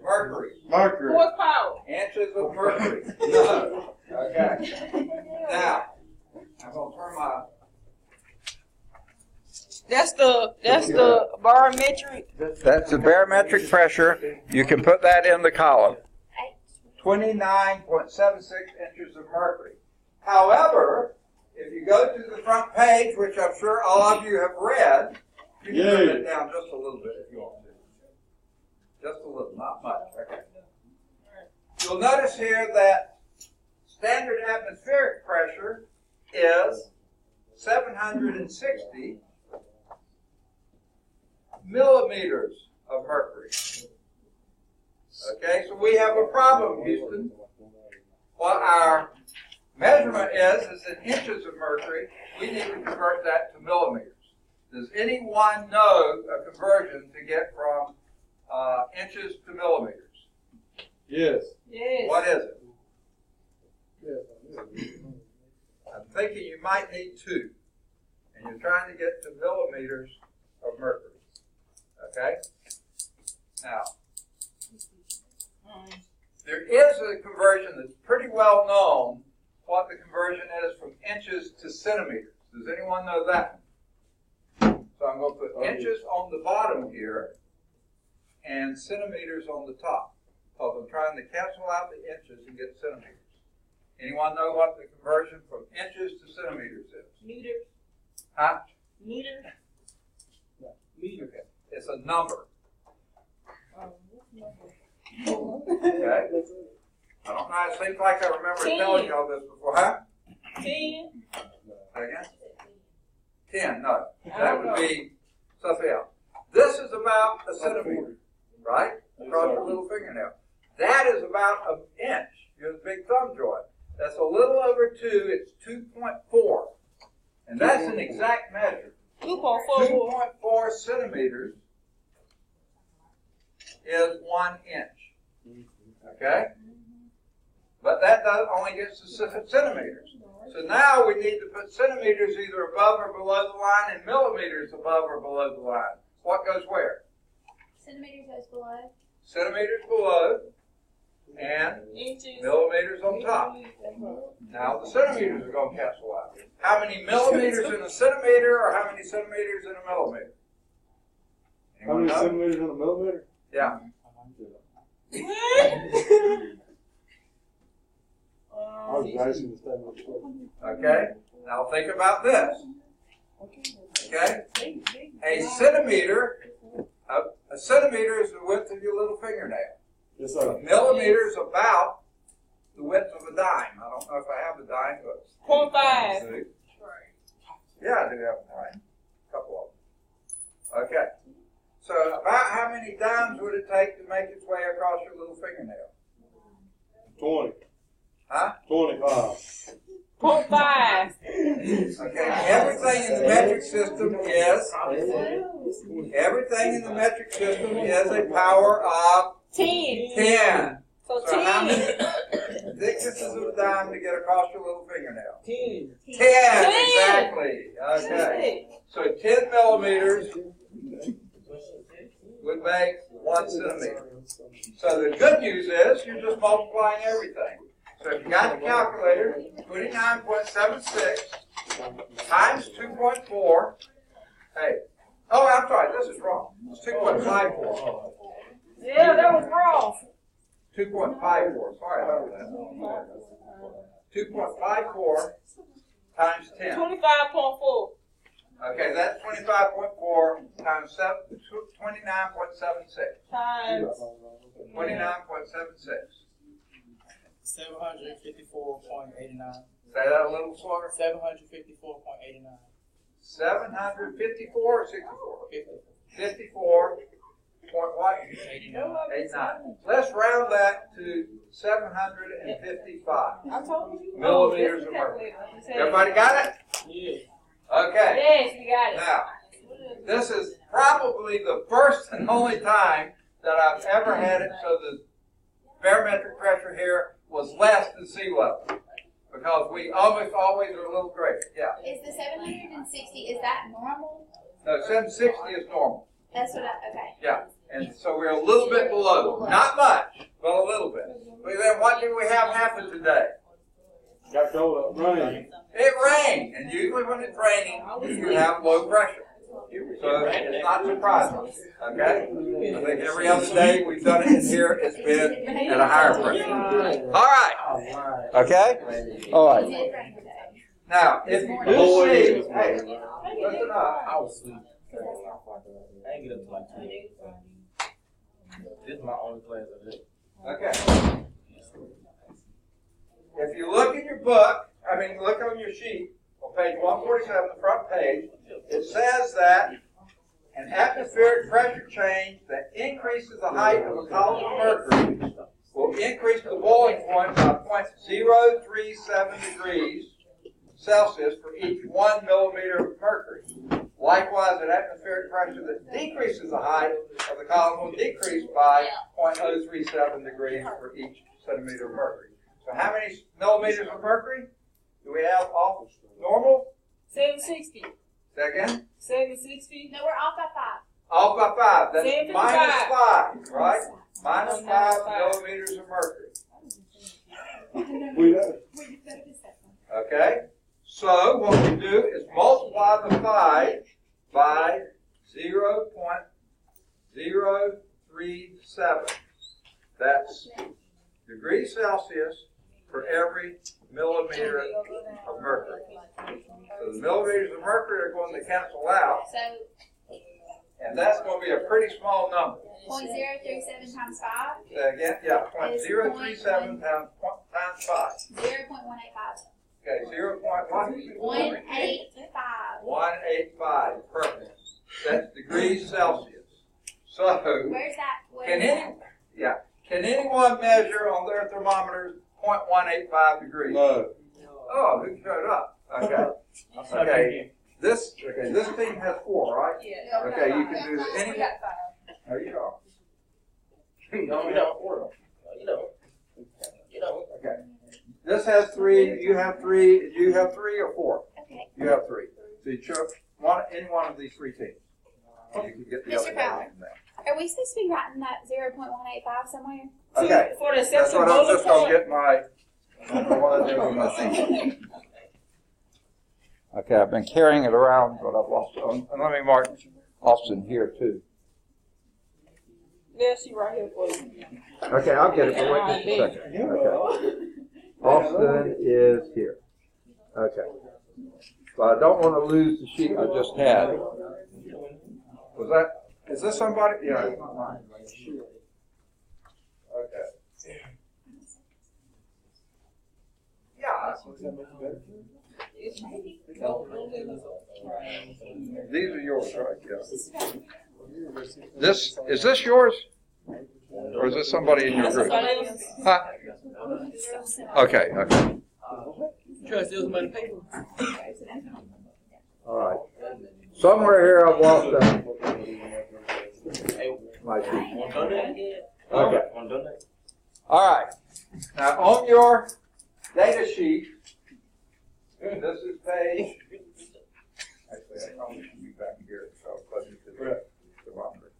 Mercury. Mercury. Horsepower. Inches of mercury. No. Okay. Now, I'm going to turn my That's the barometric. That's the barometric pressure. You can put that in the column. 29.76 inches of mercury. However, if you go to the front page, which I'm sure all of you have read, you can turn it down just a little bit if you want to. Just a little, not much. Okay. You'll notice here that standard atmospheric pressure is 760 millimeters of mercury. Okay, so we have a problem, Houston. What our measurement is in inches of mercury. We need to convert that to millimeters. Does anyone know a conversion to get from inches to millimeters? Yes. Yes. What is it? I'm thinking you might need 2. And you're trying to get to millimeters of mercury. Okay? Now, there is a conversion that's pretty well known, what the conversion is from inches to centimeters. Does anyone know that? So I'm going to put inches on the bottom here and centimeters on the top. Because I'm trying to cancel out the inches and get centimeters. Anyone know what the conversion from inches to centimeters is? Meter. Huh? Meter. Okay. It's a number. Okay? I don't know. It seems like I remember 10. telling y'all this before. Huh? 10. Say again? 10, no. That would be something else. This is about a centimeter, right? Across your little fingernail. That is about an inch. Your big thumb joint. That's a little over 2. It's 2.4. And that's an exact measure. 2.4. 2.4 centimeters is 1 inch. Okay? But that only gets to centimeters. So now we need to put centimeters either above or below the line and millimeters above or below the line. What goes where? Centimeters goes below. Centimeters below and Inches. millimeters on top. Now the centimeters are going to cancel out. How many millimeters in a centimeter or how many centimeters in a millimeter? How Anyone many know? centimeters in a millimeter? Yeah. I was asking the same. Okay. Now think about this. Okay. A centimeter is the width of your little fingernail. Yes, A sir. millimeter is about the width of a dime. I don't know if I have a dime, but 0.5. yeah, I do have a dime. A couple of them. Okay. So about how many dimes would it take to make its way across your little fingernail? 20. Huh? 25. 0.5. Okay. Everything in the metric system is a power of 10. 10. So So how 10. many thicknesses of a dime to get across your little fingernail? 10. 10, exactly. Okay. So 10 millimeters would make 1 centimeter. So the good news is you're just multiplying everything. So if you got the calculator, 29.76 times 2.4. Hey, oh, I'm sorry, this is wrong. It's 2.54. Yeah, that was wrong. 2.54. Sorry about that. 2.54 times 10. 25.4. Okay, that's 25.4 times 29.76. Times. 29.76. 754.89. Say that a little slower. 754.89. 754 or 64? 50. 54 point what? 89. 89. Let's round that to 755. I told you. Millimeters of mercury. Everybody got it? Yeah. Okay. Yes, we got it. Now, this is probably the first and only time that I've ever had it so the barometric pressure here was less than sea level. Because we almost always are a little greater. Yeah. Is the 760, is that normal? No, 760 is normal. That's what okay. Yeah. And so we're a little bit below. Not much, but a little bit. But then what did we have happen today? Got cold up. Rain. It rained. And usually when it's raining, you have low pressure. So it's not surprising, okay? I think every other day we've done it in here, it's been at a higher pressure. All right, okay? All right. It did rain today. Now, if you do see, hey, listen up. I was asleep. Cause that's how far below. I ain't get up to like 2. This is my only class of it. Okay. If you look in your book, look on your sheet, on page 147, the front page, it says that an atmospheric pressure change that increases the height of a column of mercury will increase the boiling point by 0.037 degrees Celsius for each 1 millimeter of mercury. Likewise, an atmospheric pressure that decreases the height of the column will decrease by 0.037 degrees for each centimeter of mercury. So how many millimeters of mercury do we have off normal? 760. Second? 760. No, we're off by 5. Off by 5. That's 755. minus 5, right? Minus 5 millimeters of mercury. We know. Okay? So what we do is multiply the 5 by 0.037. That's degrees Celsius for every millimeter of mercury. So the millimeters of mercury are going to cancel out, So and that's going to be a pretty small number. 0.037 times 5. Say again, yeah, 0.037 times 5. 0.185. Okay, 0.185. 185, perfect. That's degrees Celsius. So, Where's that? can anyone measure on their thermometers 0.185 degrees? No. Oh, who showed up? Okay. This team has 4, right? Yeah. Okay, you can do any. We got 5. Oh, you don't. No, we don't. You know. Okay. This has 3. You have 3. You have 3 or 4. Okay. You have 3. So you chose any one of these 3 teams. You can get the Mr. other Fowler. name from there. Are we supposed to be writing that 0.185 somewhere? Okay. For the That's section what I'm bullet just going point. to get my. I don't know what I do with my sheet. Okay, I've been carrying it around, but I've lost it. And let me mark Austin here too. Yeah, she right here for you. Okay, I'll get it. But wait just a second. Okay. Austin is here. Okay. But I don't want to lose the sheet I just had. Was that? Is this somebody? Yeah, it's not mine. Okay. Yeah. These are yours, right? Yeah. This is this yours, or is this somebody in your group? Huh? Okay. Okay. Trust it was money paper. All right. Somewhere here I've lost my sheet. Okay. All right. Now on your data sheet, this is page. Actually, I probably should be back here, so I'll plug it to the thermometer.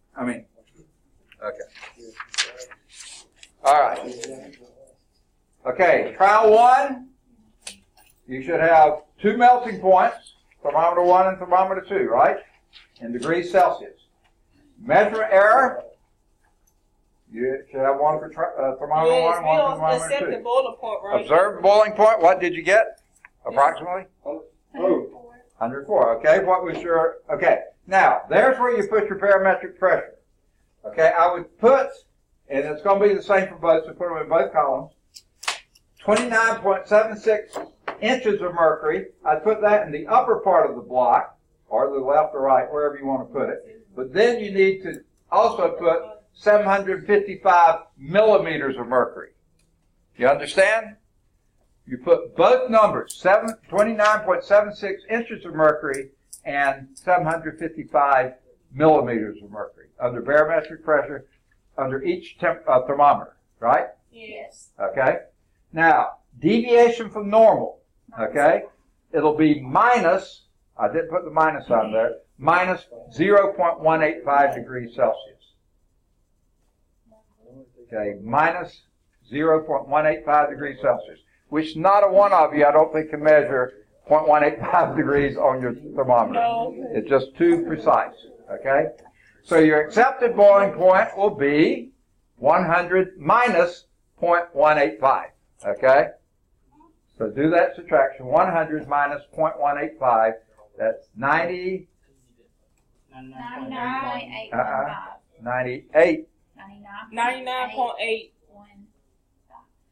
Okay. All right. Okay, trial 1. You should have 2 melting points, thermometer 1 and thermometer 2, right? In degrees Celsius. Measurement error. You should have one for thermometer Yes, 1, we one for on the thermometer second 2. bullet point right Observed boiling point. What did you get? Approximately? 104. Okay. What was your? Okay. Now there's where you put your barometric pressure. Okay. I would put, and it's going to be the same for both. So put them in both columns. 29.76 inches of mercury. I'd put that in the upper part of the block, or the left or right, wherever you want to put it. But then you need to also put 755 millimeters of mercury. You understand? You put both numbers, 29.76 inches of mercury and 755 millimeters of mercury under barometric pressure under each thermometer, right? Yes. Okay? Now, deviation from normal, okay? It'll be minus, I didn't put the minus on there, minus 0.185 degrees Celsius. Okay, minus 0.185 degrees Celsius, which not a one of you, I don't think, can measure 0.185 degrees on your thermometer. No. It's just too precise, okay? So your accepted boiling point will be 100 minus 0.185, okay? So do that subtraction. 100 minus 0.185, that's 98. 99.815. 99.8.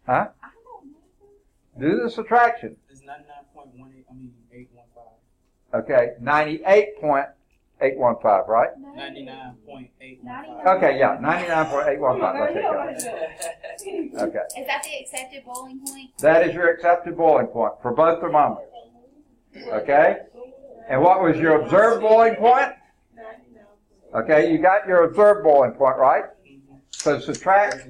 Huh? Do the subtraction. It's 815. Okay, 98.815, right? 99.815. Okay, yeah, 99.815. Okay, got it. Okay. Is that the accepted boiling point? That is your accepted boiling point for both thermometers. Okay? And what was your observed boiling point? Okay, you got your observed boiling point, right? So subtract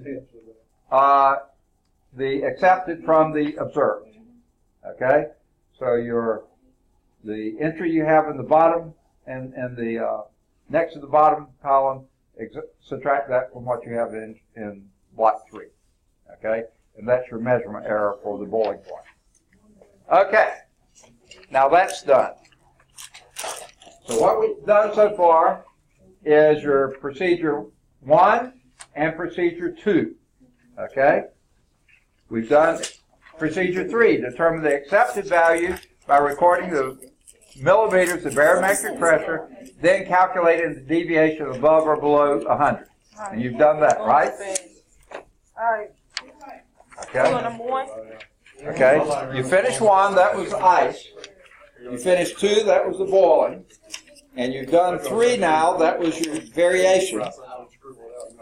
the accepted from the observed. Okay? So the entry you have in the bottom and the next to the bottom column, subtract that from what you have in block 3. Okay? And that's your measurement error for the boiling point. Okay. Now that's done. So what we've done so far is your procedure 1 and procedure 2. Okay? We've done procedure 3, determine the accepted value by recording the millimeters of barometric pressure, then calculating the deviation above or below 100. And you've done that, right? Alright. Okay? Number 1. Okay? You finished 1, that was ice. You finished 2, that was the boiling. And you've done 3 now, that was your variation.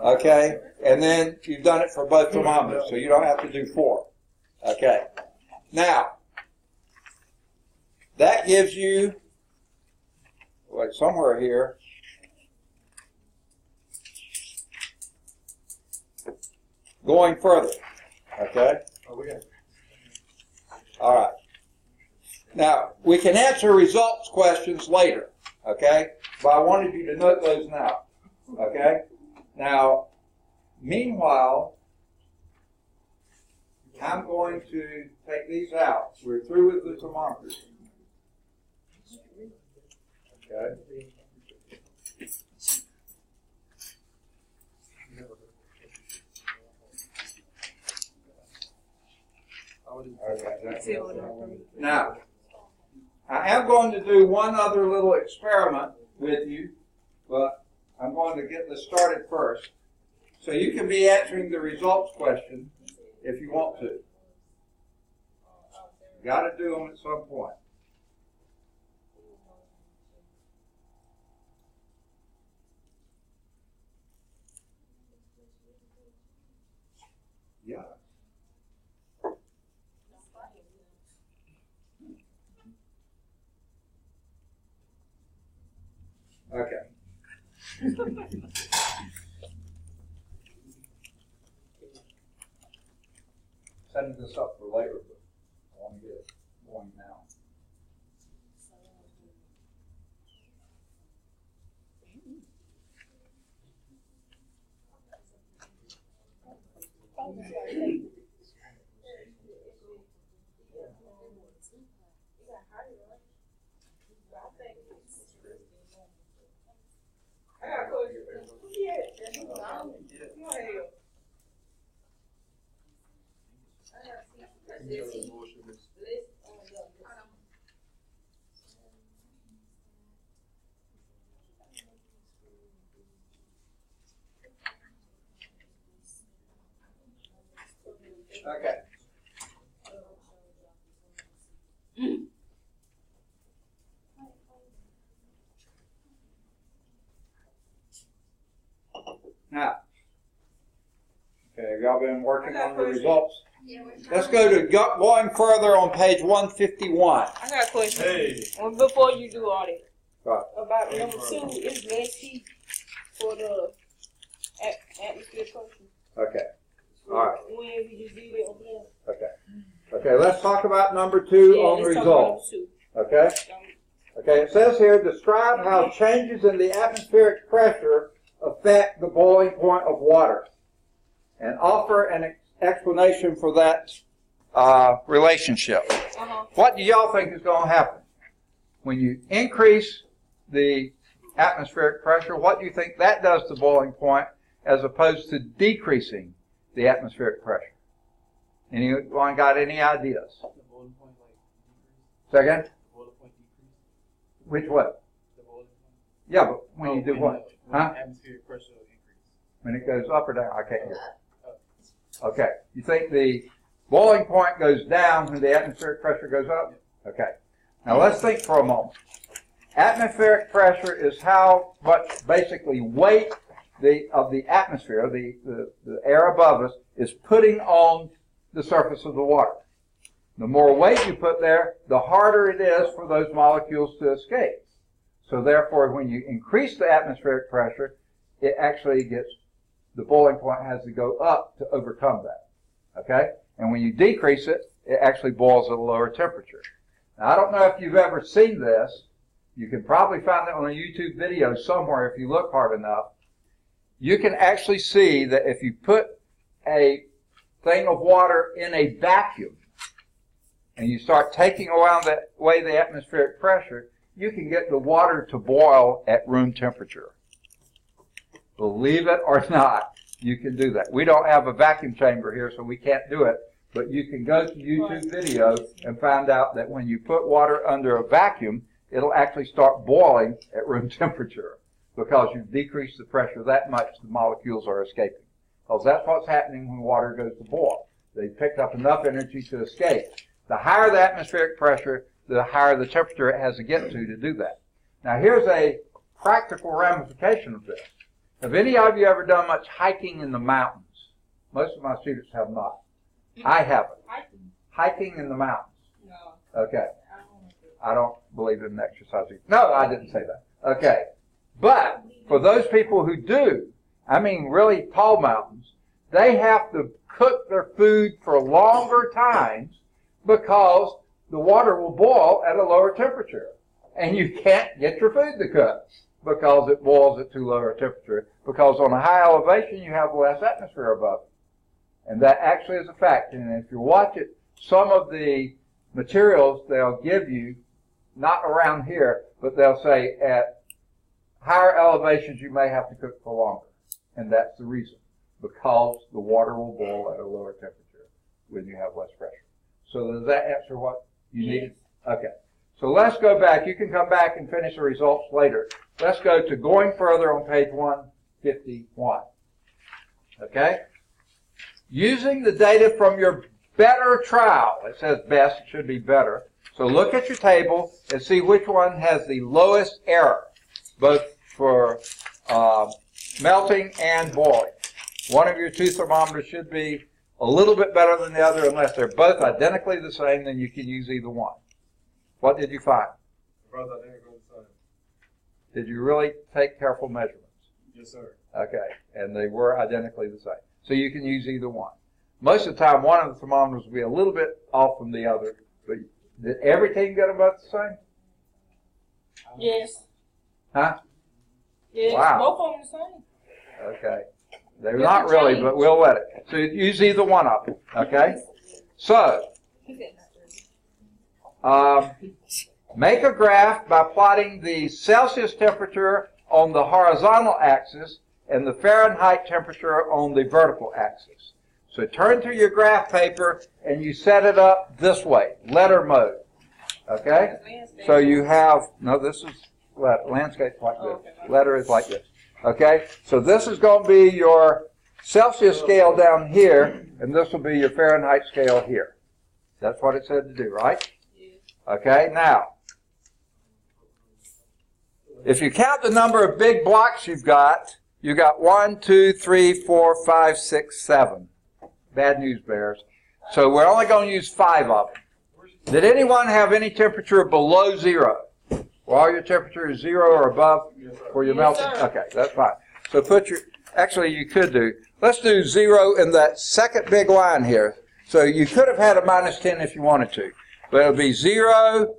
Okay? And then you've done it for both thermometers, so you don't have to do 4. Okay? Now, that gives you, like somewhere here, going further. Okay? All right. Now, we can answer results questions later. Okay? But I wanted you to note those now. Okay? Now, meanwhile, I'm going to take these out. We're through with the thermometers. Okay? Okay. Now, I am going to do one other little experiment with you, but I'm going to get this started first. So you can be answering the results question if you want to. Got to do them at some point. Yeah. Okay. Setting this up for later, but I want to get it going now. I got a question. Okay. Now, okay, have y'all been working on the results? Yeah, we're Let's go to going further on page 151. I got a question. Hey. Well, before you do all that. Right. About number 2 is nasty for the atmosphere pressure. Okay. All right. When we just did it over there. Okay. Okay, let's talk about number 2 on let's talk about results. number 2. Okay? Okay, it says here, describe how changes in the atmospheric pressure affect the boiling point of water. And offer an explanation for that relationship. What do y'all think is going to happen? When you increase the atmospheric pressure, what do you think that does to boiling point as opposed to decreasing the atmospheric pressure? Anyone got any ideas? The boiling point, like, decrease. Say again? The boiling point decrease. Which what? The boiling point. Yeah, but when you do what? When Huh? atmospheric pressure increase. When it goes up or down? I can't hear. Okay. You think the boiling point goes down when the atmospheric pressure goes up? Okay. Now let's think for a moment. Atmospheric pressure is how much basically weight of the atmosphere, the air above us, is putting on the surface of the water. The more weight you put there, the harder it is for those molecules to escape. So therefore, when you increase the atmospheric pressure, it actually gets, the boiling point has to go up to overcome that. Okay? And when you decrease it, it actually boils at a lower temperature. Now, I don't know if you've ever seen this. You can probably find it on a YouTube video somewhere if you look hard enough. You can actually see that if you put a thing of water in a vacuum and you start taking away the atmospheric pressure, you can get the water to boil at room temperature. Believe it or not, you can do that. We don't have a vacuum chamber here, so we can't do it. But you can go to YouTube videos and find out that when you put water under a vacuum, it'll actually start boiling at room temperature because you've decreased the pressure that much the molecules are escaping. Because that's what's happening when water goes to boil. They picked up enough energy to escape. The higher the atmospheric pressure, the higher the temperature it has to get to do that. Now here's a practical ramification of this. Have any of you ever done much hiking in the mountains? Most of my students have not. I haven't. Hiking in the mountains. No. Okay. I don't believe in exercising. No, I didn't say that. Okay. But for those people who do, I mean really tall mountains, they have to cook their food for longer times because the water will boil at a lower temperature. And you can't get your food to cook because it boils at too low a temperature. Because on a high elevation, you have less atmosphere above it. And that actually is a fact. And if you watch it, some of the materials they'll give you, not around here, but they'll say at higher elevations you may have to cook for longer. And that's the reason. Because the water will boil at a lower temperature when you have less pressure. So does that answer what you needed? Okay. So let's go back. You can come back and finish the results later. Let's go to going further on page 151. Okay? Using the data from your better trial. It says best. It should be better. So look at your table and see which one has the lowest error, both for melting and boiling. One of your two thermometers should be a little bit better than the other. Unless they're both identically the same, then you can use either one. What did you find? Both identical the same. Did you really take careful measurements? Yes, sir. Okay, and they were identically the same. So you can use either one. Most of the time, one of the thermometers will be a little bit off from the other. But did every team get about the same? Yes. Huh? Yes. Wow. Both of them the same. Okay. They're not really, but we'll let it. So use either one of them. Okay? So, make a graph by plotting the Celsius temperature on the horizontal axis and the Fahrenheit temperature on the vertical axis. So turn to your graph paper and you set it up this way, letter mode. Okay? So you have, no, this is landscape like this. Letter is like this. Okay? So this is going to be your Celsius scale down here, and this will be your Fahrenheit scale here. That's what it said to do, right? Okay, now, if you count the number of big blocks you've got 1, 2, 3, 4, 5, 6, 7. Bad news bears. So we're only going to use 5 of them. Did anyone have any temperature below 0? Well, all your temperature is 0 or above for your melting? Okay, that's fine. So put your, actually you could do, let's do 0 in that second big line here. So you could have had a minus 10 if you wanted to. But it would be 0,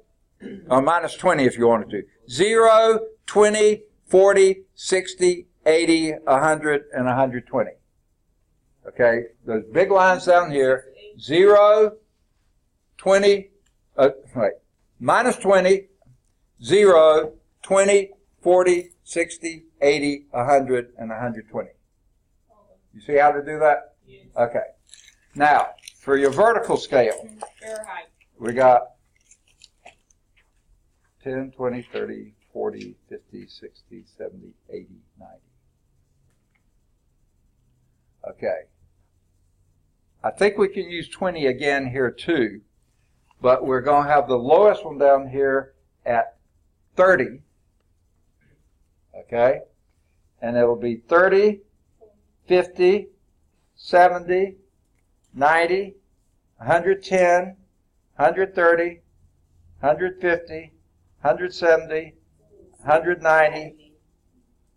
or minus 20 if you wanted to. 0, 20, 40, 60, 80, 100, and 120. Okay, those big lines down here, 0, 20, Right. Minus 20, 0, 20, 40, 60, 80, 100, and 120. You see how to do that? Yes. Okay. Now, for your vertical scale, Fahrenheit. we got 10, 20, 30, 40, 50, 60, 70, 80, 90. Okay. I think we can use 20 again here too, but we're going to have the lowest one down here at 30. Okay? And it'll be 30, 50, 70, 90, 110, 130, 150, 170, 190,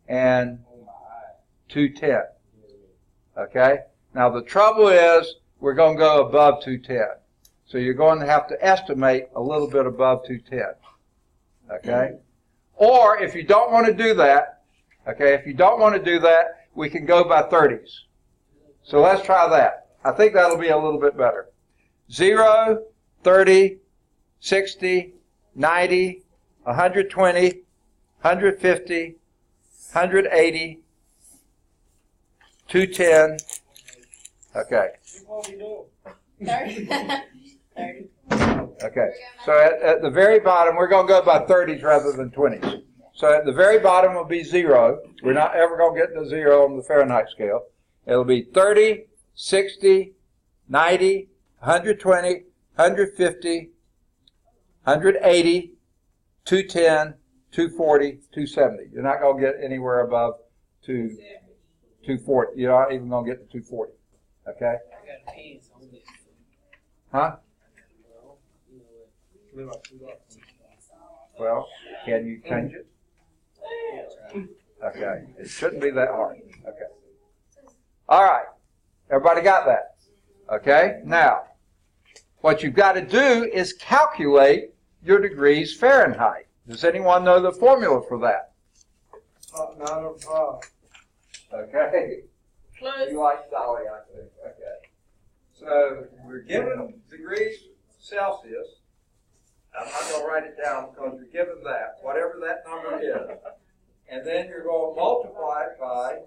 and 210. Okay? Now the trouble is we're going to go above 210. So you're going to have to estimate a little bit above 210. Okay? Or if you don't want to do that, okay, if you don't want to do that, we can go by 30s. So let's try that. I think that'll be a little bit better. 0, 30, 60, 90, 120, 150, 180, 210. Okay. What we doing? 30. 30. Okay. So at the very bottom, we're going to go by 30s rather than 20s. So at the very bottom will be 0. We're not ever going to get to 0 on the Fahrenheit scale. It'll be 30, 60, 90, 120, 150, 180, 210, 240, 270. You're not going to get anywhere above 240. You're not even going to get to 240. Okay? I got pins on this. Huh? Well, can you change it? Okay. It shouldn't be that hard. Okay. All right. Everybody got that? Okay. Now, what you've got to do is calculate your degrees Fahrenheit. Does anyone know the formula for that? 905. Okay. Plus, You like Dolly, I think. Okay. So we're given degrees Celsius. I'm not going to write it down because you're given that, whatever that number is. And then you're going to multiply it by,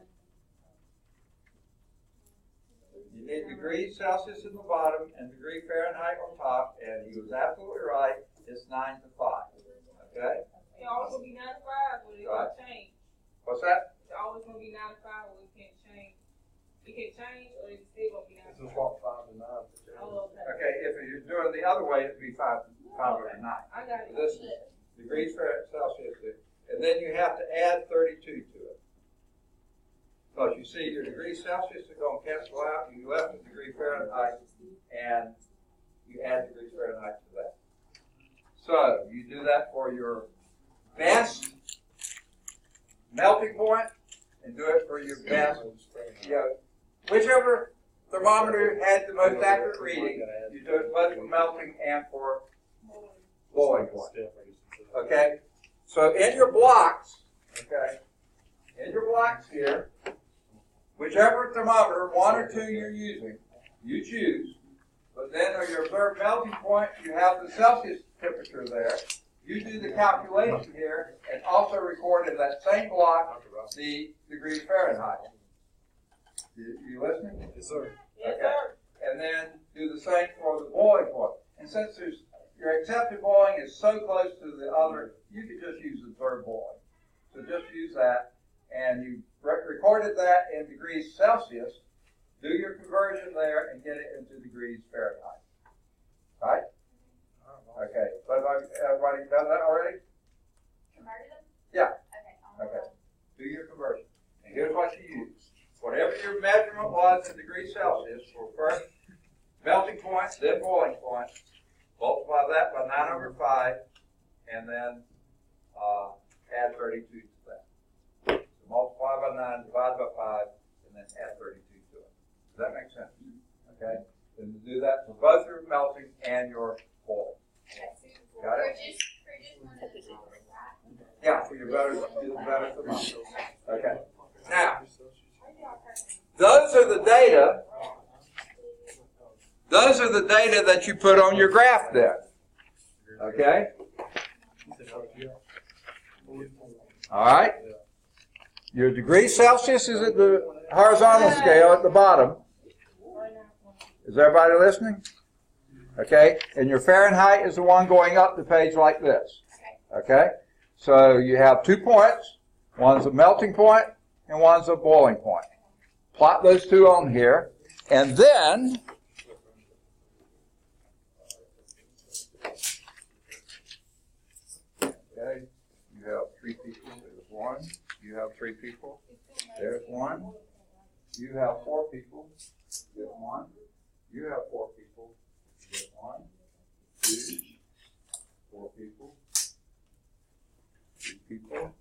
you need degrees Celsius in the bottom and degree Fahrenheit on top. And he was absolutely right. It's 9 to 5. Okay? it's always going to be 9 to 5, but it Right. won't change. What's that? It's always going to be 9 to 5, but it can't change. It can change, or it's still going to be 9 This to is 5. what 5 to 9. Oh, okay. Okay, if you're doing the other way, it'd be 5 over 9. I got it. This is degrees Fahrenheit Celsius. And then you have to add 32 to it. Because you see, your degrees Celsius are going to cancel out. You left a degree Fahrenheit, and you add degrees Fahrenheit to that. So you do that for your best melting point, and do it for your best, whichever thermometer had the most accurate reading, you do it both for melting and for boiling point. Okay? So in your blocks, okay, in your blocks here, whichever thermometer, 1 or 2 you're using, you choose. But then on your observed melting point, you have the Celsius temperature there. You do the calculation here and also record in that same block the degrees Fahrenheit. You listening? Yes, sir. Yes, Okay. sir. And then do the same for the boiling point. And since your accepted boiling is so close to the other, you could just use observed boiling. So just use that, and you recorded that in degrees Celsius. Do your conversion there and get it into degrees Fahrenheit. Right? Okay. But everybody done that already? Converted them? Yeah. Okay. Okay. Do your conversion. And here's what you use. Whatever your measurement was in degrees Celsius for first melting point, then boiling point, multiply that by 9 over 5, and then add 32 to that. So multiply by 9, divide by 5, and then add 32 to it. Does that make sense? Okay? Then do that for both your melting and your boiling. Got For it? just one of the numbers, right? Yeah, for your better thermometer. Okay. Now, those are the data. Those are the data that you put on your graph then. Okay? All right? Your degree Celsius is at the horizontal scale at the bottom. Is everybody listening? Okay? And your Fahrenheit is the one going up the page like this. Okay? So you have 2 points. One's a melting point and one's a boiling point. Plot those two on here. And then okay, you have 3 people. There's 1. You have 3 people. There's 1. You have 4 people. There's 1. You have 4 people. There's 1, 2, 4 people. 2 people.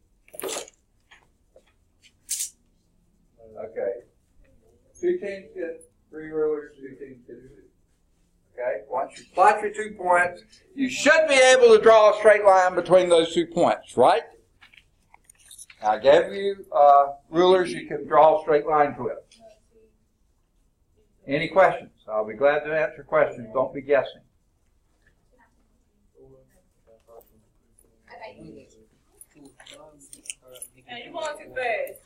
Okay. 2 teams get 3 rulers. 2 teams get 2. Okay. Once you plot your 2 points, you should be able to draw a straight line between those 2 points, right? I gave you rulers you can draw a straight line with. Any questions? I'll be glad to answer questions. Don't be guessing. Hey, you going too fast.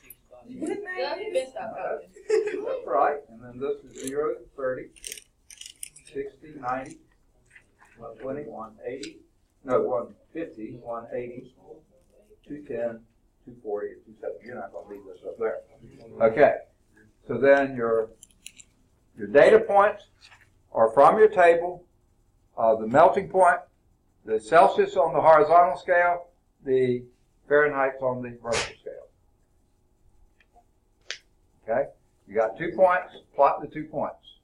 That's right. And then this is 0 to 30, 60, 90, 120, 180, no, 150, 180, 210, 240, 270. You're not going to leave this up there. Okay. So then your data points are from your table, the melting point, the Celsius on the horizontal scale, the Fahrenheit on the vertical scale. Okay? You got 2 points, plot the 2 points.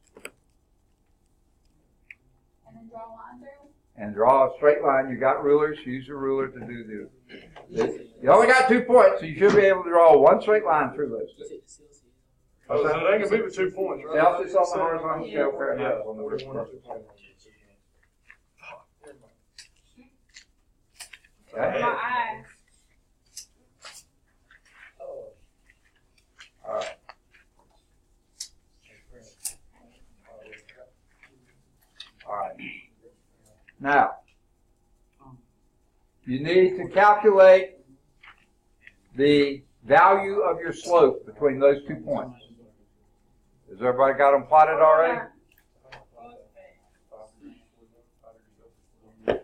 And then draw a line through. And draw a straight line. You got rulers, use a ruler to do this. You only got 2 points, so you should be able to draw one straight line through those 2. Oh, so they can be with 2 points, right? Celsius on the horizontal scale, Fahrenheit on the vertical scale. Okay? My eyes. All right. All right. Now, you need to calculate the value of your slope between those 2 points. Has everybody got them plotted already? Has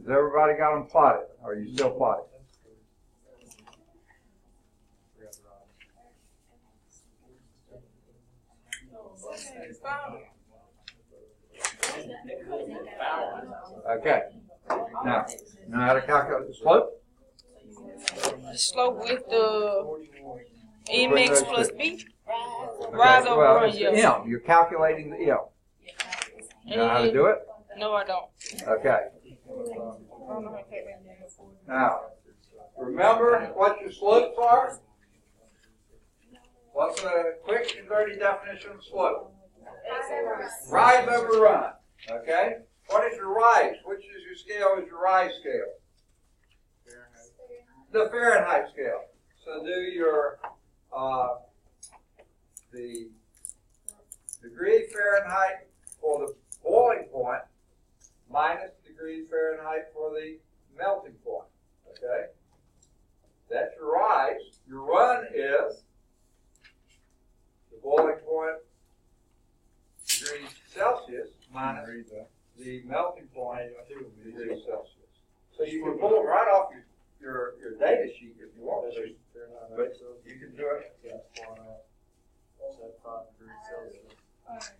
everybody got them plotted? Or are you still plotting? Okay. Now, you know how to calculate the slope? The slope with the MX plus B. Rise over Well, run, it's the yeah. M. You're calculating the M. You know how to do it? No, I don't. Okay. Now, remember what your slopes are? What's a quick and dirty definition of slope? Rise over run. Okay? What is your rise? Which is your scale is your rise scale? The Fahrenheit scale. So do your the degree Fahrenheit for the boiling point minus degree Fahrenheit for the melting point. Okay? That's your rise. Your run is the boiling point degrees Celsius minus the melting point degrees Celsius. So you can pull them right off your data sheet if you want to, but you can do it. 5 degrees Celsius,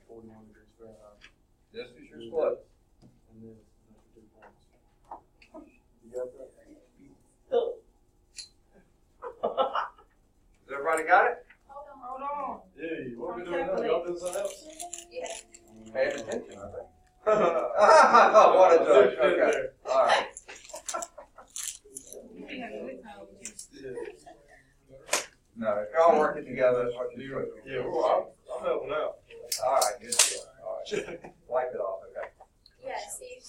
41 degrees Fahrenheit. This is your slope. And then another 2 points. You got that? Has everybody got it? Hold on. Yeah, what we doing now? Y'all doing something else? Yeah. Paying attention, I think. What a joke. Okay. All right. No, if y'all working together, that's what you're doing. Yeah, well, I'm helping out. All right, good deal. All right. Wipe it off, okay. Yeah, see.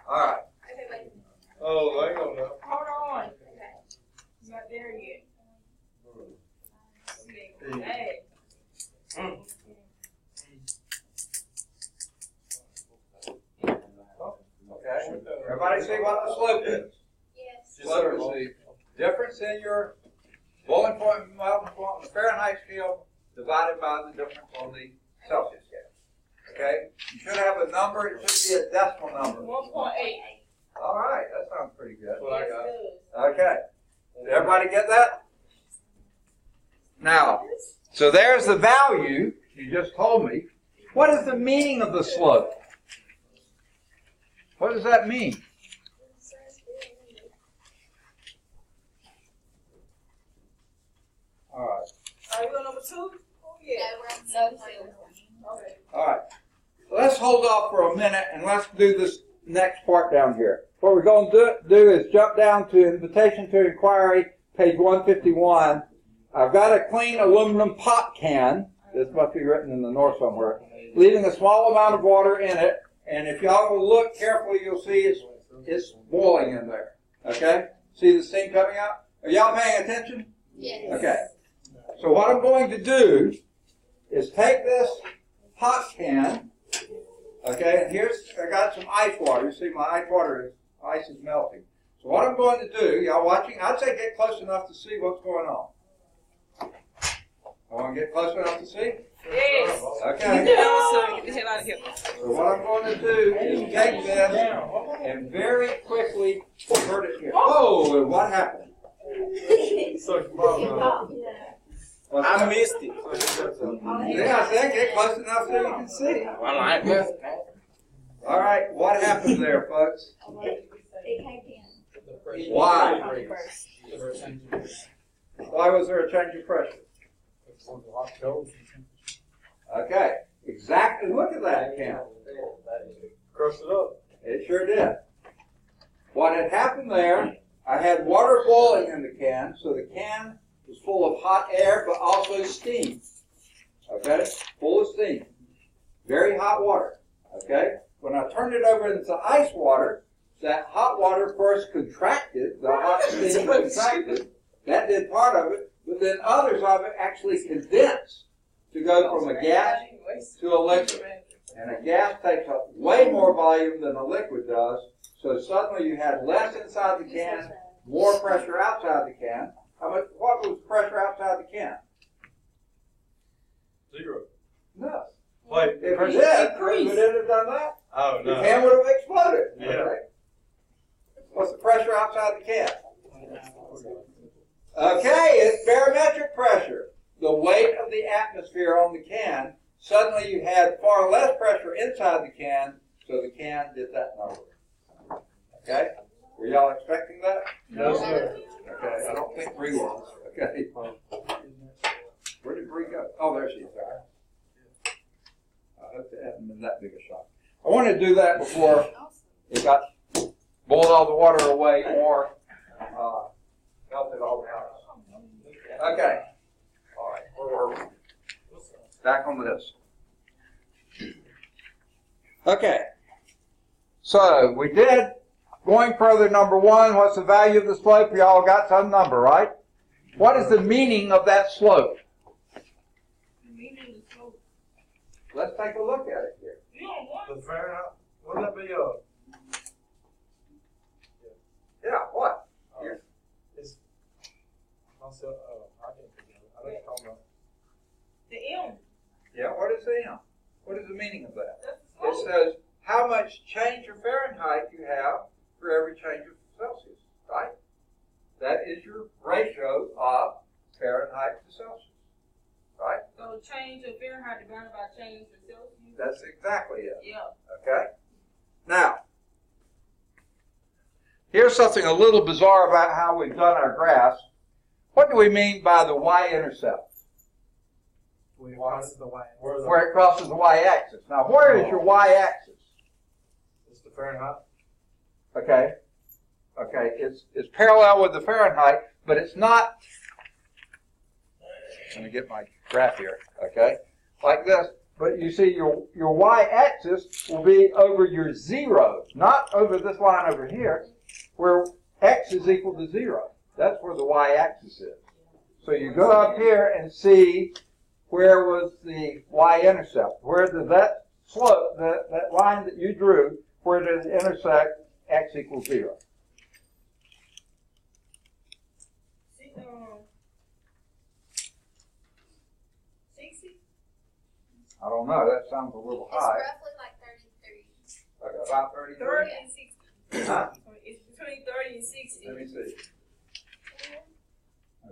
All right. Okay, wait. Oh, hang on now. Hold on. Okay. I'm not there yet. Hey. Hey. slope is? Yes. Slope is the difference in your boiling point and melting point on the Fahrenheit scale divided by the difference on the Celsius scale. Okay? You should have a number. It should be a decimal number. 1.8. All right. That sounds pretty good. That's what I got. Okay. Did everybody get that? Now, so there's the value you just told me. What is the meaning of the slope? What does that mean? All right. Are you on number 2? Oh, yeah. Yeah, we're on No, seven. Okay. All right. Let's hold off for a minute and let's do this next part down here. What we're going to do is jump down to Invitation to Inquiry, page 151. I've got a clean aluminum pop can. This must be written in the north somewhere. Leaving a small amount of water in it. And if y'all will look carefully, you'll see it's boiling in there. Okay? See the steam coming out? Are y'all paying attention? Yes. Okay. So what I'm going to do is take this hot can, okay, and I got some ice water. You see my ice is melting. So what I'm going to do, y'all watching, I'd say get close enough to see what's going on. I want to get close enough to see? Yes. Okay. Get the hell out of here. So what I'm going to do is take this and very quickly convert it here. Oh, and what happened? I missed it. Yeah, I said get close enough so you can see. Well, I missed it. All right, what happened there, folks? It came in. Why? Why was there a change of pressure? Okay, exactly. Look at that can. Crushed it up. It sure did. What had happened there, I had water boiling in the can, so the can was full of hot air, but also steam. Okay? Full of steam. Very hot water. Okay? When I turned it over into ice water, that hot water, of course, contracted. The hot steam contracted. That did part of it, but then others of it actually condensed to go from a gas to a liquid. And a gas takes up way more volume than a liquid does, so suddenly you had less inside the can, more pressure outside the can. What was the pressure outside the can? 0. No. Wait, If it did, would it have done that? oh The no. can would have exploded. Yeah. Okay. What's the pressure outside the can? Okay, it's barometric pressure. The weight of the atmosphere on the can. Suddenly you had far less pressure inside the can, so the can did that number. Okay? Were y'all expecting that? No, sir. Okay, I don't think Bree was. Okay. Where did Bree go? Oh, there she is. All right. I hope it hasn't been that big a shock. I wanted to do that before it got boiled all the water away or melted all down. Okay. All right. Where were we? Back on this. Okay. So we did, going further, number one, what's the value of the slope? We all got some number, right? What is the meaning of that slope? Let's take a look at it here. The Fahrenheit. Wouldn't that be Yeah, what? Here. It's. I can't think of it. I think it's talking about. The M. Yeah, what is the M? What is the meaning of that? That's the It slope. says how much change of Fahrenheit you have for every change of Celsius, right? That is your ratio of Fahrenheit to Celsius, right? So change of Fahrenheit divided by change of Celsius. That's exactly it. Yeah. Okay? Now, here's something a little bizarre about how we've done our graphs. What do we mean by the y-intercept? Where is the Y? Where it crosses the y-axis. Now, where is your y-axis? It's the Fahrenheit. Okay? Okay, it's parallel with the Fahrenheit, but it's not. Let me get my graph here, okay? Like this. But you see, your y-axis will be over your 0, not over this line over here, where x is equal to 0. That's where the y-axis is. So you go up here and see where was the y-intercept. Where does that slope, that line that you drew, where does it intersect x equals 0? 60? I don't know, that sounds a little It's high. roughly like 33. About 33? 30 and 60. Huh? It's between 30 and 60. Let me see.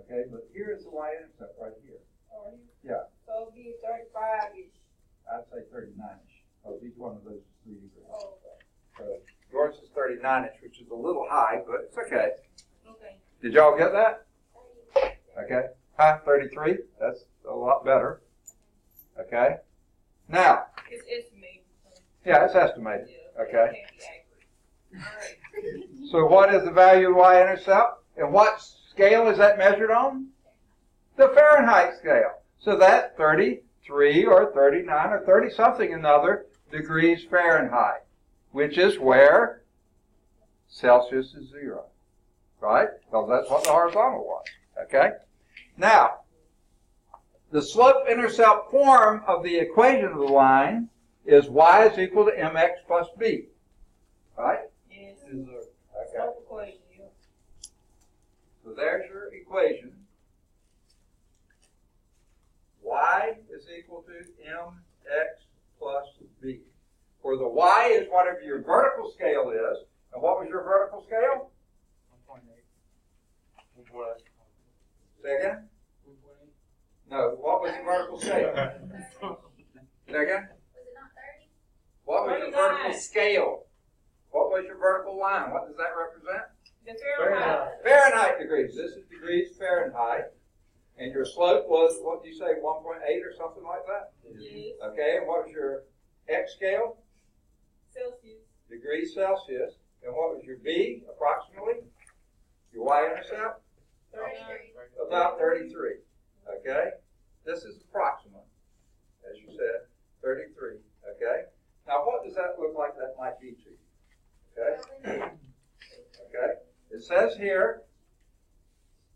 Okay, but here's the y-intercept right here. Or Yeah. So it'll be 35-ish. I'd say 39-ish, because each one of those is 3 degrees. Oh, okay. So yours is 39-ish, which is a little high, but it's okay. Okay. Did y'all get that? Okay. Huh? 33? That's a lot better. Okay. Now, It's estimated. yeah, it's estimated. Yeah, Okay. it can't be accurate. Alright. So what is the value of y-intercept? And what scale is that measured on? The Fahrenheit scale. So that's 33 or 39 or 30-something another degrees Fahrenheit, which is where Celsius is 0. Right? Because that's what the horizontal was. Okay? Now, the slope-intercept form of the equation of the line is y is equal to mx plus b. Right? Yes. Okay. Slope equation, yeah. So there's your equation. Y is equal to mx plus b. Where the y is whatever your vertical scale is. And what was your vertical scale? 1.8. Say again? No, what was your vertical scale? Say again? Was it not 30? What was your 39. vertical scale? What was your vertical line? What does that represent? The Fahrenheit. Fahrenheit degrees. This is degrees Fahrenheit. And your slope was, what did you say, 1.8 or something like that? Yes. Okay, and what was your x scale? Celsius. Degrees Celsius. And what was your b, approximately? Your y-intercept? 33. About 33. Okay? This is approximate, as you said, 33. Okay? Now, what does that look like that might be to you? Okay? Okay? It says here,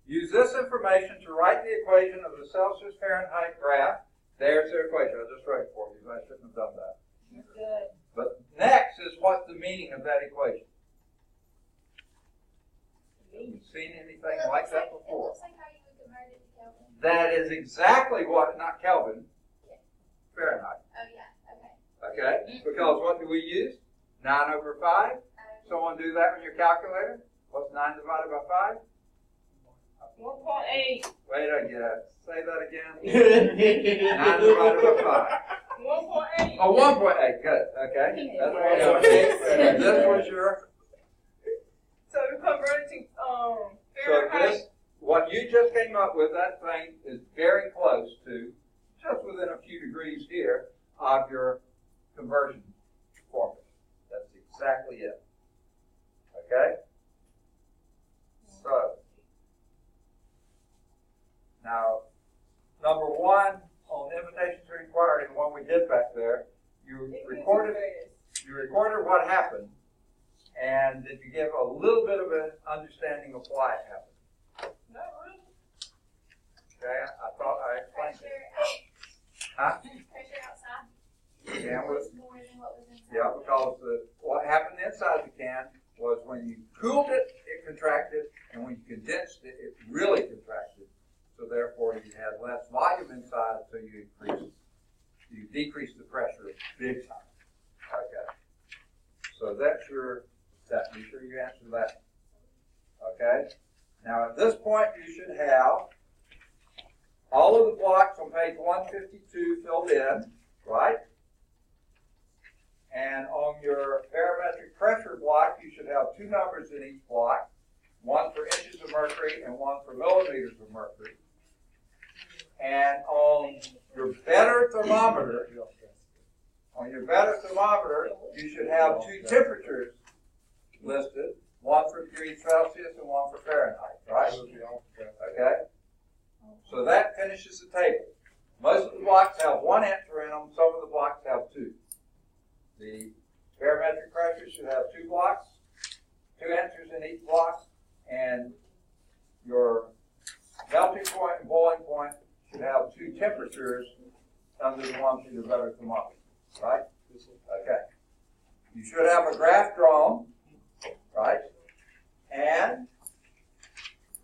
use this information to write the equation of the Celsius-Fahrenheit graph. There's the equation. I just wrote it for you. I shouldn't have done that. That's good. But next is what's the meaning of that equation. Have you seen anything like that It before? looks like how you would convert it to Kelvin. That is exactly what, not Kelvin, Fahrenheit. Oh, yeah. Okay. Okay? Because what do we use? 9 over 5. Someone do that with your calculator? What's 9 divided by 5? 1.8. Wait a minute. Say that again. 9 divided by 5. 1.8. Oh, 1.8. Good. Okay. That's what this was your. So we converted to So Fahrenheit. this, what you just came up with, that thing is very close to, just within a few degrees here, of your conversion formula. That's exactly it. Okay? So, now, number 1 on the invitation to inquiry, the one we did back there, you recorded what happened, and did you give a little bit of an understanding of why it happened? Not really. Okay, I thought I explained it. Pressure Huh? pressure outside Yeah, was more than what was inside. yeah, because what happened inside the can was when you cooled it, it contracted, and when you condensed it, it really contracted. So therefore, you had less volume inside, so you decreased the pressure big time. Okay. So that's that. Be sure you answer that. Okay. Now at this point, you should have all of the blocks on page 152 filled in, right? And on your barometric pressure block, you should have 2 numbers in each block, one for inches of mercury and one for millimeters of mercury. And on your better thermometer, you should have 2 temperatures listed, one for degrees Celsius and one for Fahrenheit, right? Okay? So that finishes the table. Most of the blocks have 1 answer in them, some of the blocks have 2. The barometric pressure should have 2 blocks, 2 answers in each block, and your melting point and boiling point should have 2 temperatures under the one for your better thermometer, right? Okay. You should have a graph drawn, right? And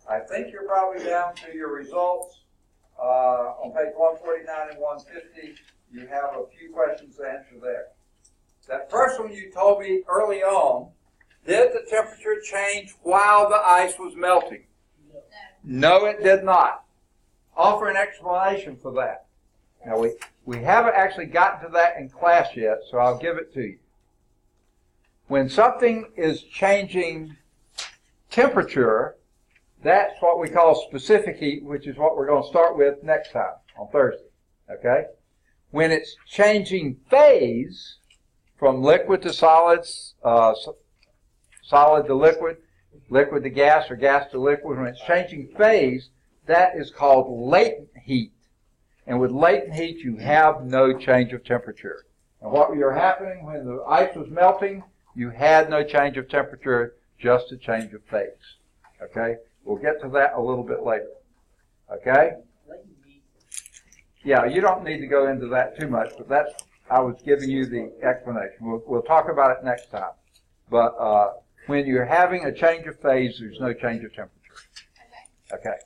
I think you're probably down to your results. On page 149 and 150, you have a few questions to answer there. That first one you told me early on, did the temperature change while the ice was melting? No, it did not. Offer an explanation for that. Now, we haven't actually gotten to that in class yet, so I'll give it to you. When something is changing temperature, that's what we call specific heat, which is what we're going to start with next time on Thursday. Okay? When it's changing phase from liquid to solids, solid to liquid, liquid to gas, or gas to liquid, when it's changing phase, that is called latent heat. And with latent heat, you have no change of temperature. And what was happening when the ice was melting, you had no change of temperature, just a change of phase. Okay? We'll get to that a little bit later. Okay? Yeah, you don't need to go into that too much, but that's, I was giving you the explanation. We'll talk about it next time. But when you're having a change of phase, there's no change of temperature. Okay.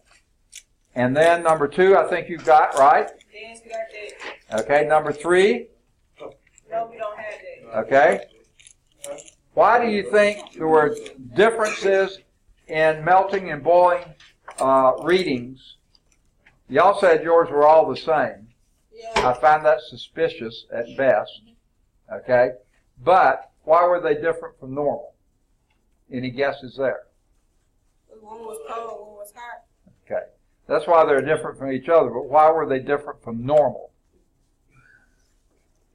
And then number 2, I think you've got, right? Yes, we got that. Okay, number 3. No, we don't have that. Okay. Why do you think there were differences in melting and boiling readings? Y'all said yours were all the same. Yeah. I find that suspicious at best. Okay. But why were they different from normal? Any guesses there? One was cold, one was hot. Okay. That's why they're different from each other, but why were they different from normal?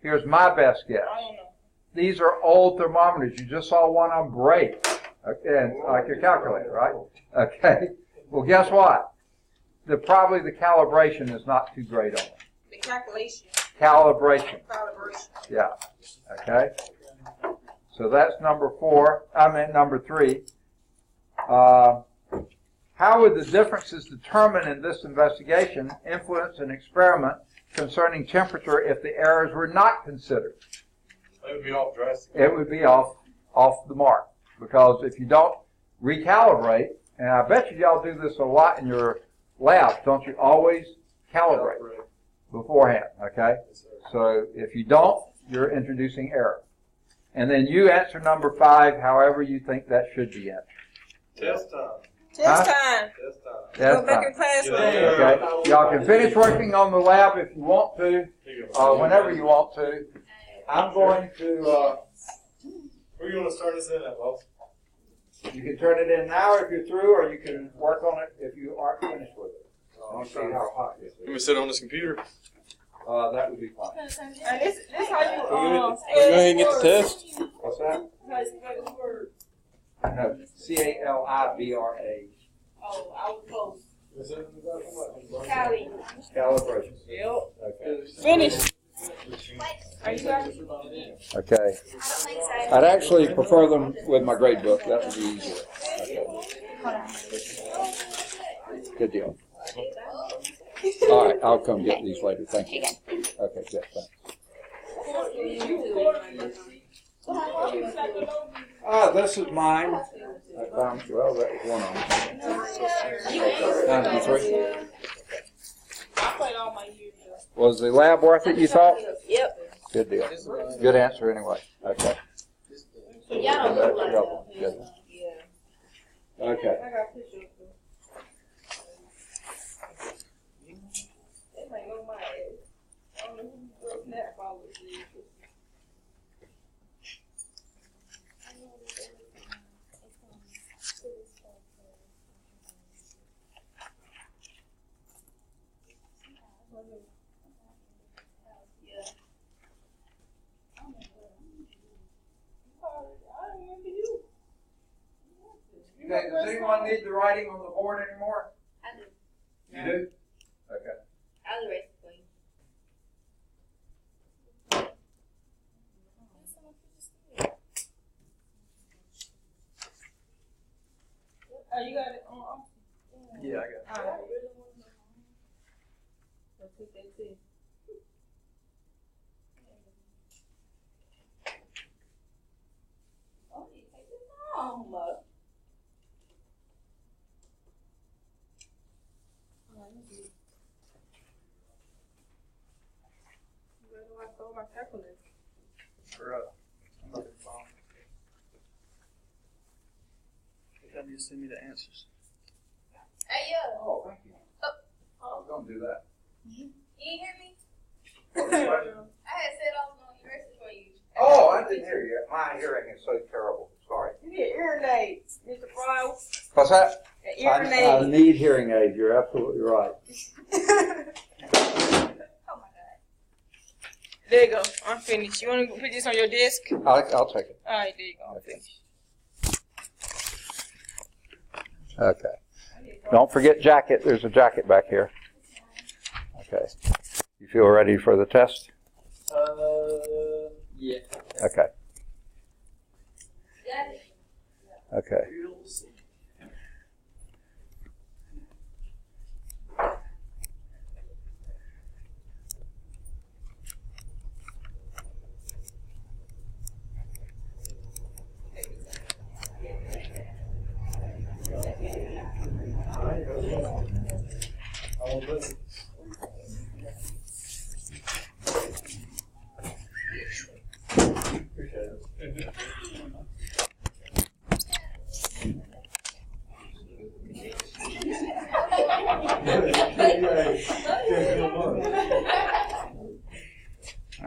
Here's my best guess. I don't know. These are old thermometers. You just saw one on break. Okay, and like your calculator, right? Okay. Well, guess what? Probably the calibration is not too great on it. The calculation. Calibration. Calibration. Yeah. Okay. So that's number 3. How would the differences determined in this investigation influence an experiment concerning temperature if the errors were not considered? It would be off drastically. It would be off the mark. Because if you don't recalibrate, and I bet you y'all do this a lot in your labs, don't you always calibrate beforehand, okay? So if you don't, you're introducing error. And then you answer number 5 however you think that should be answered. Test time. Test time. Test time. That's Go back fine. in class. Okay. Y'all can finish working on the lab if you want to, whenever you want to. I'm going to, Where you want to start this in at, boss? you can turn it in now if you're through, or you can work on it if you aren't finished with it. I'll see how hot it Let me is. sit on this computer. That would be fine. And this how you Go ahead and get the test. What's that? How you spell this word? No, CALIBRA. Oh, I was close. Is it- Cali. Calibration. Yep. Okay. Finish. Are you ready? Okay. I don't think so. I'd actually prefer them with my grade book. That would be easier. Okay. Good deal. All right, I'll come get these later. Thank you. Okay, good. Thanks. This is mine. I found, well, that was one on. 93. I played all my years. Was the lab worth it, you thought? Yep. Good deal. Good answer anyway. Okay. Y'all don't look like Double. that. Good. Yeah. Okay. I got pictures of them. They might know my age. I don't know who broke that ball with you. I remember you. Okay, does anyone need the writing on the board anymore? I do. You do? Okay. I'll do it for you. Oh, you got it on? Yeah, I got it. Alright. Let's put that too. Oh, you take this home, look. throw my calculator. I'm not gonna phone. Tell you to send me the answers. Hey, yo. Oh, thank you. I was gonna do that. You ain't hear me? I I had said I was gonna erase it for you. Oh, I didn't hear you. My hearing is so terrible. Sorry. You need hearing aids, Mr. Fry. What's that? Hearing I aids. need hearing aids. You're absolutely right. Oh my god. There you go. I'm finished. You want to put this on your desk? I'll take it. All right, there you go. I'm finished. Okay. Don't forget jacket. There's a jacket back here. Okay. You feel ready for the test? Yeah. Okay. Got it. Okay.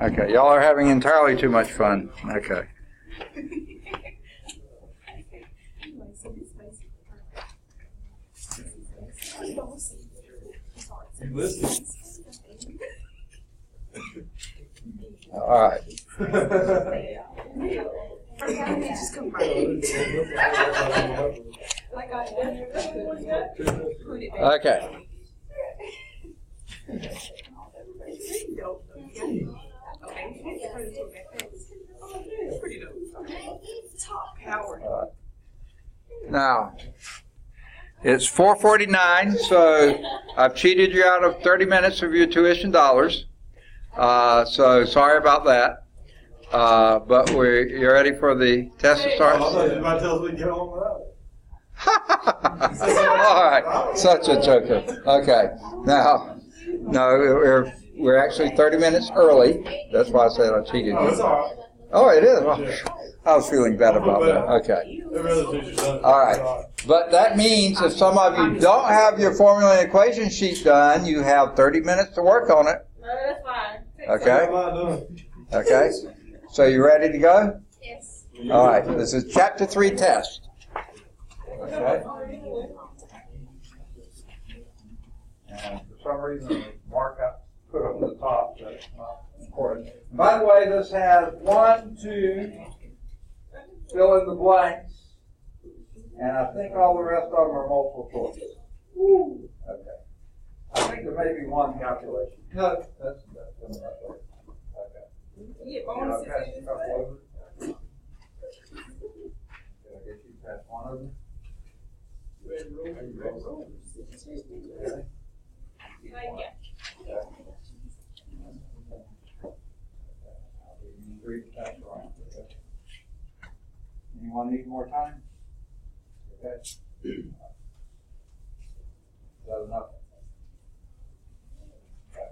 Okay. Y'all are having entirely too much fun. Okay. All right. Okay. Now, it's 4:49, so I've cheated you out of 30 minutes of your tuition dollars. So sorry about that. But you're ready for the test to start? I thought you were about to tell us we can get home without it. All right, such a joker. Okay, now, no, we're actually 30 minutes early. That's why I said I cheated Oh, it's you. all right. Oh, it is. Well, I was feeling bad about that. Okay. Every other teacher's done it. All right. But that means if some of you don't have your formula and equation sheet done, you have 30 minutes to work on it. No, that's fine. Okay? I'm not doing it. Okay? So you ready to go? Yes. All right. This is Chapter 3 test. Okay? And for some reason, the mark I put on the top, that's not important. By the way, this has 1, 2, fill in the blanks, and I think all the rest of them are multiple choice. Okay. I think there may be one calculation. No, that's okay. You get Can I bonuses pass in a this couple class? over? Can I get you to pass one over? Okay. Like, yeah. Anyone need more time? Okay. Is that enough? Okay.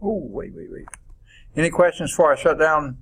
Oh, wait. Any questions before I shut down